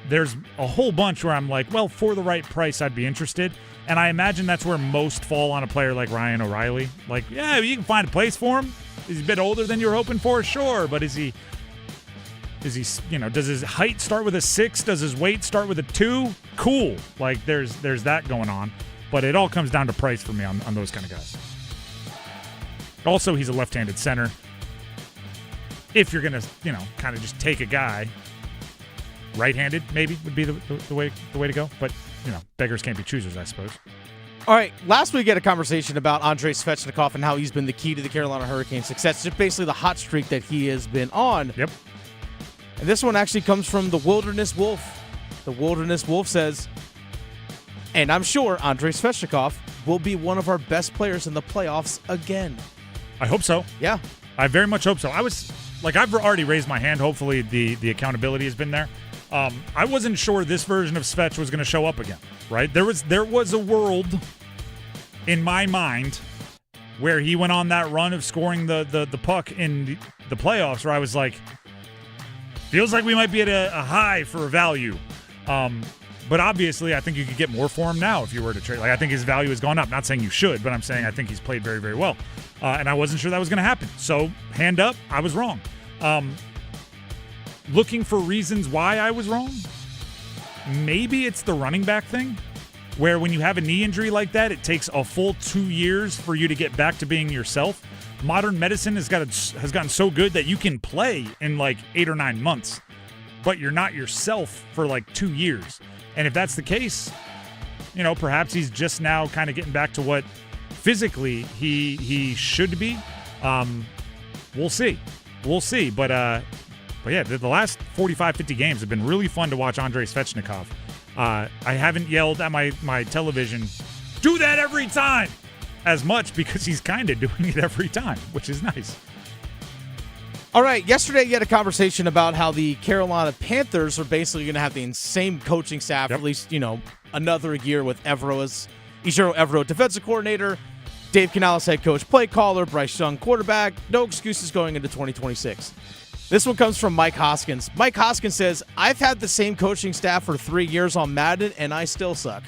There's a whole bunch where I'm like, well, for the right price, I'd be interested. And I imagine that's where most fall on a player like Ryan O'Reilly. Like, yeah, you can find a place for him. Is he a bit older than you were hoping for? Sure. But is he, does his height start with a 6? Does his weight start with a 2? Cool. Like, there's that going on. But it all comes down to price for me on those kind of guys. Also, he's a left-handed center. If you're going to, kind of just take a guy, right-handed maybe would be the way to go. But, beggars can't be choosers, I suppose. All right, last week we had a conversation about Andrei Svechnikov and how he's been the key to the Carolina Hurricanes' success. Just basically the hot streak that he has been on. Yep. And this one actually comes from the Wilderness Wolf. The Wilderness Wolf says, and I'm sure Andrei Svechnikov will be one of our best players in the playoffs again. I hope so. Yeah. I very much hope so. I've already raised my hand. Hopefully the accountability has been there. I wasn't sure this version of Svech was going to show up again, right? There was a world in my mind where he went on that run of scoring the puck in the playoffs where I was like, feels like we might be at a high for a value. But obviously, I think you could get more for him now if you were to trade. I think his value has gone up. Not saying you should, but I'm saying I think he's played very, very well. And I wasn't sure that was going to happen. So, hand up, I was wrong. Looking for reasons why I was wrong? Maybe it's the running back thing, where when you have a knee injury like that, it takes a full 2 years for you to get back to being yourself. Modern medicine has gotten so good that you can play in 8 or 9 months, but you're not yourself for 2 years. And if that's the case, perhaps he's just now kind of getting back to what physically he should be. We'll see. But yeah, the last 45, 50 games have been really fun to watch Andrei Svechnikov. I haven't yelled at my television, do that every time, as much because he's kind of doing it every time, which is nice. All right, yesterday you had a conversation about how the Carolina Panthers are basically going to have the same coaching staff for at least, another year with Ichiro Evero, defensive coordinator, Dave Canales, head coach, play caller, Bryce Young, quarterback. No excuses going into 2026. This one comes from Mike Hoskins. Mike Hoskins says, I've had the same coaching staff for 3 years on Madden, and I still suck.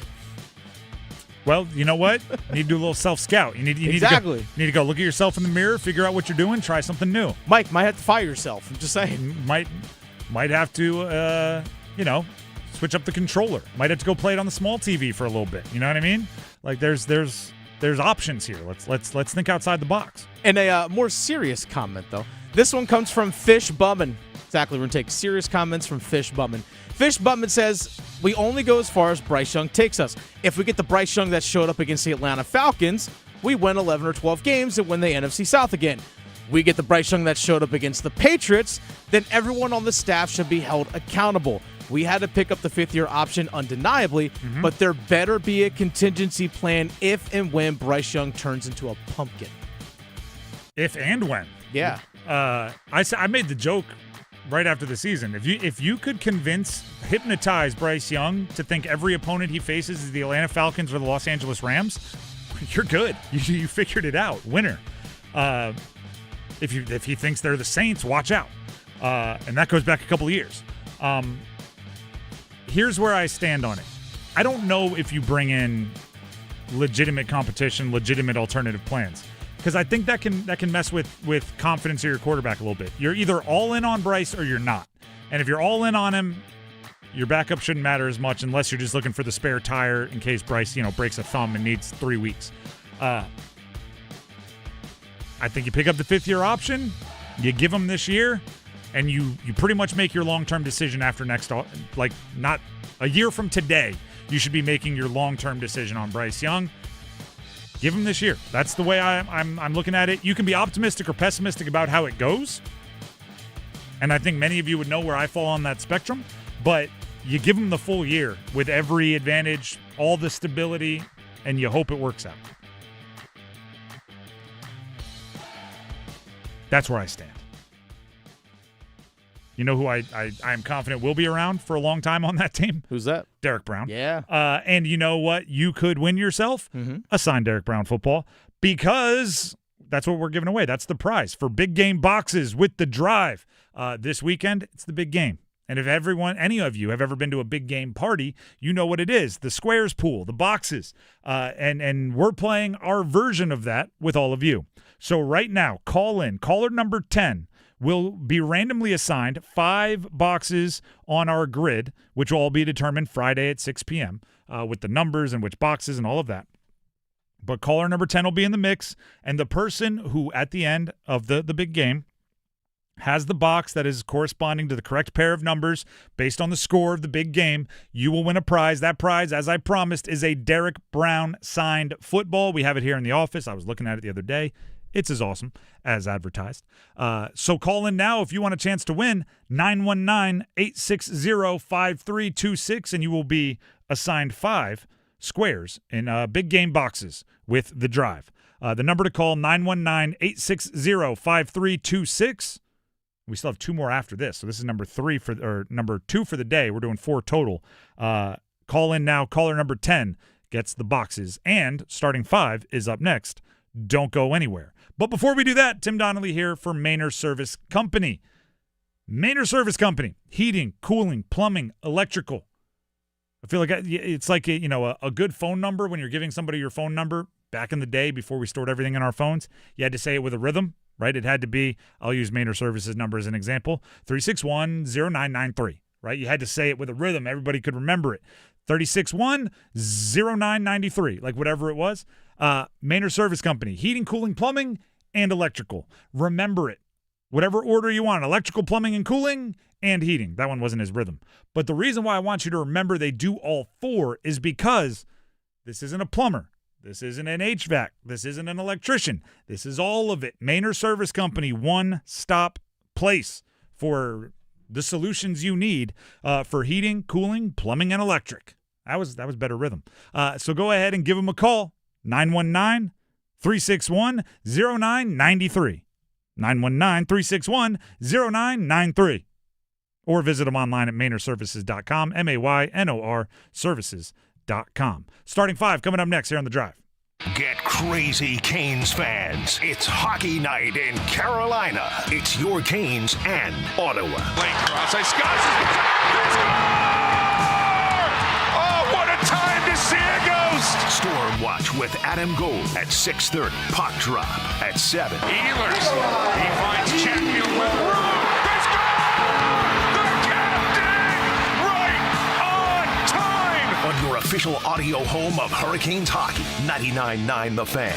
Well, you know what? You need to do a little self-scout. You need to go look at yourself in the mirror, figure out what you're doing, try something new. Mike, might have to fire yourself. I'm just saying. Might have to, switch up the controller. Might have to go play it on the small TV for a little bit. You know what I mean? Like there's options here. Let's think outside the box. And a more serious comment, though. This one comes from Fish Bummin. Exactly. We're going to take serious comments from Fish Bummin. Fish Bummin says, we only go as far as Bryce Young takes us. If we get the Bryce Young that showed up against the Atlanta Falcons, we win 11 or 12 games and win the NFC South again. We get the Bryce Young that showed up against the Patriots, then everyone on the staff should be held accountable. We had to pick up the fifth-year option undeniably, but there better be a contingency plan if and when Bryce Young turns into a pumpkin. If and when. Yeah. I made the joke right after the season. If you could hypnotize Bryce Young to think every opponent he faces is the Atlanta Falcons or the Los Angeles Rams, you're good. You figured it out. Winner. If he thinks they're the Saints, watch out. And that goes back a couple of years. Here's where I stand on it. I don't know if you bring in legitimate competition, legitimate alternative plans, because I think that can mess with confidence of your quarterback a little bit. You're either all in on Bryce or you're not. And if you're all in on him, your backup shouldn't matter as much unless you're just looking for the spare tire in case Bryce, breaks a thumb and needs 3 weeks. I think you pick up the fifth-year option, you give him this year, and you pretty much make your long-term decision after not a year from today, you should be making your long-term decision on Bryce Young. Give him this year. That's the way I'm looking at it. You can be optimistic or pessimistic about how it goes, and I think many of you would know where I fall on that spectrum, but you give him the full year with every advantage, all the stability, and you hope it works out. That's where I stand. You know who I am confident will be around for a long time on that team? Who's that? Derek Brown. Yeah. And you know what? You could win yourself a signed Derek Brown football, because that's what we're giving away. That's the prize for big game boxes with the drive. This weekend, it's the big game. And if any of you have ever been to a big game party, you know what it is. The squares pool, the boxes. And we're playing our version of that with all of you. So right now, call in. Caller number 10 will be randomly assigned 5 boxes on our grid, which will all be determined Friday at 6 p.m. With the numbers and which boxes and all of that. But caller number 10 will be in the mix, and the person who, at the end of the big game, has the box that is corresponding to the correct pair of numbers based on the score of the big game, you will win a prize. That prize, as I promised, is a Derek Brown signed football. We have it here in the office. I was looking at it the other day. It's as awesome as advertised. So call in now if you want a chance to win, 919-860-5326, and you will be assigned 5 squares in big game boxes with the drive. The number to call, 919-860-5326. We still have 2 more after this, so this is number 2 for the day. We're doing 4 total. Call in now. Caller number 10 gets the boxes, and starting 5 is up next. Don't go anywhere. But before we do that, Tim Donnelly here for Mainer Service Company. Mainer Service Company, heating, cooling, plumbing, electrical. I feel like it's like a good phone number when you're giving somebody your phone number. Back in the day, before we stored everything in our phones, you had to say it with a rhythm, right? It had to be, I'll use Mainer Services number as an example, 361-0993, right? You had to say it with a rhythm. Everybody could remember it. 361-0993, like whatever it was. Mainer Service Company, heating, cooling, plumbing, and electrical. Remember it. Whatever order you want, electrical, plumbing, and cooling, and heating. That one wasn't his rhythm. But the reason why I want you to remember they do all 4 is because this isn't a plumber. This isn't an HVAC. This isn't an electrician. This is all of it. Mainer Service Company, one-stop place for the solutions you need for heating, cooling, plumbing, and electric. That was better rhythm. So go ahead and give them a call, 919-361-0993. 919-361-0993. Or visit them online at MaynorServices.com, MAYNOR Services.com. Starting 5 coming up next here on The Drive. Get crazy, Canes fans. It's hockey night in Carolina. It's your Canes and Ottawa. Lane cross, they score! Oh, what a time to see a ghost! Storm Watch with Adam Gold at 6:30. Puck drop at 7. Ehlers, he finds Chatfield with room. They score! The captain! Right on time! On your official audio home of Hurricanes hockey, 99.9 The Fan.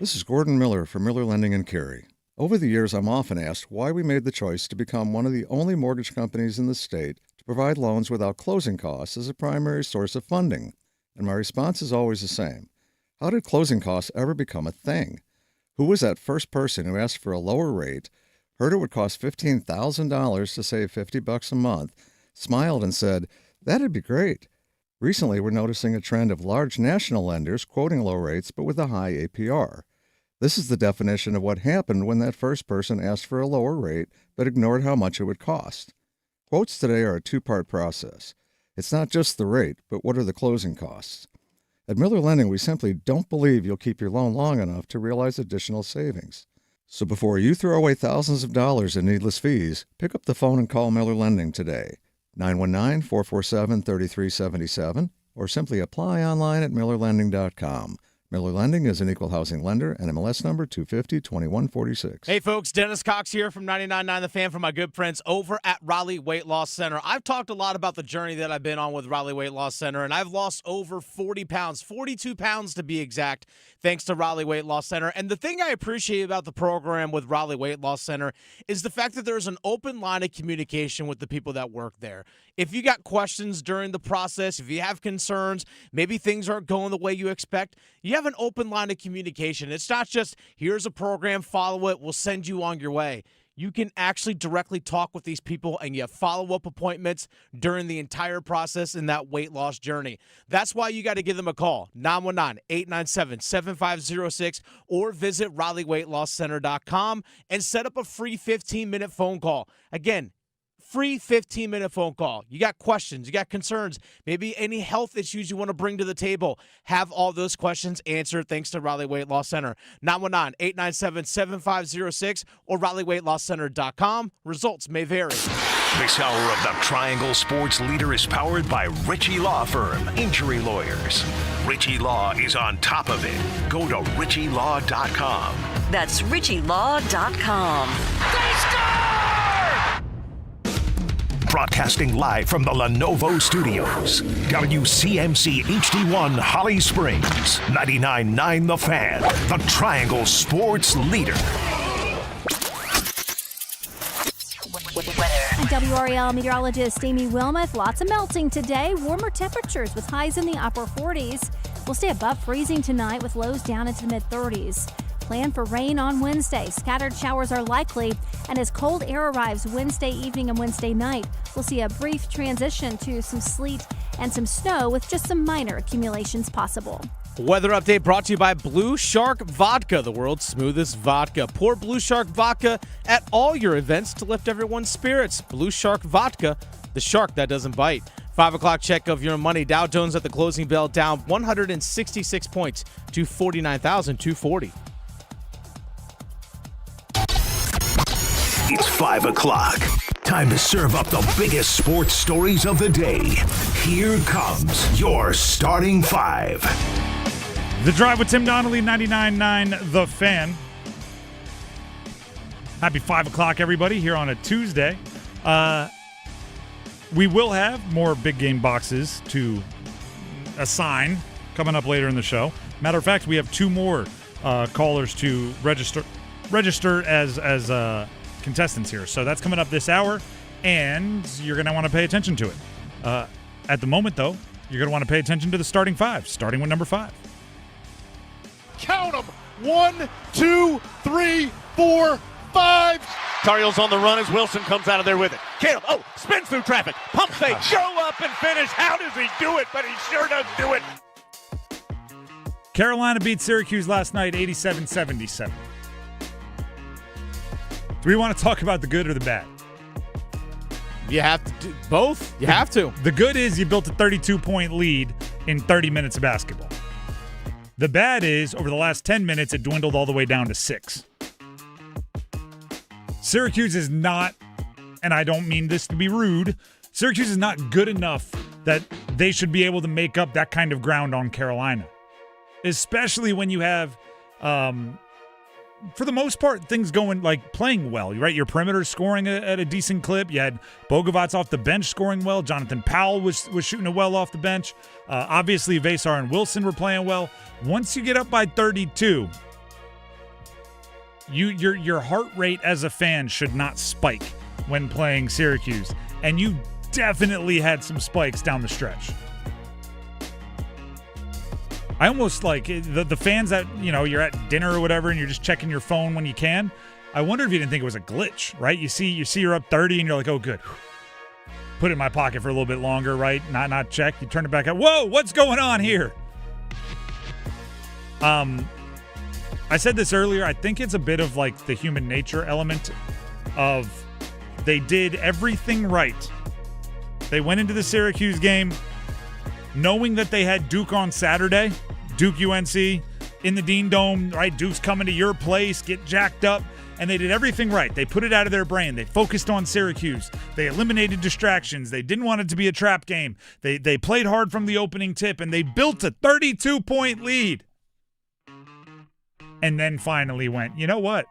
This is Gordon Miller from Miller Lending in Cary. Over the years, I'm often asked why we made the choice to become one of the only mortgage companies in the state to provide loans without closing costs as a primary source of funding. And my response is always the same. How did closing costs ever become a thing? Who was that first person who asked for a lower rate, heard it would cost $15,000 to save $50 a month, smiled and said, "That'd be great"? Recently, we're noticing a trend of large national lenders quoting low rates but with a high APR. This is the definition of what happened when that first person asked for a lower rate but ignored how much it would cost. Quotes today are a two-part process. It's not just the rate, but what are the closing costs? At Miller Lending, we simply don't believe you'll keep your loan long enough to realize additional savings. So before you throw away thousands of dollars in needless fees, pick up the phone and call Miller Lending today. 919-447-3377, or simply apply online at millerlending.com. Miller Lending is an equal housing lender and MLS number 250-2146. Hey, folks, Dennis Cox here from 99.9 The Fan from my good friends over at Raleigh Weight Loss Center. I've talked a lot about the journey that I've been on with Raleigh Weight Loss Center, and I've lost over 40 pounds, 42 pounds to be exact, thanks to Raleigh Weight Loss Center. And the thing I appreciate about the program with Raleigh Weight Loss Center is the fact that there's an open line of communication with the people that work there. If you got questions during the process, if you have concerns, maybe things aren't going the way you expect, you have an open line of communication. It's not just, here's a program, follow it, we'll send you on your way. You can actually directly talk with these people, and you have follow-up appointments during the entire process in that weight loss journey. That's why you got to give them a call, 919-897-7506, or visit RaleighWeightLossCenter.com and set up a free 15-minute phone call. Again, free 15-minute phone call. You got questions, you got concerns, maybe any health issues you want to bring to the table. Have all those questions answered thanks to Raleigh Weight Loss Center. 919-897-7506 or RaleighWeightLossCenter.com. Results may vary. This hour of the Triangle Sports Leader is powered by Ritchie Law Firm, injury lawyers. Ritchie Law is on top of it. Go to RitchieLaw.com. That's RitchieLaw.com. They score! Broadcasting live from the Lenovo Studios. WCMC HD1 Holly Springs. 99.9 The Fan. The Triangle Sports Leader. WRAL meteorologist Amy Wilmoth. Lots of melting today. Warmer temperatures with highs in the upper 40s. We'll stay above freezing tonight with lows down into the mid-30s. Plan for rain on Wednesday. Scattered showers are likely, and as cold air arrives Wednesday evening and Wednesday night, we'll see a brief transition to some sleet and some snow with just some minor accumulations possible. Weather update brought to you by Blue Shark Vodka, the world's smoothest vodka. Pour Blue Shark Vodka at all your events to lift everyone's spirits. Blue Shark Vodka, the shark that doesn't bite. 5 o'clock check of your money. Dow Jones at the closing bell down 166 points to 49,240. It's 5 o'clock. Time to serve up the biggest sports stories of the day. Here comes your starting 5. The Drive with Tim Donnelly, 99.9 The Fan. Happy 5 o'clock, everybody, here on a Tuesday. We will have more big game boxes to assign coming up later in the show. Matter of fact, we have 2 more callers to register as contestants here. So that's coming up this hour, and you're going to want to pay attention to it. At the moment, though, you're going to want to pay attention to the starting 5, starting with number 5. Count them. 1, 2, 3, 4, 5. Tar Heels on the run as Wilson comes out of there with it. Caleb, spins through traffic, pump fake, go up and finish. How does he do it? But he sure does do it. Carolina beat Syracuse last night 87-77. Do we want to talk about the good or the bad? You have to do both. You have to. The good is you built a 32-point lead in 30 minutes of basketball. The bad is, over the last 10 minutes, it dwindled all the way down to 6. Syracuse is not, and I don't mean this to be rude, Syracuse is not good enough that they should be able to make up that kind of ground on Carolina. Especially when you have, for the most part, things going, like, playing well, right? Your perimeter scoring at a decent clip. You had Bogovats off the bench scoring well. Jonathan Powell was shooting it well off the bench. Obviously, Vasar and Wilson were playing well. Once you get up by 32, your heart rate as a fan should not spike when playing Syracuse. And you definitely had some spikes down the stretch. I almost like the fans that, you're at dinner or whatever and you're just checking your phone when you can. I wonder if you didn't think it was a glitch, right? You see you're up 30 and you're like, oh, good. Put it in my pocket for a little bit longer, right? Not check. You turn it back up. Whoa, what's going on here? I said this earlier. I think it's a bit of like the human nature element of they did everything right. They went into the Syracuse game knowing that they had Duke on Saturday, Duke UNC in the Dean Dome, right? Duke's coming to your place, get jacked up, and they did everything right. They put it out of their brain. They focused on Syracuse. They eliminated distractions. They didn't want it to be a trap game. They played hard from the opening tip, and they built a 32-point lead. And then finally went, you know what?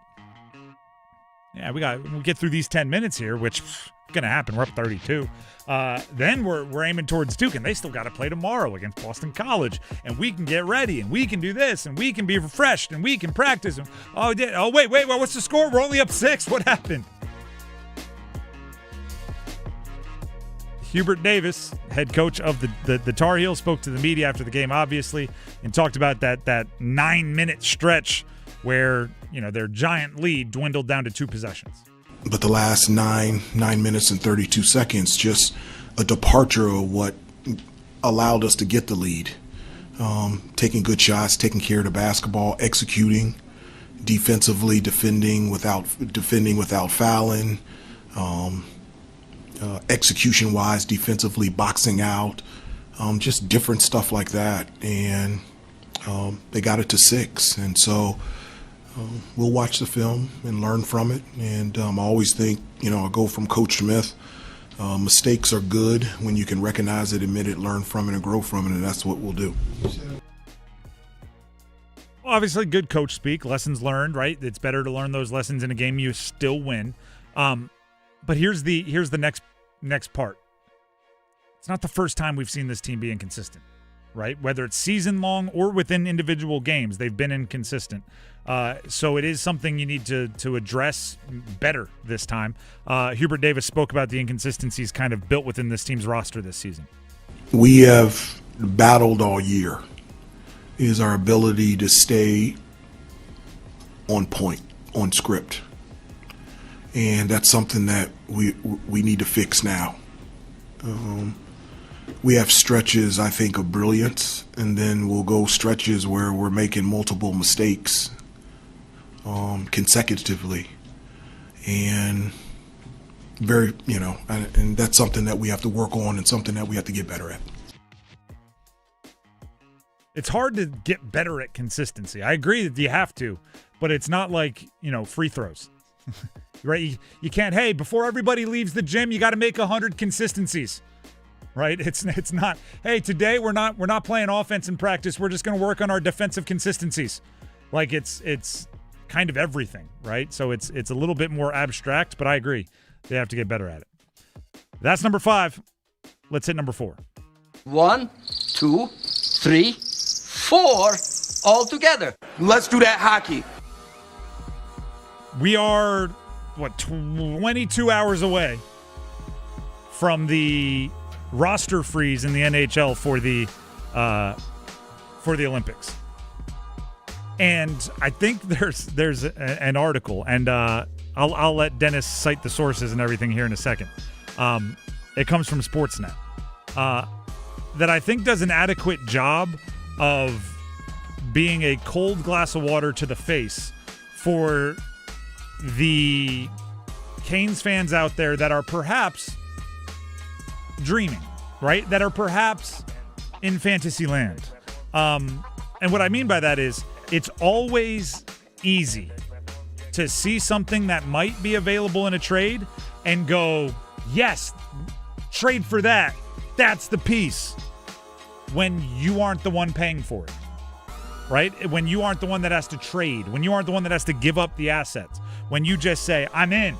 Yeah, we get through these 10 minutes here, which is going to happen. We're up 32. Then we're aiming towards Duke, and they still got to play tomorrow against Boston College, and we can get ready, and we can do this, and we can be refreshed, and we can practice. And wait, what's the score? We're only up 6. What happened? Hubert Davis, head coach of the Tar Heels, spoke to the media after the game, obviously, and talked about that 9-minute stretch where their giant lead dwindled down to 2 possessions. But the last 9 minutes and 32 seconds, just a departure of what allowed us to get the lead. Taking good shots, taking care of the basketball, executing defensively, defending without fouling, execution-wise, defensively boxing out, just different stuff like that. And they got it to 6, and so. We'll watch the film and learn from it. And I always think, I go from Coach Smith, mistakes are good when you can recognize it, admit it, learn from it, and grow from it, and that's what we'll do. Well, obviously, good coach speak, lessons learned, right? It's better to learn those lessons in a game you still win. But here's the next part. It's not the first time we've seen this team be inconsistent, right? Whether it's season-long or within individual games, they've been inconsistent. So it is something you need to address better this time. Hubert Davis spoke about the inconsistencies kind of built within this team's roster this season. We have battled all year is our ability to stay on point, on script. And that's something that we need to fix now. We have stretches, I think, of brilliance, and then we'll go stretches where we're making multiple mistakes consecutively, and and that's something that we have to work on and something that we have to get better at. It's hard to get better at consistency. I agree that you have to, but it's not like, free throws. Right? You can't, hey, before everybody leaves the gym, you got to make 100 consistencies. Right? It's not, hey, today we're not playing offense in practice. We're just going to work on our defensive consistencies. Like it's kind of everything, right? So it's a little bit more abstract, but I agree. They have to get better at it. That's number 5. Let's hit number 4. 1, 2, 3, 4 all together. Let's do that hockey. We are 22 hours away from the roster freeze in the NHL for the Olympics. And I think there's an article, and I'll let Dennis cite the sources and everything here in a second. It comes from Sportsnet. That I think does an adequate job of being a cold glass of water to the face for the Canes fans out there that are perhaps dreaming, right? That are perhaps in fantasy land. And what I mean by that is it's always easy to see something that might be available in a trade and go, yes, trade for that. That's the piece. When you aren't the one paying for it, right? When you aren't the one that has to trade, when you aren't the one that has to give up the assets, when you just say, I'm in.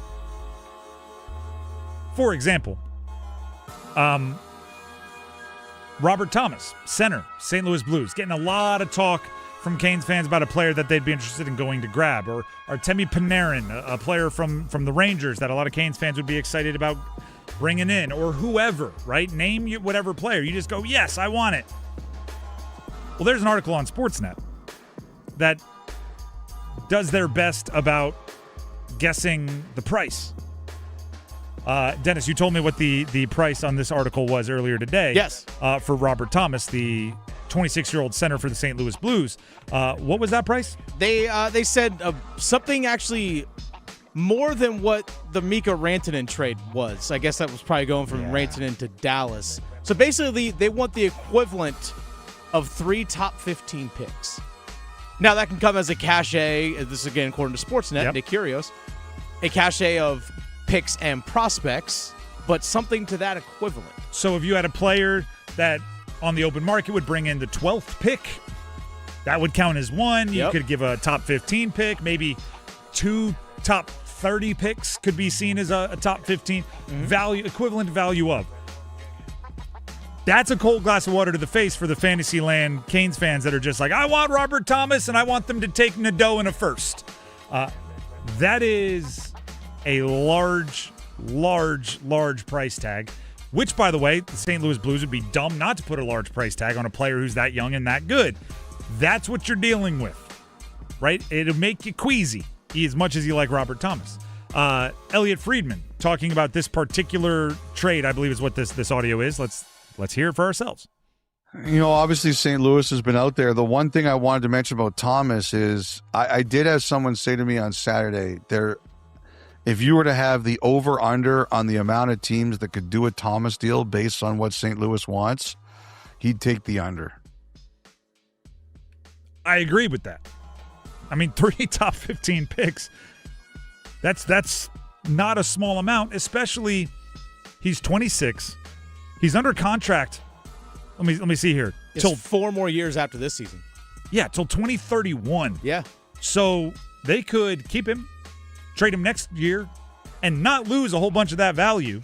For example, Robert Thomas, center, St. Louis Blues, getting a lot of talk from Canes fans about a player that they'd be interested in going to grab, or Artemi Panarin, a player from the Rangers that a lot of Canes fans would be excited about bringing in, or whoever, right? Name you whatever player. You just go, yes, I want it. Well, there's an article on Sportsnet that does their best about guessing the price. Dennis, you told me what the price on this article was earlier today. Yes. For Robert Thomas, the 26-year-old center for the St. Louis Blues. What was that price? They said something actually more than what the Mika Rantanen trade was. I guess that was probably going from Rantanen to Dallas. So basically, they want the equivalent of 3 top 15 picks. Now, that can come as a cachet. This is, again, according to Sportsnet, Nick Kyrgios. A cachet of picks and prospects, but something to that equivalent. So if you had a player that on the open market would bring in the 12th pick, that would count as one. You could give a top 15 pick, maybe 2 top 30 picks could be seen as a top 15 value, equivalent value of. That's a cold glass of water to the face for the Fantasyland Canes fans that are just like, I want Robert Thomas and I want them to take Nadeau in a first. That is a large price tag, which, by the way, the St. Louis Blues would be dumb not to put a large price tag on a player who's that young and that good. That's what you're dealing with, right? It'll make you queasy as much as you like Robert Thomas. Elliot Friedman talking about this particular trade, I believe is what this audio is. Let's hear it for ourselves. You know, obviously St. Louis has been out there. The one thing I wanted to mention about Thomas is I did have someone say to me on Saturday, if you were to have the over-under on the amount of teams that could do a Thomas deal based on what St. Louis wants, he'd take the under. I agree with that. I mean, 3 top 15 picks, that's not a small amount, especially he's 26. He's under contract. Let me see here. It's till 4 more years after this season. Yeah, till 2031. Yeah. So they could keep him, trade him next year, and not lose a whole bunch of that value.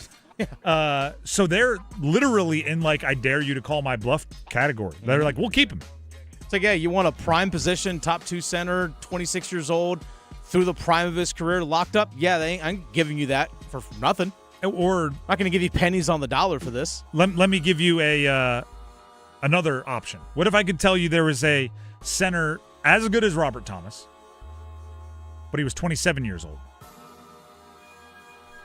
So they're literally in, like, I dare you to call my bluff category. They're like, we'll keep him. It's like, yeah, you want a prime position, top 2 center, 26 years old, through the prime of his career, locked up. Yeah, I'm giving you that for nothing. Or I'm not going to give you pennies on the dollar for this. Let me give you another option. What if I could tell you there was a center as good as Robert Thomas, but he was 27 years old?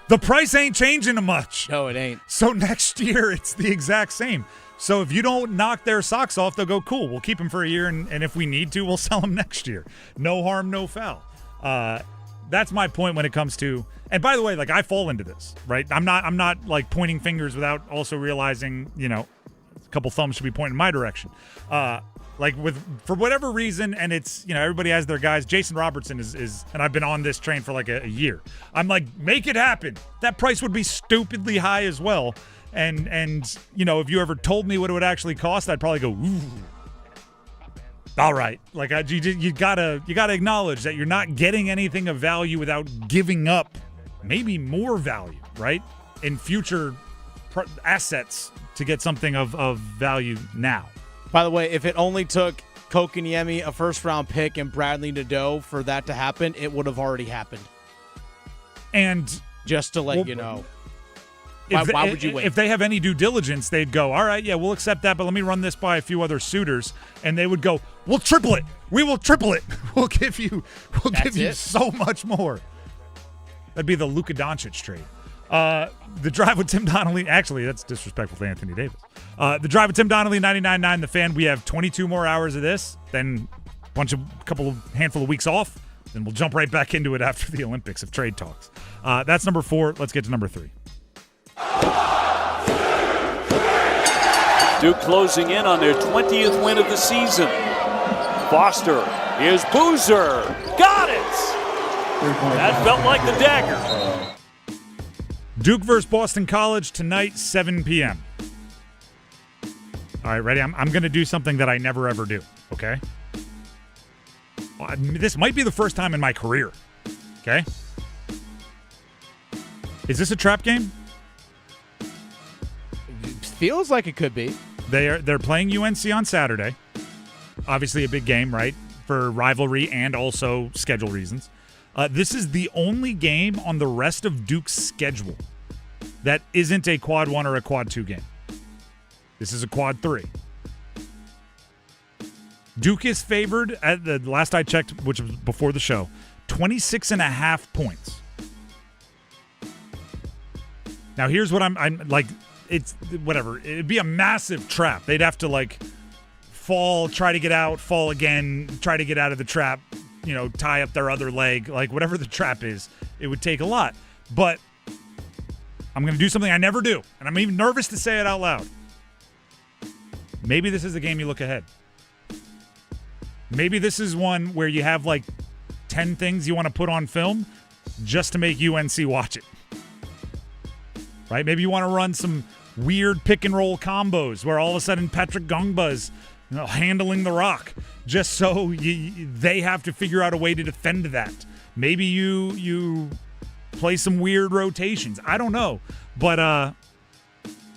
The price ain't changing much. No, it ain't. So next year, it's the exact same. So if you don't knock their socks off, they'll go, cool, we'll keep him for a year, and if we need to, we'll sell him next year. No harm, no foul. That's my point when it comes to, and by the way, like, I fall into this, right? I'm not like pointing fingers without also realizing, you know, a couple thumbs should be pointing my direction. Like, for whatever reason, and it's, you know, everybody has their guys. Jason Robertson is and I've been on this train for like a year. I'm like, make it happen. That price would be stupidly high as well. And you know, if you ever told me what it would actually cost, I'd probably go, ooh. All right, like you gotta acknowledge that you're not getting anything of value without giving up maybe more value, right, in future assets to get something of value now. By the way, if it only took Kotkaniemi, a first-round pick, and Bradley Nadeau for that to happen, it would have already happened. And just to let you know. Why would you wait? If they have any due diligence, they'd go, all right, yeah, we'll accept that, but let me run this by a few other suitors. And they would go, we'll triple it. We will triple it. We'll give you so much more. That'd be the Luka Doncic trade. The Drive with Tim Donnelly. Actually, that's disrespectful to Anthony Davis. The Drive with Tim Donnelly, 99.9 The Fan. We have 22 more hours of this, then handful of weeks off. Then we'll jump right back into it after the Olympics of trade talks. That's number 4. Let's get to number 3. Duke closing in on their 20th win of the season. Foster, here's Boozer. Got it! That felt like the dagger. Duke versus Boston College tonight, 7 p.m. All right, ready? I'm going to do something that I never, ever do, okay? This might be the first time in my career, okay? Is this a trap game? It feels like it could be. They're playing UNC on Saturday. Obviously a big game, right? For rivalry and also schedule reasons. This is the only game on the rest of Duke's schedule that isn't a quad 1 or a quad 2 game. This is a quad 3. Duke is favored at the last I checked, which was before the show, 26.5 points. Now here's what I'm like, it's whatever. It'd be a massive trap. They'd have to like fall, try to get out, fall again, try to get out of the trap, tie up their other leg, like whatever the trap is, it would take a lot. But I'm going to do something I never do, and I'm even nervous to say it out loud. Maybe this is the game you look ahead. Maybe this is one where you have like 10 things you want to put on film just to make UNC watch it. Right? Maybe you want to run some weird pick and roll combos where all of a sudden Patrick Gongba's handling the rock just so they have to figure out a way to defend that. Maybe you play some weird rotations. I don't know. But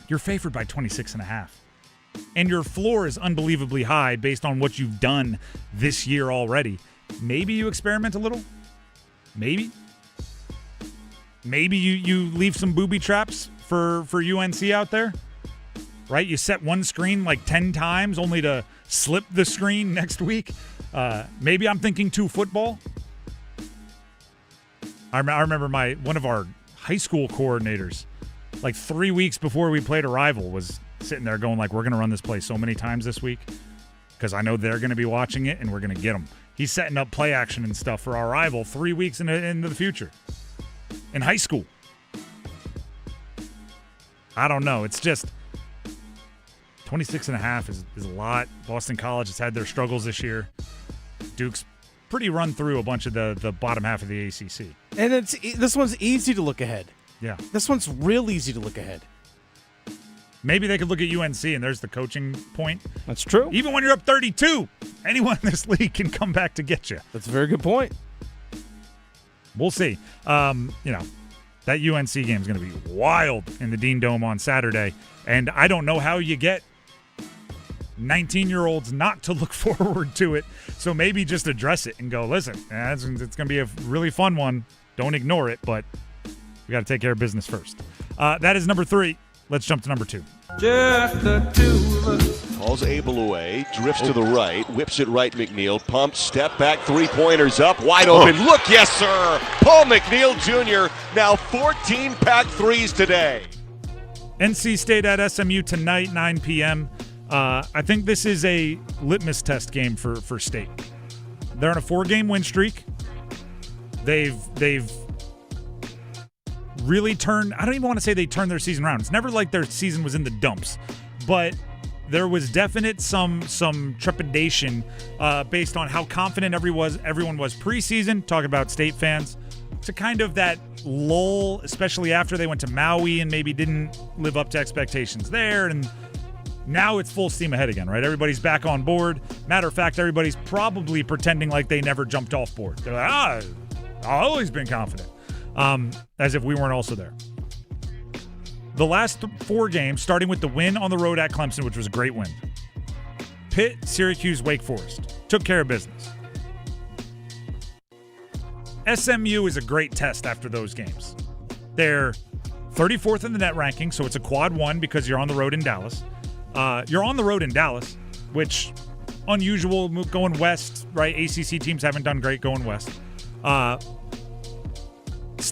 you're favored by 26.5. And your floor is unbelievably high based on what you've done this year already. Maybe you experiment a little. Maybe you leave some booby traps for UNC out there. Right? You set one screen like 10 times only to slip the screen next week. Maybe I'm thinking 2 football. I remember one of our high school coordinators, like 3 weeks before we played a rival, was sitting there going like, we're going to run this play so many times this week because I know they're going to be watching it and we're going to get them. He's setting up play action and stuff for our rival 3 weeks into the future in high school. I don't know. It's just 26.5 is a lot. Boston College has had their struggles this year. Duke's pretty run through a bunch of the bottom half of the ACC. And this one's easy to look ahead. Yeah. This one's real easy to look ahead. Maybe they could look at UNC, and there's the coaching point. That's true. Even when you're up 32, anyone in this league can come back to get you. That's a very good point. We'll see. That UNC game is going to be wild in the Dean Dome on Saturday, and I don't know how you get 19-year-olds not to look forward to it. So maybe just address it and go, listen, it's going to be a really fun one. Don't ignore it, but we got to take care of business first. That is number 3. Let's jump to number 2. Just the two of us. Calls Abel away, drifts to the right, whips it right, McNeil, pumps, step back, three-pointers up, wide open, look, yes, sir! Paul McNeil Jr., now 14 pack threes today. NC State at SMU tonight, 9 p.m. I think this is a litmus test game for State. They're on a 4-game win streak. They've really turned, I don't even want to say they turned their season around. It's never like their season was in the dumps, but there was definite some trepidation based on how confident everyone was preseason, talking about State fans, to kind of that lull, especially after they went to Maui and maybe didn't live up to expectations there. And now it's full steam ahead again, right? Everybody's back on board. Matter of fact, everybody's probably pretending like they never jumped off board. They're like, I've always been confident. As if we weren't also there. The last 4 games, starting with the win on the road at Clemson, which was a great win. Pitt, Syracuse, Wake Forest. Took care of business. SMU is a great test after those games. They're 34th in the net ranking, so it's a quad 1 because you're on the road in Dallas. You're on the road in Dallas, which unusual going west, right? ACC teams haven't done great going west.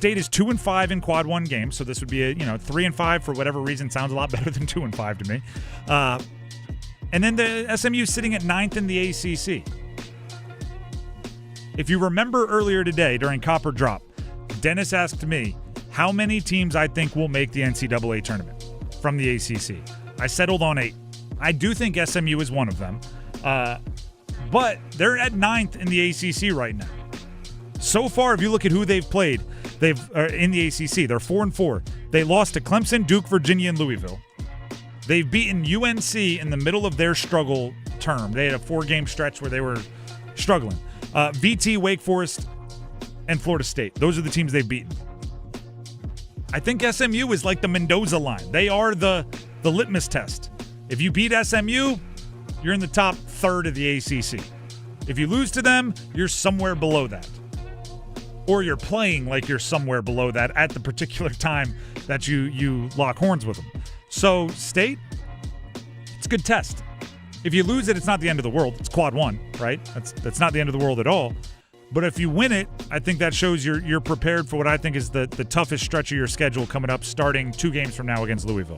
State is 2-5 in quad one games, so this would be a 3-5 for whatever reason. Sounds a lot better than 2-5 to me. And then the SMU sitting at 9th in the ACC. If you remember earlier today during Copper Drop, Dennis asked me how many teams I think will make the NCAA tournament from the ACC. I settled on 8. I do think SMU is one of them, but they're at 9th in the ACC right now. So far, if you look at who they've played, in the ACC, they're 4-4. They lost to Clemson, Duke, Virginia, and Louisville. They've beaten UNC in the middle of their struggle term. They had a 4-game stretch where they were struggling. VT, Wake Forest, and Florida State. Those are the teams they've beaten. I think SMU is like the Mendoza line. They are the litmus test. If you beat SMU, you're in the top third of the ACC. If you lose to them, you're somewhere below that. Or you're playing like you're somewhere below that at the particular time that you lock horns with them. So, State, it's a good test. If you lose it, it's not the end of the world. It's quad one, right? That's not the end of the world at all. But if you win it, I think that shows you're prepared for what I think is the toughest stretch of your schedule coming up, starting 2 games from now against Louisville.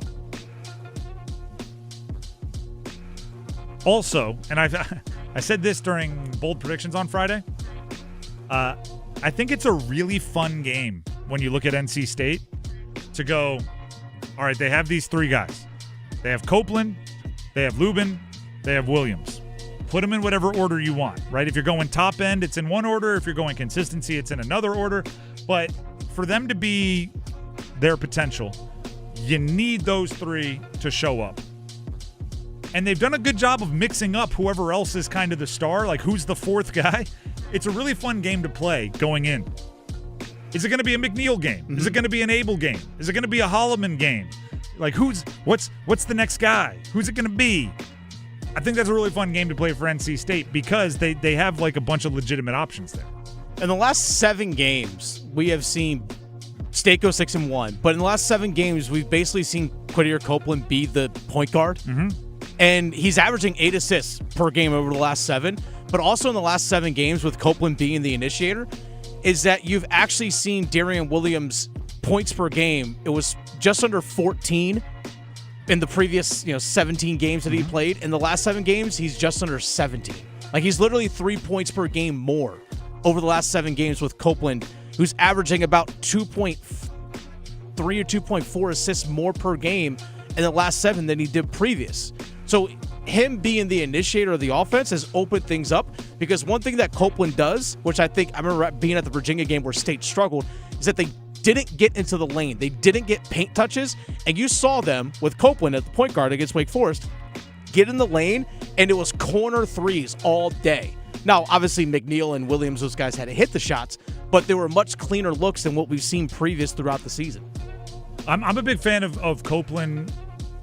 Also, and I said this during bold predictions on Friday, I think it's a really fun game when you look at NC State to go, all right, they have these 3 guys. They have Copeland, they have Lubin, they have Williams. Put them in whatever order you want, right? If you're going top end, it's in one order. If you're going consistency, it's in another order. But for them to be their potential, you need those 3 to show up. And they've done a good job of mixing up whoever else is kind of the star, like who's the 4th guy. It's a really fun game to play going in. Is it going to be a McNeil game? Mm-hmm. Is it going to be an Abel game? Is it going to be a Holloman game? Like what's the next guy? Who's it going to be? I think that's a really fun game to play for NC State because they have like a bunch of legitimate options there. In the last 7 games, we have seen State go 6-1, but in the last 7 games, we've basically seen Quadir Copeland be the point guard. Mm-hmm. And he's averaging 8 assists per game over the last 7. But also in the last 7 games with Copeland being the initiator, is that you've actually seen Darian Williams' points per game. It was just under 14 in the previous 17 games that he played. In the last 7 games, he's just under 17. Like, he's literally 3 points per game more over the last 7 games with Copeland, who's averaging about 2.3 or 2.4 assists more per game in the last 7 than he did previous. So him being the initiator of the offense has opened things up, because one thing that Copeland does, which I remember being at the Virginia game where State struggled, is that they didn't get into the lane. They didn't get paint touches, and you saw them with Copeland at the point guard against Wake Forest get in the lane, and it was corner threes all day. Now, obviously, McNeil and Williams, those guys had to hit the shots, but they were much cleaner looks than what we've seen previous throughout the season. I'm a big fan of Copeland.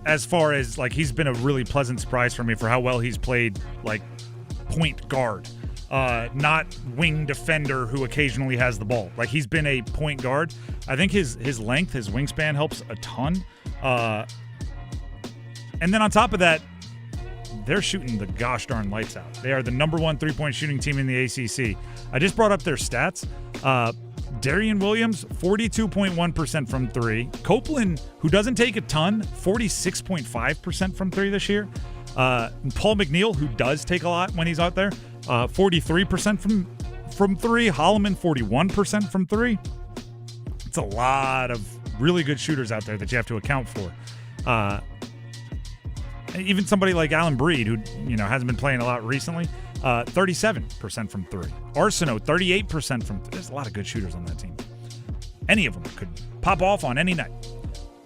As far as, like, he's been a really pleasant surprise for me for how well he's played, like, point guard, not wing defender who occasionally has the ball. Like, he's been a point guard. I think his length, his wingspan helps a ton. And then on top of that, they're shooting the gosh darn lights out. They are the number 1 3-point shooting team in the ACC. I just brought up their stats. Darian Williams, 42.1% from 3. Copeland, who doesn't take a ton, 46.5% from 3 this year. Paul McNeil, who does take a lot when he's out there, 43% from 3. Holloman, 41% from 3. It's a lot of really good shooters out there that you have to account for. Even somebody like Alan Breed, who hasn't been playing a lot recently, 37% from 3. Arsenault, 38% from 3. There's a lot of good shooters on that team. Any of them could pop off on any night.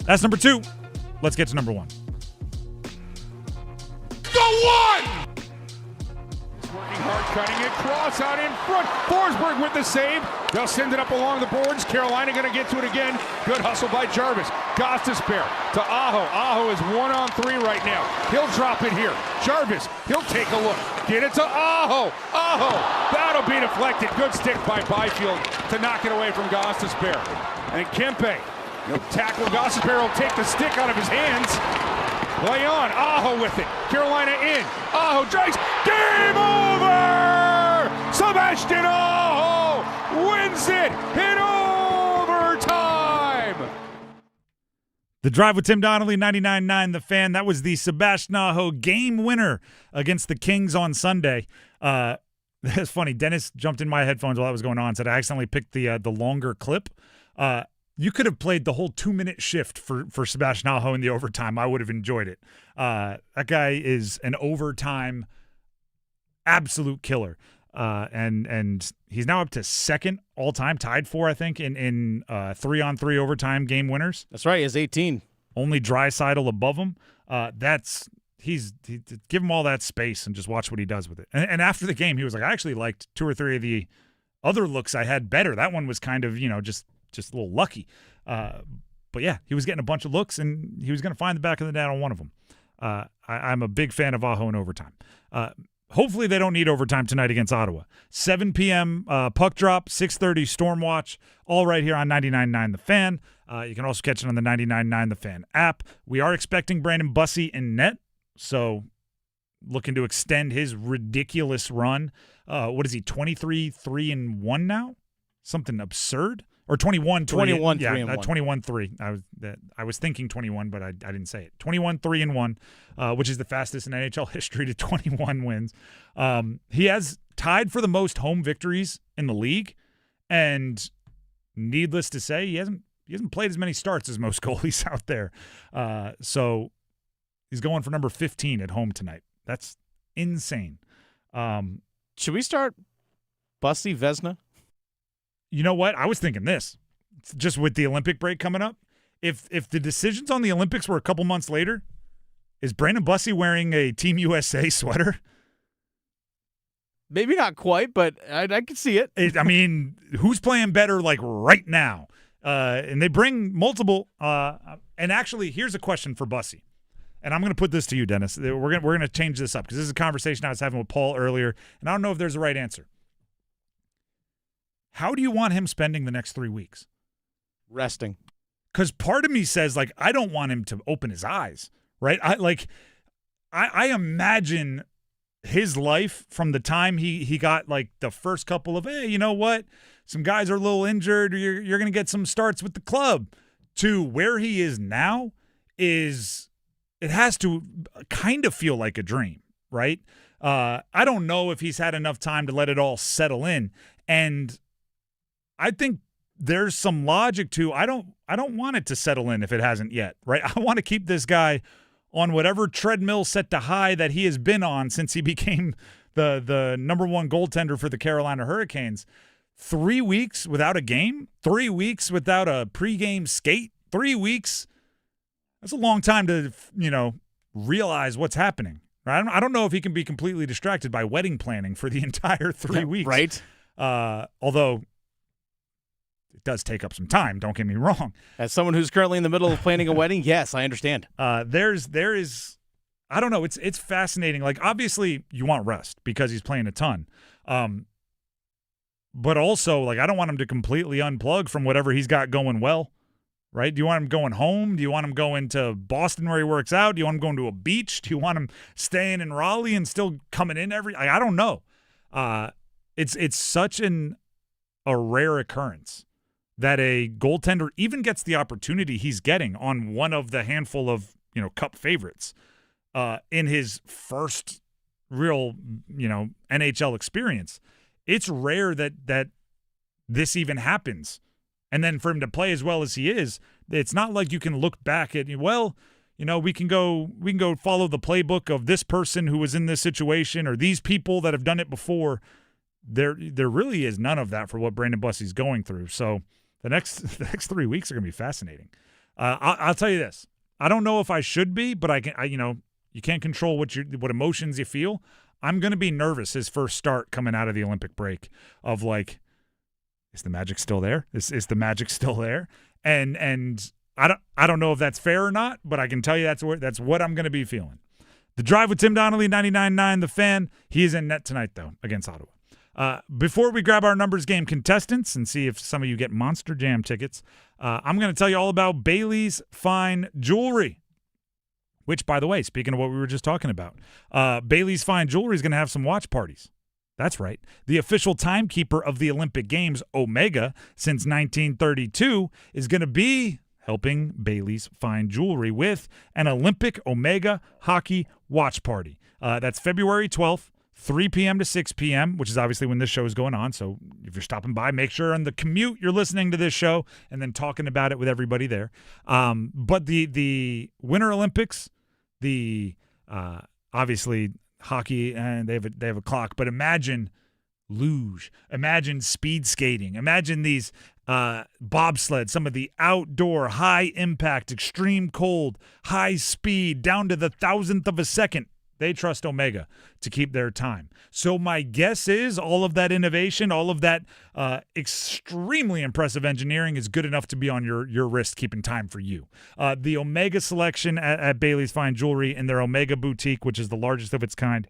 That's number 2. Let's get to number 1. Go 1! Working hard, cutting it, cross out in front. Forsberg with the save. They'll send it up along the boards. Carolina going to get to it again. Good hustle by Jarvis. Gostisbehere to Aho. Aho is 1-on-3 right now. He'll drop it here. Jarvis, he'll take a look. Get it to Aho. Aho, that'll be deflected. Good stick by Byfield to knock it away from Gostisbehere. And Kempe, he'll tackle. Gostisbehere will take the stick out of his hands. Play on. Aho with it. Carolina in. Aho drives. Game over! Sebastian Aho wins it in The Drive with Tim Donnelly, 99.9 The Fan. That was the Sebastian Aho game winner against the Kings on Sunday. That's funny. Dennis jumped in my headphones while that was going on, said I accidentally picked the longer clip. You could have played the whole 2-minute shift for Sebastian Aho in the overtime. I would have enjoyed it. That guy is an overtime absolute killer. And he's now up to second all-time, tied for, I think, in 3-on-3 overtime game winners. That's right. He has 18. Only Draisaitl above him. Give him all that space and just watch what he does with it. And after the game, he was like, I actually liked 2 or 3 of the other looks I had better. That one was kind of, just a little lucky. But yeah, he was getting a bunch of looks, and he was going to find the back of the net on one of them. I'm a big fan of Aho in overtime. Hopefully they don't need overtime tonight against Ottawa. 7 p.m. Puck drop, 6:30 Storm Watch, all right here on 99.9 The Fan. You can also catch it on the 99.9 The Fan app. We are expecting Brandon Bussey in net, so looking to extend his ridiculous run. What is he, 23-3-1 now? Something absurd? Or 21-3. 21-3-1. Yeah, 21-3. I was thinking 21, but I didn't say it. 21-3-1, which is the fastest in NHL history to 21 wins. He has tied for the most home victories in the league, and needless to say, he hasn't played as many starts as most goalies out there. So he's going for number 15 at home tonight. That's insane. Should we start Bussey Vezina? You know what? I was thinking this, just with the Olympic break coming up. If the decisions on the Olympics were a couple months later, is Brandon Bussey wearing a Team USA sweater? Maybe not quite, but I can see it. I mean, who's playing better like right now? And they bring multiple. And actually, here's a question for Bussey. And I'm going to put this to you, Dennis. We're going to change this up because this is a conversation I was having with Paul earlier, and I don't know if there's a right answer. How do you want him spending the next 3 weeks? Resting. Because part of me says, like, I don't want him to open his eyes, right? I imagine his life from the time he got, like, the first couple of, hey, you know what? Some guys are a little injured, or you're going to get some starts with the club, to where he is now is it has to kind of feel like a dream, right? I don't know if he's had enough time to let it all settle in. And I think there's some logic to I don't want it to settle in if it hasn't yet, right? I want to keep this guy on whatever treadmill set to high that he has been on since he became the number one goaltender for the Carolina Hurricanes. 3 weeks without a game, 3 weeks without a pregame skate, 3 weeks. That's a long time to, realize what's happening. Right? I don't know if he can be completely distracted by wedding planning for the entire 3 weeks. Right. Although it does take up some time, don't get me wrong. As someone who's currently in the middle of planning a wedding, yes, I understand. There is I don't know, it's fascinating. Like, obviously you want rest because he's playing a ton. But also, like, I don't want him to completely unplug from whatever he's got going well. Right? Do you want him going home? Do you want him going to Boston where he works out? Do you want him going to a beach? Do you want him staying in Raleigh and still coming in I don't know. It's such a rare occurrence that a goaltender even gets the opportunity he's getting on one of the handful of, cup favorites in his first real, NHL experience. It's rare that this even happens. And then for him to play as well as he is, it's not like you can look back at, we can go follow the playbook of this person who was in this situation or these people that have done it before. There really is none of that for what Brandon Bussey's going through. So the next 3 weeks are going to be fascinating. I'll tell you this. I don't know if I should be, but you can't control what emotions you feel. I'm going to be nervous his first start coming out of the Olympic break of like, is the magic still there? Is the magic still there? And I don't know if that's fair or not, but I can tell you that's what I'm going to be feeling. The Drive with Tim Donnelly, 99.9 The Fan. He is in net tonight, though, against Ottawa. Before we grab our numbers game contestants and see if some of you get Monster Jam tickets, I'm going to tell you all about Bailey's Fine Jewelry, which, by the way, speaking of what we were just talking about, Bailey's Fine Jewelry is going to have some watch parties. That's right. The official timekeeper of the Olympic Games, Omega, since 1932, is going to be helping Bailey's Fine Jewelry with an Olympic Omega hockey watch party. That's February 12th. 3 p.m. to 6 p.m., which is obviously when this show is going on. So if you're stopping by, make sure on the commute you're listening to this show and then talking about it with everybody there. But the Winter Olympics, the obviously hockey, and they have a clock. But imagine luge, imagine speed skating, imagine these bobsled, some of the outdoor high impact, extreme cold, high speed, down to the thousandth of a second. They trust Omega to keep their time. So my guess is all of that innovation, all of that extremely impressive engineering is good enough to be on your wrist, keeping time for you. The Omega selection at Bailey's Fine Jewelry in their Omega Boutique, which is the largest of its kind,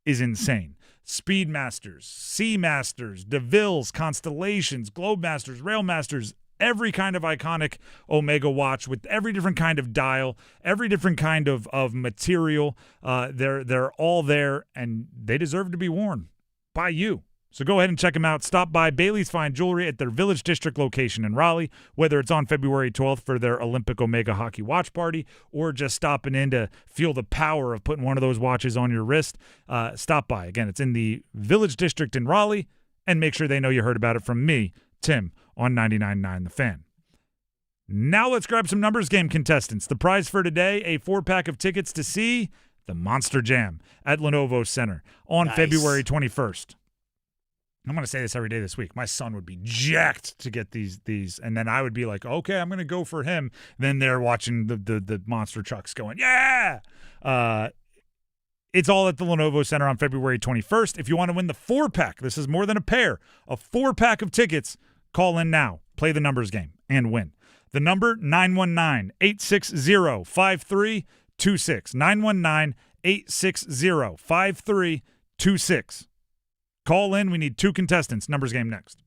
is insane. Speedmasters, Seamasters, DeVilles, Constellations, Globemasters, Railmasters, every kind of iconic Omega watch with every different kind of dial, every different kind of material. They're all there, and they deserve to be worn by you. So go ahead and check them out. Stop by Bailey's Fine Jewelry at their Village District location in Raleigh, whether it's on February 12th for their Olympic Omega hockey watch party or just stopping in to feel the power of putting one of those watches on your wrist. Stop by. Again, it's in the Village District in Raleigh, and make sure they know you heard about it from me, Tim, on 99.9 The Fan. Now let's grab some numbers game contestants. The prize for today, a 4-pack of tickets to see the Monster Jam at Lenovo Center on February 21st. I'm going to say this every day this week. My son would be jacked to get these, and then I would be like, okay, I'm going to go for him. Then they're watching the monster trucks going, yeah! It's all at the Lenovo Center on February 21st. If you want to win the 4-pack, this is more than a pair, a 4-pack of tickets, call in now, play the numbers game, and win. The number, 919-860-5326. 919-860-5326. Call in. We need 2 contestants. Numbers game next.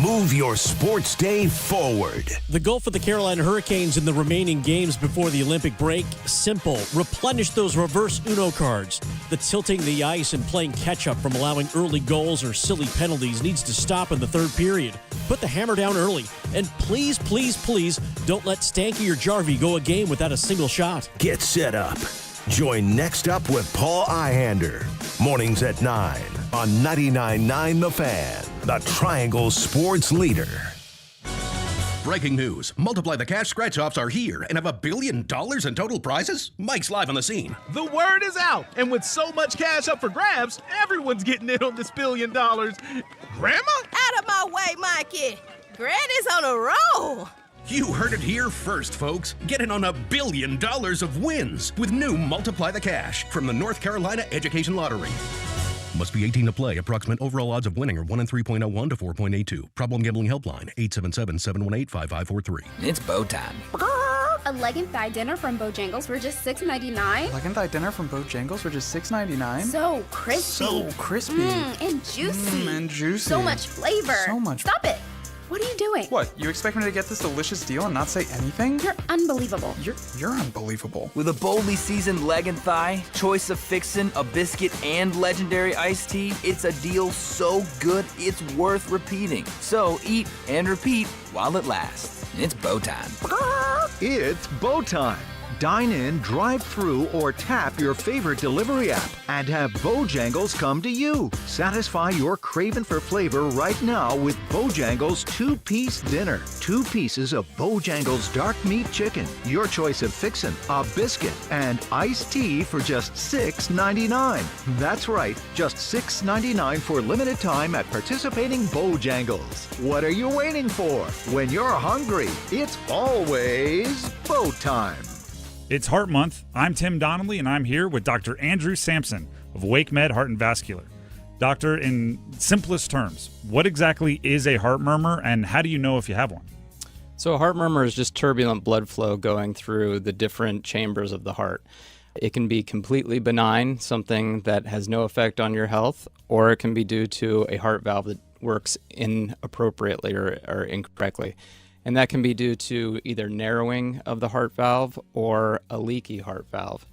Move your sports day forward. The goal for the Carolina Hurricanes in the remaining games before the Olympic break, simple. Replenish those reverse Uno cards. The tilting the ice and playing catch-up from allowing early goals or silly penalties needs to stop in the third period. Put the hammer down early. And please, please, please don't let Stanky or Jarvie go a game without a single shot. Get set up. Join Next Up with Paul Ihander. Mornings at 9 on 99.9 The Fan, the Triangle Sports Leader. Breaking news. Multiply the Cash scratch-offs are here and have $1 billion in total prizes. Mike's live on the scene. The word is out, and with so much cash up for grabs, everyone's getting in on this $1 billion. Grandma? Out of my way, Mikey. Granny's on a roll. You heard it here first, folks. Get in on $1 billion of wins with new Multiply the Cash from the North Carolina Education Lottery. Must be 18 to play. Approximate overall odds of winning are 1 in 3.01 to 4.82. Problem Gambling Helpline, 877-718-5543. It's bow time. A leg and thigh dinner from Bojangles for just $6.99. Leg and thigh dinner from Bojangles for just $6.99. So crispy. So crispy. And juicy. And juicy. So much flavor. So much. Stop it. What are you doing? What, you expect me to get this delicious deal and not say anything? You're unbelievable. You're unbelievable. With a boldly seasoned leg and thigh, choice of fixin', a biscuit, and legendary iced tea, it's a deal so good it's worth repeating. So eat and repeat while it lasts. It's bow time. It's bow time. Dine in, drive through, or tap your favorite delivery app and have Bojangles come to you. Satisfy your craving for flavor right now with Bojangles 2-piece dinner. 2 pieces of Bojangles dark meat chicken, your choice of fixin', a biscuit, and iced tea for just $6.99. That's right, just $6.99 for limited time at participating Bojangles. What are you waiting for? When you're hungry, it's always bow time. It's Heart Month. I'm Tim Donnelly, and I'm here with Dr. Andrew Sampson of WakeMed Heart and Vascular. Doctor, in simplest terms, what exactly is a heart murmur, and how do you know if you have one? So a heart murmur is just turbulent blood flow going through the different chambers of the heart. It can be completely benign, something that has no effect on your health, or it can be due to a heart valve that works inappropriately or incorrectly. And that can be due to either narrowing of the heart valve or a leaky heart valve.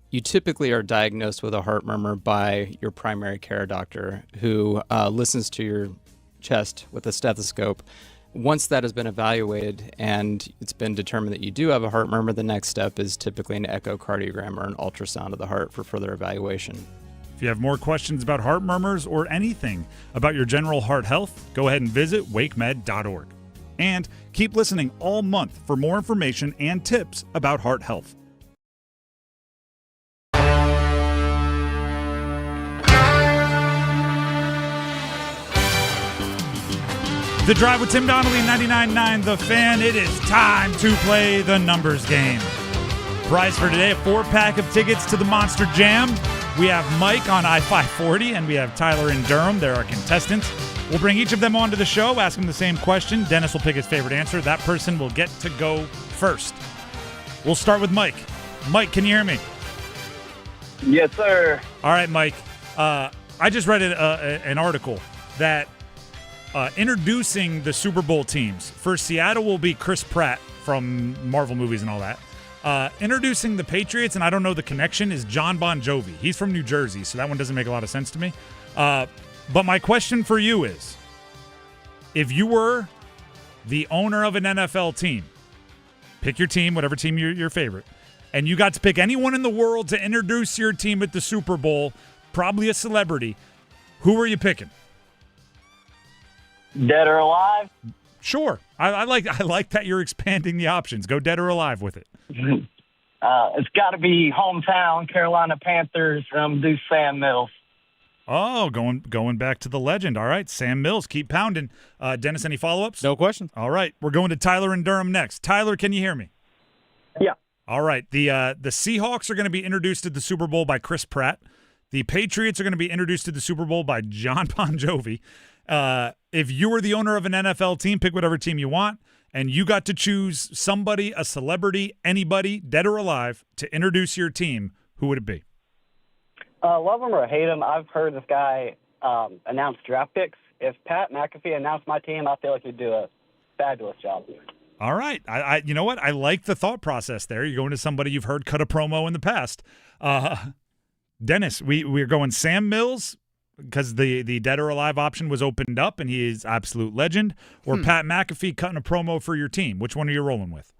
You typically are diagnosed with a heart murmur by your primary care doctor who listens to your chest with a stethoscope once that has been evaluated and it's been determined that you do have a heart murmur, the next step is typically an echocardiogram or an ultrasound of the heart for further evaluation. If you have more questions about heart murmurs or anything about your general heart health, go ahead and visit wakemed.org. And keep listening all month for more information and tips about heart health. The Drive with Tim Donnelly, 99.9 The Fan. It is time to play the numbers game. Prize for today, a 4-pack of tickets to the Monster Jam. We have Mike on I-540, and we have Tyler in Durham. They're our contestants. We'll bring each of them onto the show, ask them the same question. Dennis will pick his favorite answer. That person will get to go first. We'll start with Mike. Mike, can you hear me? Yes, sir. All right, Mike. I just read an article that introducing the Super Bowl teams. For Seattle will be Chris Pratt from Marvel movies and all that. Introducing the Patriots, and I don't know the connection, is John Bon Jovi. He's from New Jersey, so that one doesn't make a lot of sense to me. But my question for you is, if you were the owner of an NFL team, pick your team, whatever team your favorite, and you got to pick anyone in the world to introduce your team at the Super Bowl, probably a celebrity, who are you picking? Dead or alive? Sure. I like that you're expanding the options. Go dead or alive with it. It's got to be hometown Carolina Panthers. Do Sam Mills. Oh, going back to the legend. All right, Sam Mills. Keep pounding. Dennis, any follow-ups? No question. All right, we're going to Tyler in Durham next. Tyler, can you hear me? Yeah. All right, the Seahawks are going to be introduced to the Super Bowl by Chris Pratt. The Patriots are going to be introduced to the Super Bowl by John Bon Jovi. If you were the owner of an NFL team, pick whatever team you want, and you got to choose somebody, a celebrity, anybody, dead or alive, to introduce your team, who would it be? Love him or hate him, I've heard this guy announce draft picks. If Pat McAfee announced my team, I feel like he'd do a fabulous job. All right. I you know what? I like the thought process there. You're going to somebody you've heard cut a promo in the past. Dennis, we're going Sam Mills, because the dead or alive option was opened up, and he is absolute legend, or Pat McAfee cutting a promo for your team. Which one are you rolling with?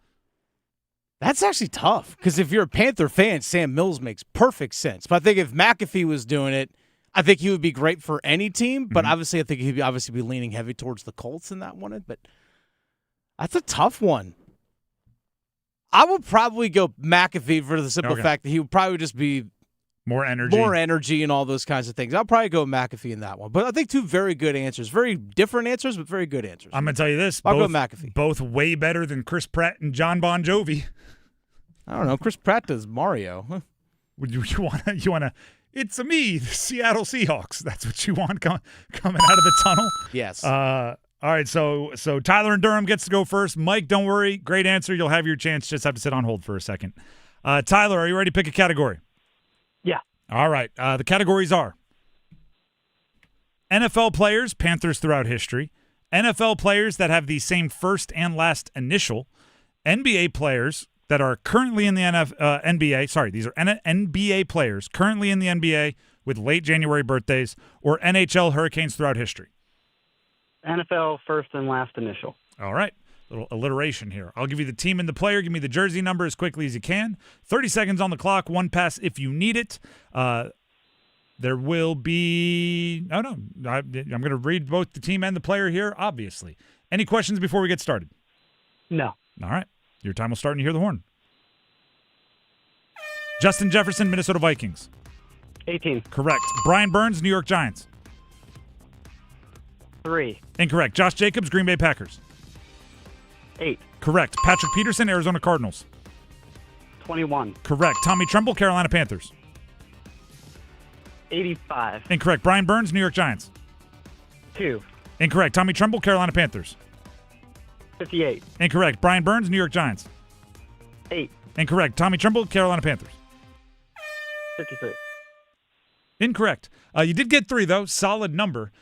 That's actually tough, because if you're a Panther fan, Sam Mills makes perfect sense. But I think if McAfee was doing it, I think he would be great for any team, but obviously I think he'd obviously be leaning heavy towards the Colts in that one. But that's a tough one. I would probably go McAfee for the simple fact that he would probably just be more energy and all those kinds of things. I'll probably go McAfee in that one. But I think two very good answers. Very different answers, but very good answers. I'm going to tell you this. I'll go McAfee. Both way better than Chris Pratt and John Bon Jovi. I don't know. Chris Pratt does Mario. Huh? You want to? It's me, the Seattle Seahawks. That's what you want coming out of the tunnel? Yes. All right, so Tyler in Durham gets to go first. Mike, don't worry. Great answer. You'll have your chance. Just have to sit on hold for a second. Tyler, are you ready to pick a category? Yeah. All right. The categories are NFL players, Panthers throughout history, NFL players that have the same first and last initial, NBA players that are currently in the NBA. Sorry, these are NBA players currently in the NBA with late January birthdays, or NHL Hurricanes throughout history. NFL first and last initial. All right. Little alliteration here. I'll give you the team and the player. Give me the jersey number as quickly as you can. 30 seconds on the clock. One pass if you need it. There will be – I'm going to read both the team and the player here, obviously. Any questions before we get started? No. All right. Your time will start when you hear the horn. Justin Jefferson, Minnesota Vikings. 18. Correct. Brian Burns, New York Giants. 3. Incorrect. Josh Jacobs, Green Bay Packers. 8. Correct. Patrick Peterson, Arizona Cardinals. 21. Correct. Tommy Tremble, Carolina Panthers. 85. Incorrect. Brian Burns, New York Giants. 2. Incorrect. Tommy Tremble, Carolina Panthers. 58. Incorrect. Brian Burns, New York Giants. 8. Incorrect. Tommy Tremble, Carolina Panthers. 53. Incorrect. You did get 3, though. Solid number.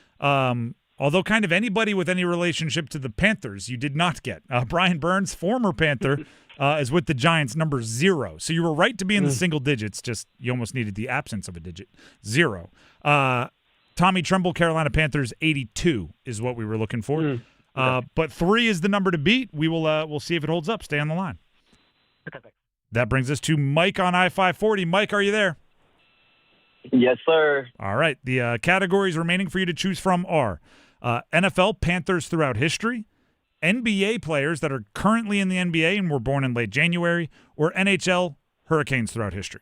Although kind of anybody with any relationship to the Panthers, you did not get. Brian Burns, former Panther, is with the Giants, number 0. So you were right to be in the single digits, just you almost needed the absence of a digit. 0. Tommy Tremble, Carolina Panthers, 82 is what we were looking for. But 3 is the number to beat. We'll see if it holds up. Stay on the line. That brings us to Mike on I-540. Mike, are you there? Yes, sir. All right. The categories remaining for you to choose from are NFL Panthers throughout history, NBA players that are currently in the NBA and were born in late January, or NHL Hurricanes throughout history.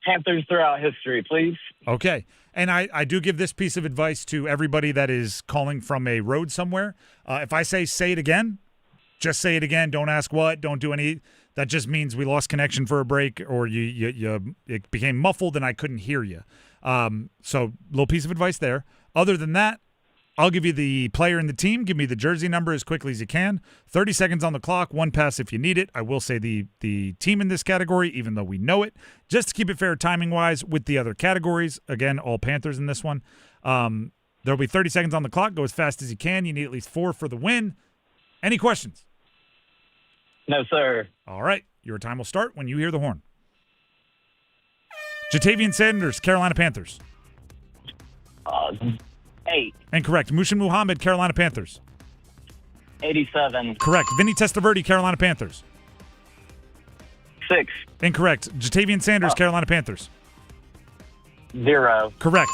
Panthers throughout history, please. Okay. And I do give this piece of advice to everybody that is calling from a road somewhere. If I say it again, just say it again. Don't ask what. Don't do any. That just means we lost connection for a break, or it became muffled and I couldn't hear you. So little piece of advice there. Other than that, I'll give you the player and the team. Give me the jersey number as quickly as you can. 30 seconds on the clock, 1 pass if you need it. I will say the team in this category, even though we know it, just to keep it fair timing-wise with the other categories. Again, all Panthers in this one. There'll be 30 seconds on the clock. Go as fast as you can. You need at least 4 for the win. Any questions? No, sir. All right. Your time will start when you hear the horn. Jatavian Sanders, Carolina Panthers. 8. Incorrect. Mushin Muhammad, Carolina Panthers. 87. Correct. Vinny Testaverde, Carolina Panthers. 6. Incorrect. Jatavian Sanders, Carolina Panthers. 0. Correct.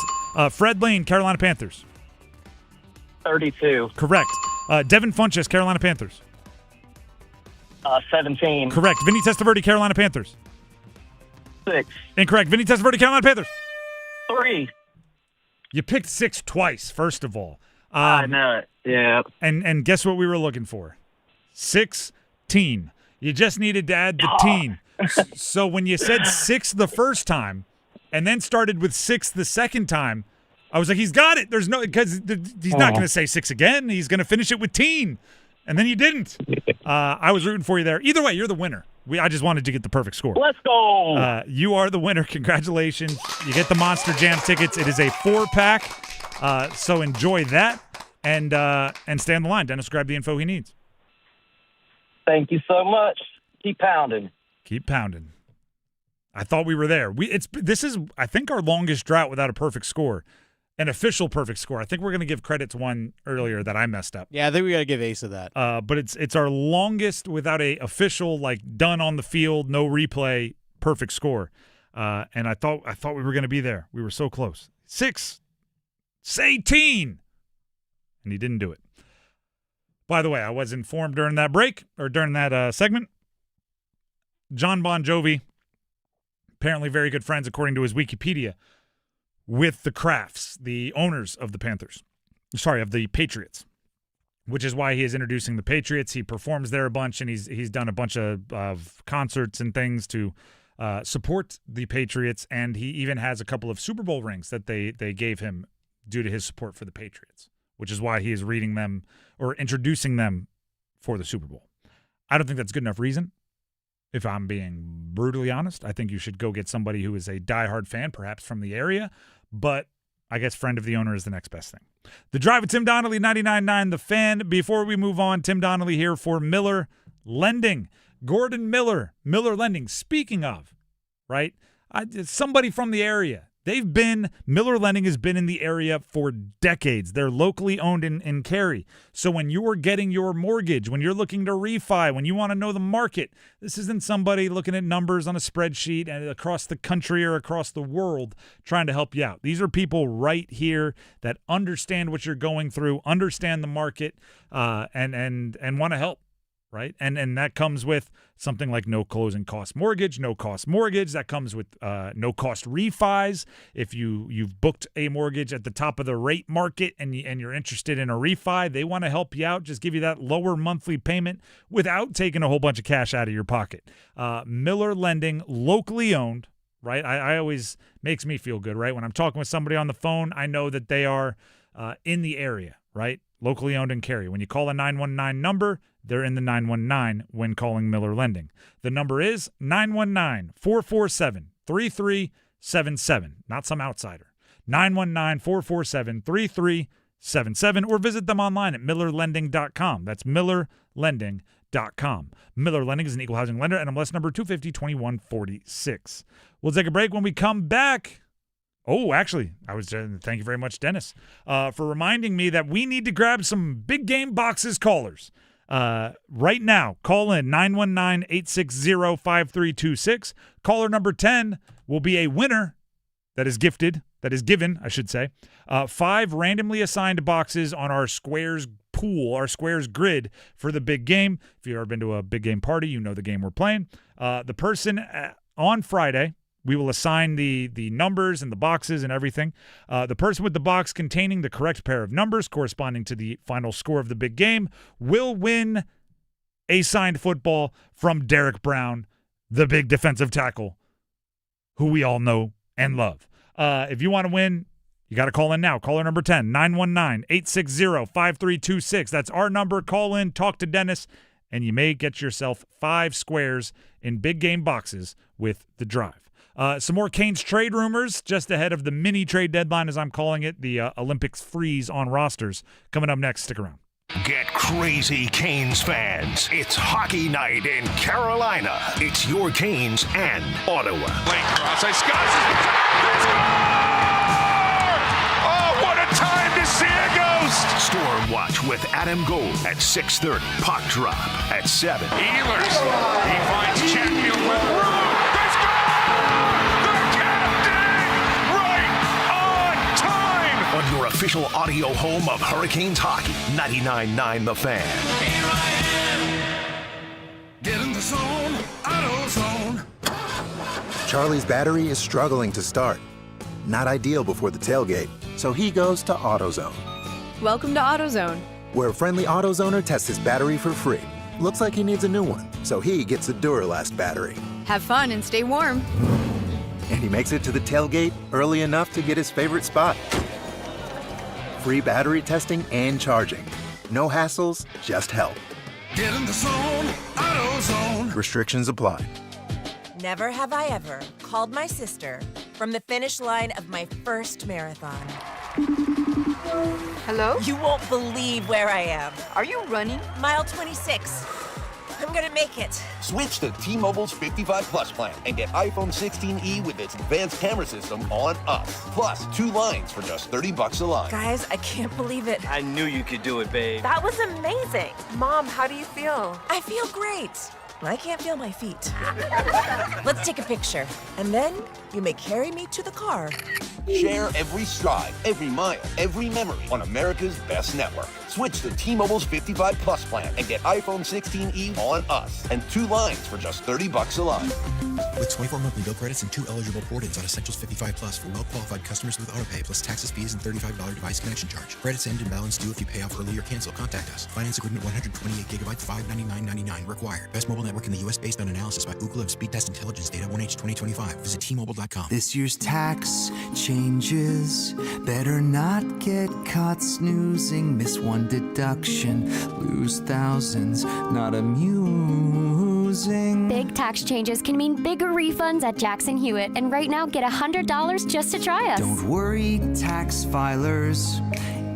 Fred Lane, Carolina Panthers. 32. Correct. Devin Funchess, Carolina Panthers. 17. Correct. Vinny Testaverde, Carolina Panthers. 6. Incorrect. Vinny Testaverde, Carolina Panthers. 3. You picked 6 twice, first of all. I know it. Yeah. And guess what we were looking for? 16. You just needed to add the teen. So when you said 6 the first time and then started with 6 the second time, I was like, he's got it. There's no, because he's not going to say 6 again. He's going to finish it with teen. And then you didn't. I was rooting for you there. Either way, you're the winner. I just wanted to get the perfect score. Let's go. You are the winner. Congratulations. You get the Monster Jam tickets. It is a 4-pack. So enjoy that and stay on the line. Dennis, grab the info he needs. Thank you so much. Keep pounding. Keep pounding. I thought we were there. This is, I think, our longest drought without a perfect score. An official perfect score. I think we're going to give credit to one earlier that I messed up. Yeah, I think we got to give Ace of that. But it's our longest without a official, like, done on the field, no replay, perfect score. And I thought we were going to be there. We were so close. 6. Say teen. And he didn't do it. By the way, I was informed during that break, or during that segment, John Bon Jovi, apparently very good friends according to his Wikipedia, with the Crafts, the owners of the of the Patriots, which is why he is introducing the Patriots. He performs there a bunch, and he's done a bunch of concerts and things to support the Patriots, and he even has a couple of Super Bowl rings that they gave him due to his support for the Patriots, which is why he is reading them or introducing them for the Super Bowl. I don't think that's good enough reason. If I'm being brutally honest, I think you should go get somebody who is a diehard fan, perhaps from the area, but I guess friend of the owner is the next best thing. The Drive with Tim Donnelly, 99.9 The Fan. Before we move on, Tim Donnelly here for Miller Lending. Gordon Miller, Miller Lending. Speaking of, right, somebody from the area. Miller Lending has been in the area for decades. They're locally owned in Cary. So when you're getting your mortgage, when you're looking to refi, when you want to know the market, this isn't somebody looking at numbers on a spreadsheet and across the country or across the world trying to help you out. These are people right here that understand what you're going through, understand the market, and want to help. Right. And that comes with something like no closing cost mortgage, no cost mortgage. That comes with no cost refis. If you've booked a mortgage at the top of the rate market and you're interested in a refi, they want to help you out. Just give you that lower monthly payment without taking a whole bunch of cash out of your pocket. Miller Lending, locally owned. Right. I always makes me feel good. Right. When I'm talking with somebody on the phone, I know that they are in the area. Right. Locally owned in Cary. When you call a 919 number, they're in the 919 when calling Miller Lending. The number is 919-447-3377, not some outsider. 919-447-3377, or visit them online at millerlending.com. That's millerlending.com. Miller Lending is an equal housing lender, NMLS number 250-2146. We'll take a break. When we come back, Oh, actually, thank you very much, Dennis, for reminding me that we need to grab some big game boxes callers. Right now, call in 919-860-5326. Caller number 10 will be a winner that is given, I should say, 5 randomly assigned boxes on our Squares pool, our Squares grid for the big game. If you've ever been to a big game party, you know the game we're playing. The person on Friday, we will assign the numbers and the boxes and everything. The person with the box containing the correct pair of numbers corresponding to the final score of the big game will win a signed football from Derek Brown, the big defensive tackle, who we all know and love. If you want to win, you got to call in now. Caller number 10, 919-860-5326. That's our number. Call in, talk to Dennis, and you may get yourself 5 squares in big game boxes with the drive. Some more Canes trade rumors just ahead of the mini trade deadline, as I'm calling it, the Olympics freeze on rosters. Coming up next, stick around. Get crazy, Canes fans. It's hockey night in Carolina. It's your Canes and Ottawa. Late cross, they score! Oh, what a time to see a ghost! Storm Watch with Adam Gold at 6:30. Puck drop at 7. Ehlers, he finds Chatfield with room. They score! The captain! Right on time! On your official audio home of Hurricanes hockey, 99.9 The Fan. Here I am. Get in the zone, AutoZone. Charlie's battery is struggling to start. Not ideal before the tailgate, so he goes to AutoZone. Welcome to AutoZone, where a friendly AutoZoner tests his battery for free. Looks like he needs a new one, so he gets a Duralast battery. Have fun and stay warm. And he makes it to the tailgate early enough to get his favorite spot. Free battery testing and charging. No hassles, just help. Get in the zone, AutoZone. Restrictions apply. Never have I ever called my sister from the finish line of my first marathon. Hello? You won't believe where I am. Are you running? Mile 26. I'm gonna make it. Switch to T-Mobile's 55 Plus plan and get iPhone 16e with its advanced camera system on us. Plus, 2 lines for just $30 a line. Guys, I can't believe it. I knew you could do it, babe. That was amazing. Mom, how do you feel? I feel great. I can't feel my feet. Let's take a picture, and then you may carry me to the car. Share every stride, every mile, every memory on America's best network. Switch to T-Mobile's 55 Plus plan and get iPhone 16e on us and 2 lines for just $30 a line. With 24 monthly bill credits and 2 eligible port-ins on Essentials 55 Plus for well-qualified customers with AutoPay, plus taxes, fees, and $35 device connection charge. Credits end and balance due if you pay off early or cancel. Contact us. Finance agreement 128 gigabytes, $599.99 required. Best mobile network in the U.S. based on analysis by Ookla of Speed Test Intelligence data 1H 2025. Visit T-Mobile.com. This year's tax changes. Better not get caught snoozing. Miss one deduction. Lose thousands. Not amusing. Big tax changes can mean bigger refunds at Jackson Hewitt. And right now, get $100 just to try us. Don't worry, tax filers.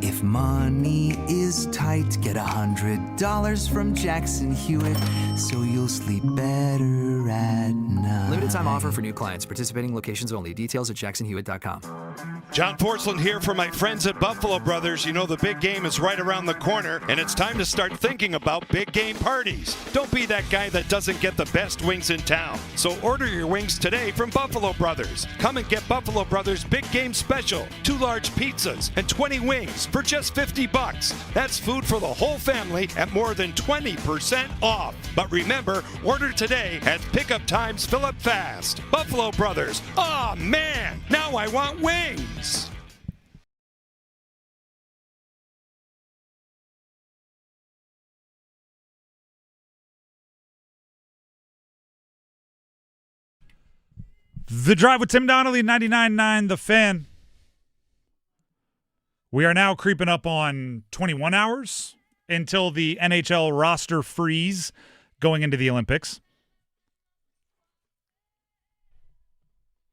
If money is tight, get $100 from Jackson Hewitt, so you'll sleep better at night. Limited time offer for new clients. Participating locations only. Details at jacksonhewitt.com. John Porcelain here for my friends at Buffalo Brothers. You know the big game is right around the corner, and it's time to start thinking about big game parties. Don't be that guy that doesn't get the best wings in town. So order your wings today from Buffalo Brothers. Come and get Buffalo Brothers Big Game Special. 2 large pizzas and 20 wings for just $50. That's food for the whole family at more than 20% off. But remember, order today as pickup times fill up fast. Buffalo Brothers. Aw, man, now I want wings. The Drive with Tim Donnelly, 99.9 The Fan. We are now creeping up on 21 hours until the NHL roster freeze going into the Olympics.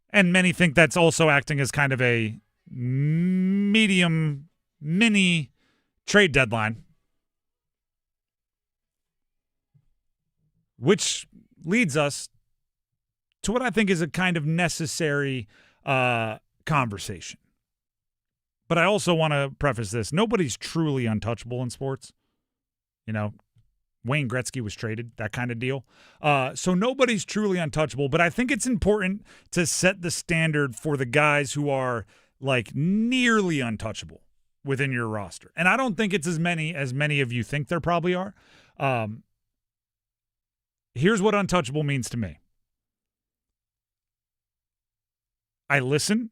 And many think that's also acting as kind of a medium mini trade deadline. Which leads us to what I think is a kind of necessary conversation. But I also want to preface this. Nobody's truly untouchable in sports. You know, Wayne Gretzky was traded, that kind of deal. So nobody's truly untouchable, but I think it's important to set the standard for the guys who are like nearly untouchable within your roster. And I don't think it's as many of you think there probably are. Here's what untouchable means to me. I listen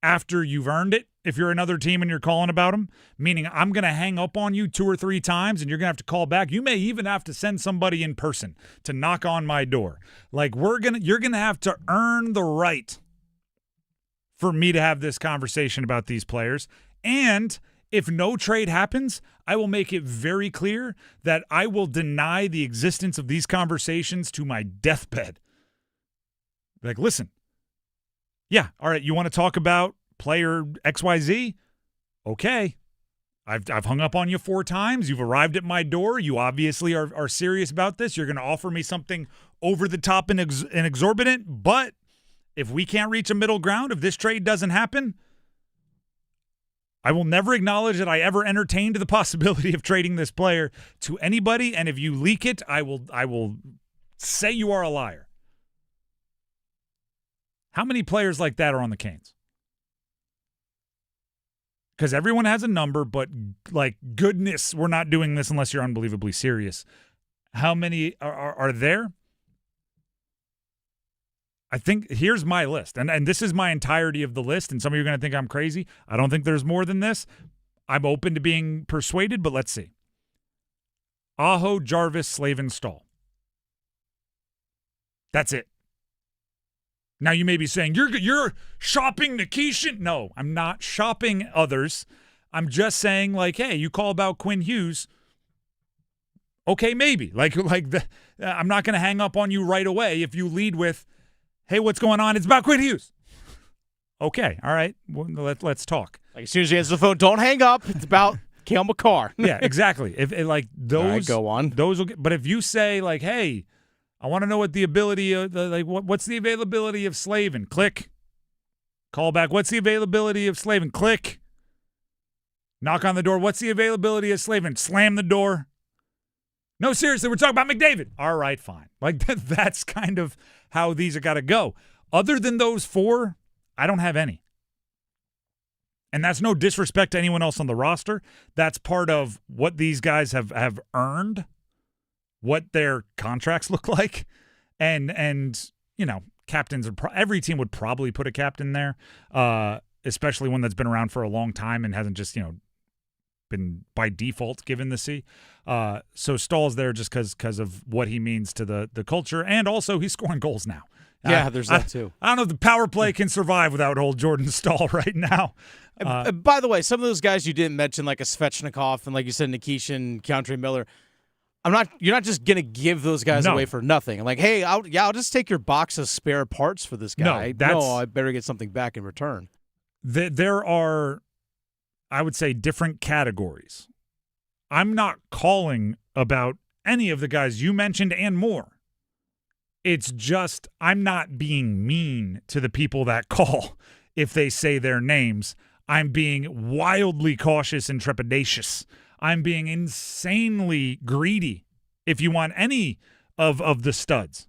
after you've earned it. If you're another team and you're calling about them, meaning I'm going to hang up on you 2 or 3 times and you're going to have to call back. You may even have to send somebody in person to knock on my door. Like you're going to have to earn the right for me to have this conversation about these players. And if no trade happens, I will make it very clear that I will deny the existence of these conversations to my deathbed. Like, listen, yeah, all right, you want to talk about player XYZ? Okay. I've hung up on you 4 times. You've arrived at my door. You obviously are serious about this. You're going to offer me something over the top and exorbitant. But if we can't reach a middle ground, if this trade doesn't happen, I will never acknowledge that I ever entertained the possibility of trading this player to anybody. And if you leak it, I will say you are a liar. How many players like that are on the Canes? Because everyone has a number, but like, goodness, we're not doing this unless you're unbelievably serious. How many are there? I think here's my list, and this is my entirety of the list, and some of you are going to think I'm crazy. I don't think there's more than this. I'm open to being persuaded, but let's see. Aho, Jarvis, Slavin, Stahl. That's it. Now you may be saying, you're shopping Nikishin. No, I'm not shopping others. I'm just saying, like, hey, you call about Quinn Hughes. Okay, maybe. I'm not going to hang up on you right away if you lead with, hey, what's going on? It's about Quinn Hughes. Okay, all right. Well, let's talk. Like, as soon as you answer the phone, don't hang up. It's about Cale McCarr. Yeah, exactly. If like those, all right, go on. Those will. But if you say like, hey, I want to know what the ability of what's the availability of Slavin? Click. Call back. What's the availability of Slavin? Click. Knock on the door. What's the availability of Slavin? Slam the door. No, seriously, we're talking about McDavid. All right, fine. Like that's kind of how these are got to go. Other than those 4, I don't have any. And that's no disrespect to anyone else on the roster. That's part of what these guys have earned. What their contracts look like, and you know, captains are every team would probably put a captain there, especially one that's been around for a long time and hasn't just been by default given the C. So Stahl's there just because of what he means to the culture, and also he's scoring goals now. Yeah, there's that too. I don't know if the power play can survive without old Jordan Stahl right now. By the way, some of those guys you didn't mention, like a Svechnikov and like you said, Nikishin, Keontae Miller. You're not just gonna give those guys away for nothing. I'm like, hey, I'll just take your box of spare parts for this guy. No, I better get something back in return. There are, I would say, different categories. I'm not calling about any of the guys you mentioned and more. It's just I'm not being mean to the people that call if they say their names. I'm being wildly cautious and trepidatious. I'm being insanely greedy if you want any of the studs.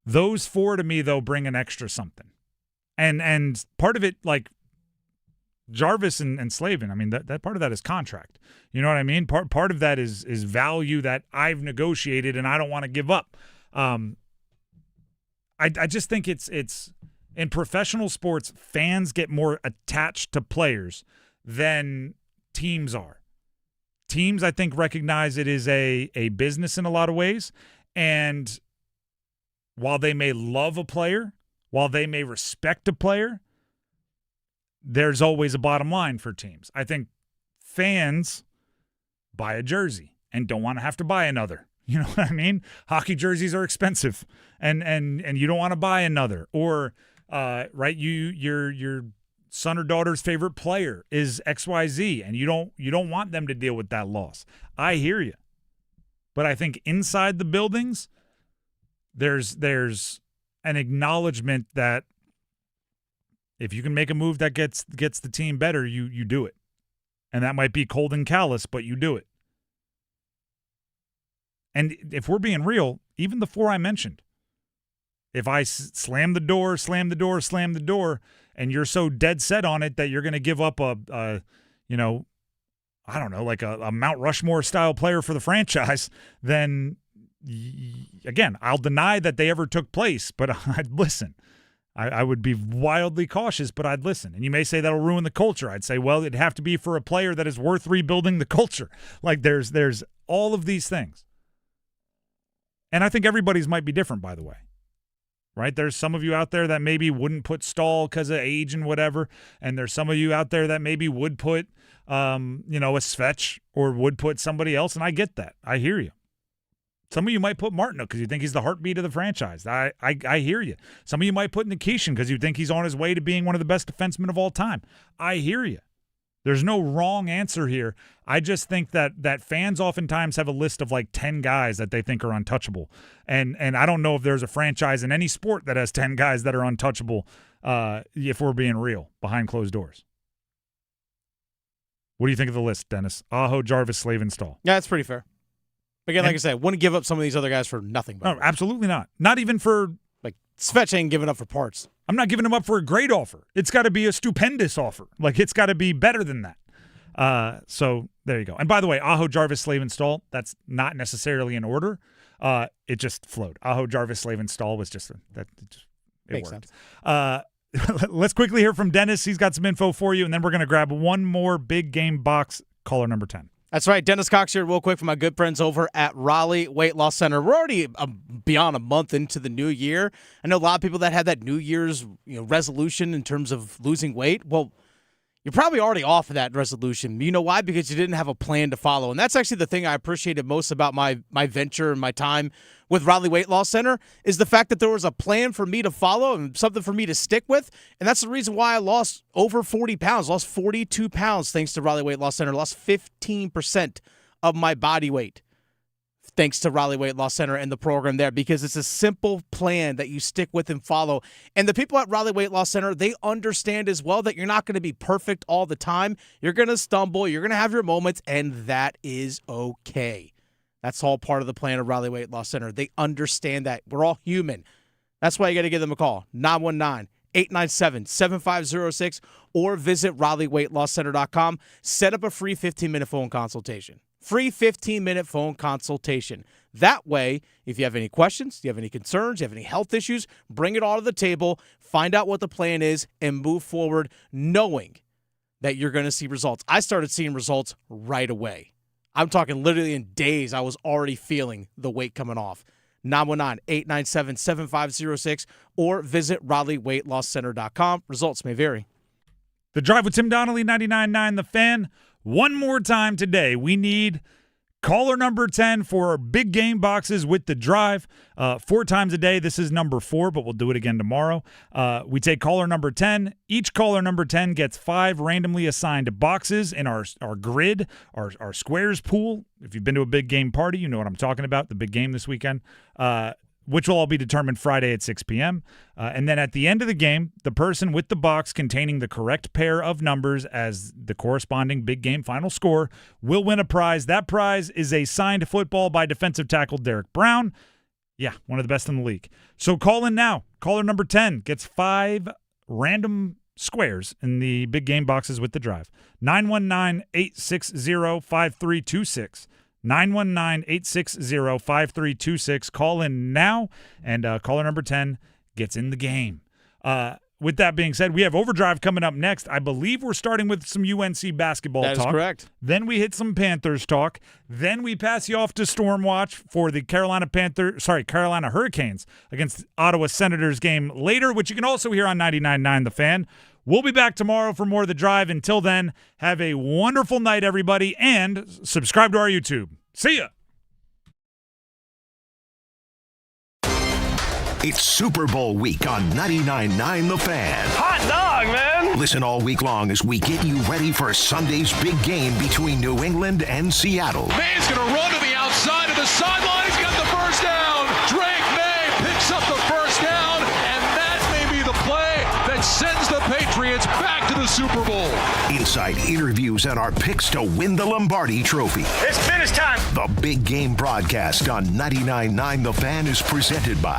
Those 4 to me, though, bring an extra something. And part of it, like Jarvis and Slavin, I mean, that part of that is contract. You know what I mean? Part of that is value that I've negotiated and I don't want to give up. I just think it's in professional sports, fans get more attached to players than teams are. Teams, I think, recognize it is a business in a lot of ways. And while they may love a player, while they may respect a player, there's always a bottom line for teams. I think fans buy a jersey and don't want to have to buy another. You know what I mean? Hockey jerseys are expensive, and you don't want to buy another. Or right, your son or daughter's favorite player is XYZ, and you don't want them to deal with that loss. I hear you. But I think inside the buildings, there's an acknowledgement that If you can make a move that gets the team better, you do it. And that might be cold and callous, but you do it. And if we're being real, even the four I mentioned, if I slam the door, and you're so dead set on it that you're going to give up a Mount Rushmore style player for the franchise, then again, I'll deny that they ever took place, but I'd listen. I would be wildly cautious, but I'd listen. And you may say that'll ruin the culture. I'd say, well, it'd have to be for a player that is worth rebuilding the culture. Like there's all of these things. And I think everybody's might be different, by the way. Right? There's some of you out there that maybe wouldn't put Stahl because of age and whatever. And there's some of you out there that maybe would put, a Svetch or would put somebody else. And I get that. I hear you. Some of you might put Martineau because you think he's the heartbeat of the franchise. I hear you. Some of you might put Nikishin because you think he's on his way to being one of the best defensemen of all time. I hear you. There's no wrong answer here. I just think that fans oftentimes have a list of like 10 guys that they think are untouchable. And I don't know if there's a franchise in any sport that has 10 guys that are untouchable, if we're being real, behind closed doors. What do you think of the list, Dennis? Aho, Jarvis, Slavin, Stahl. Yeah, that's pretty fair. Again, like I said, wouldn't give up some of these other guys for nothing. No, absolutely not. Not even for... Like, Svetch ain't giving up for parts. I'm not giving him up for a great offer. It's got to be a stupendous offer. Like, it's got to be better than that. So, there you go. And by the way, Aho, Jarvis, Slavin, Stahl, that's not necessarily in order. It just flowed. Aho, Jarvis, Slavin, Stahl was just... it Makes worked. sense. Let's quickly hear from Dennis. He's got some info for you, and then we're going to grab one more big game box. Caller number 10. That's right. Dennis Cox here real quick from my good friends over at Raleigh Weight Loss Center. We're already beyond a month into the new year. I know a lot of people that had that New Year's resolution in terms of losing weight. Well, you're probably already off of that resolution. You know why? Because you didn't have a plan to follow. And that's actually the thing I appreciated most about my venture and my time with Raleigh Weight Loss Center is the fact that there was a plan for me to follow and something for me to stick with. And that's the reason why I lost over 40 pounds, lost 42 pounds thanks to Raleigh Weight Loss Center, lost 15% of my body weight thanks to Raleigh Weight Loss Center and the program there, because it's a simple plan that you stick with and follow. And the people at Raleigh Weight Loss Center, they understand as well that you're not going to be perfect all the time. You're going to stumble. You're going to have your moments, and that is okay. That's all part of the plan of Raleigh Weight Loss Center. They understand that. We're all human. That's why you got to give them a call, 919-897-7506, or visit RaleighWeightLossCenter.com. Set up a free 15-minute phone consultation. Free 15-minute phone consultation. That way, if you have any questions, you have any concerns, you have any health issues, bring it all to the table, find out what the plan is, and move forward knowing that you're going to see results. I started seeing results right away. I'm talking literally in days, I was already feeling the weight coming off. 919-897-7506 or visit RaleighWeightLossCenter.com. Results may vary. The Drive with Tim Donnelly, 99.9 The Fan. One more time today. We need caller number 10 for our big game boxes with The Drive. 4 times a day. This is number 4, but we'll do it again tomorrow. We take caller number 10. Each caller number 10 gets 5 randomly assigned boxes in our grid, our squares pool. If you've been to a big game party, you know what I'm talking about, the big game this weekend, which will all be determined Friday at 6 p.m. And then at the end of the game, the person with the box containing the correct pair of numbers as the corresponding big game final score will win a prize. That prize is a signed football by defensive tackle Derek Brown. Yeah, one of the best in the league. So call in now. Caller number 10 gets 5 random squares in the big game boxes with The Drive. 919-860-5326. 919-860-5326. Call in now, and caller number 10 gets in the game. With that being said, we have Overdrive coming up next. I believe we're starting with some UNC basketball talk. That is correct. Then we hit some Panthers talk. Then we pass you off to Stormwatch for the Carolina Hurricanes against the Ottawa Senators game later, which you can also hear on 99.9 The Fan. We'll be back tomorrow for more of The Drive. Until then, have a wonderful night, everybody, and subscribe to our YouTube. See ya! It's Super Bowl week on 99.9 The Fan. Hot dog, man! Listen all week long as we get you ready for Sunday's big game between New England and Seattle. May's going to run to the outside of the sideline. He's got the first down. Drake May picks up the first down, and that may be the play that sends the Patriots insight, interviews, and our picks to win the Lombardi Trophy. It's finish time. The Big Game broadcast on 99.9 The Fan is presented by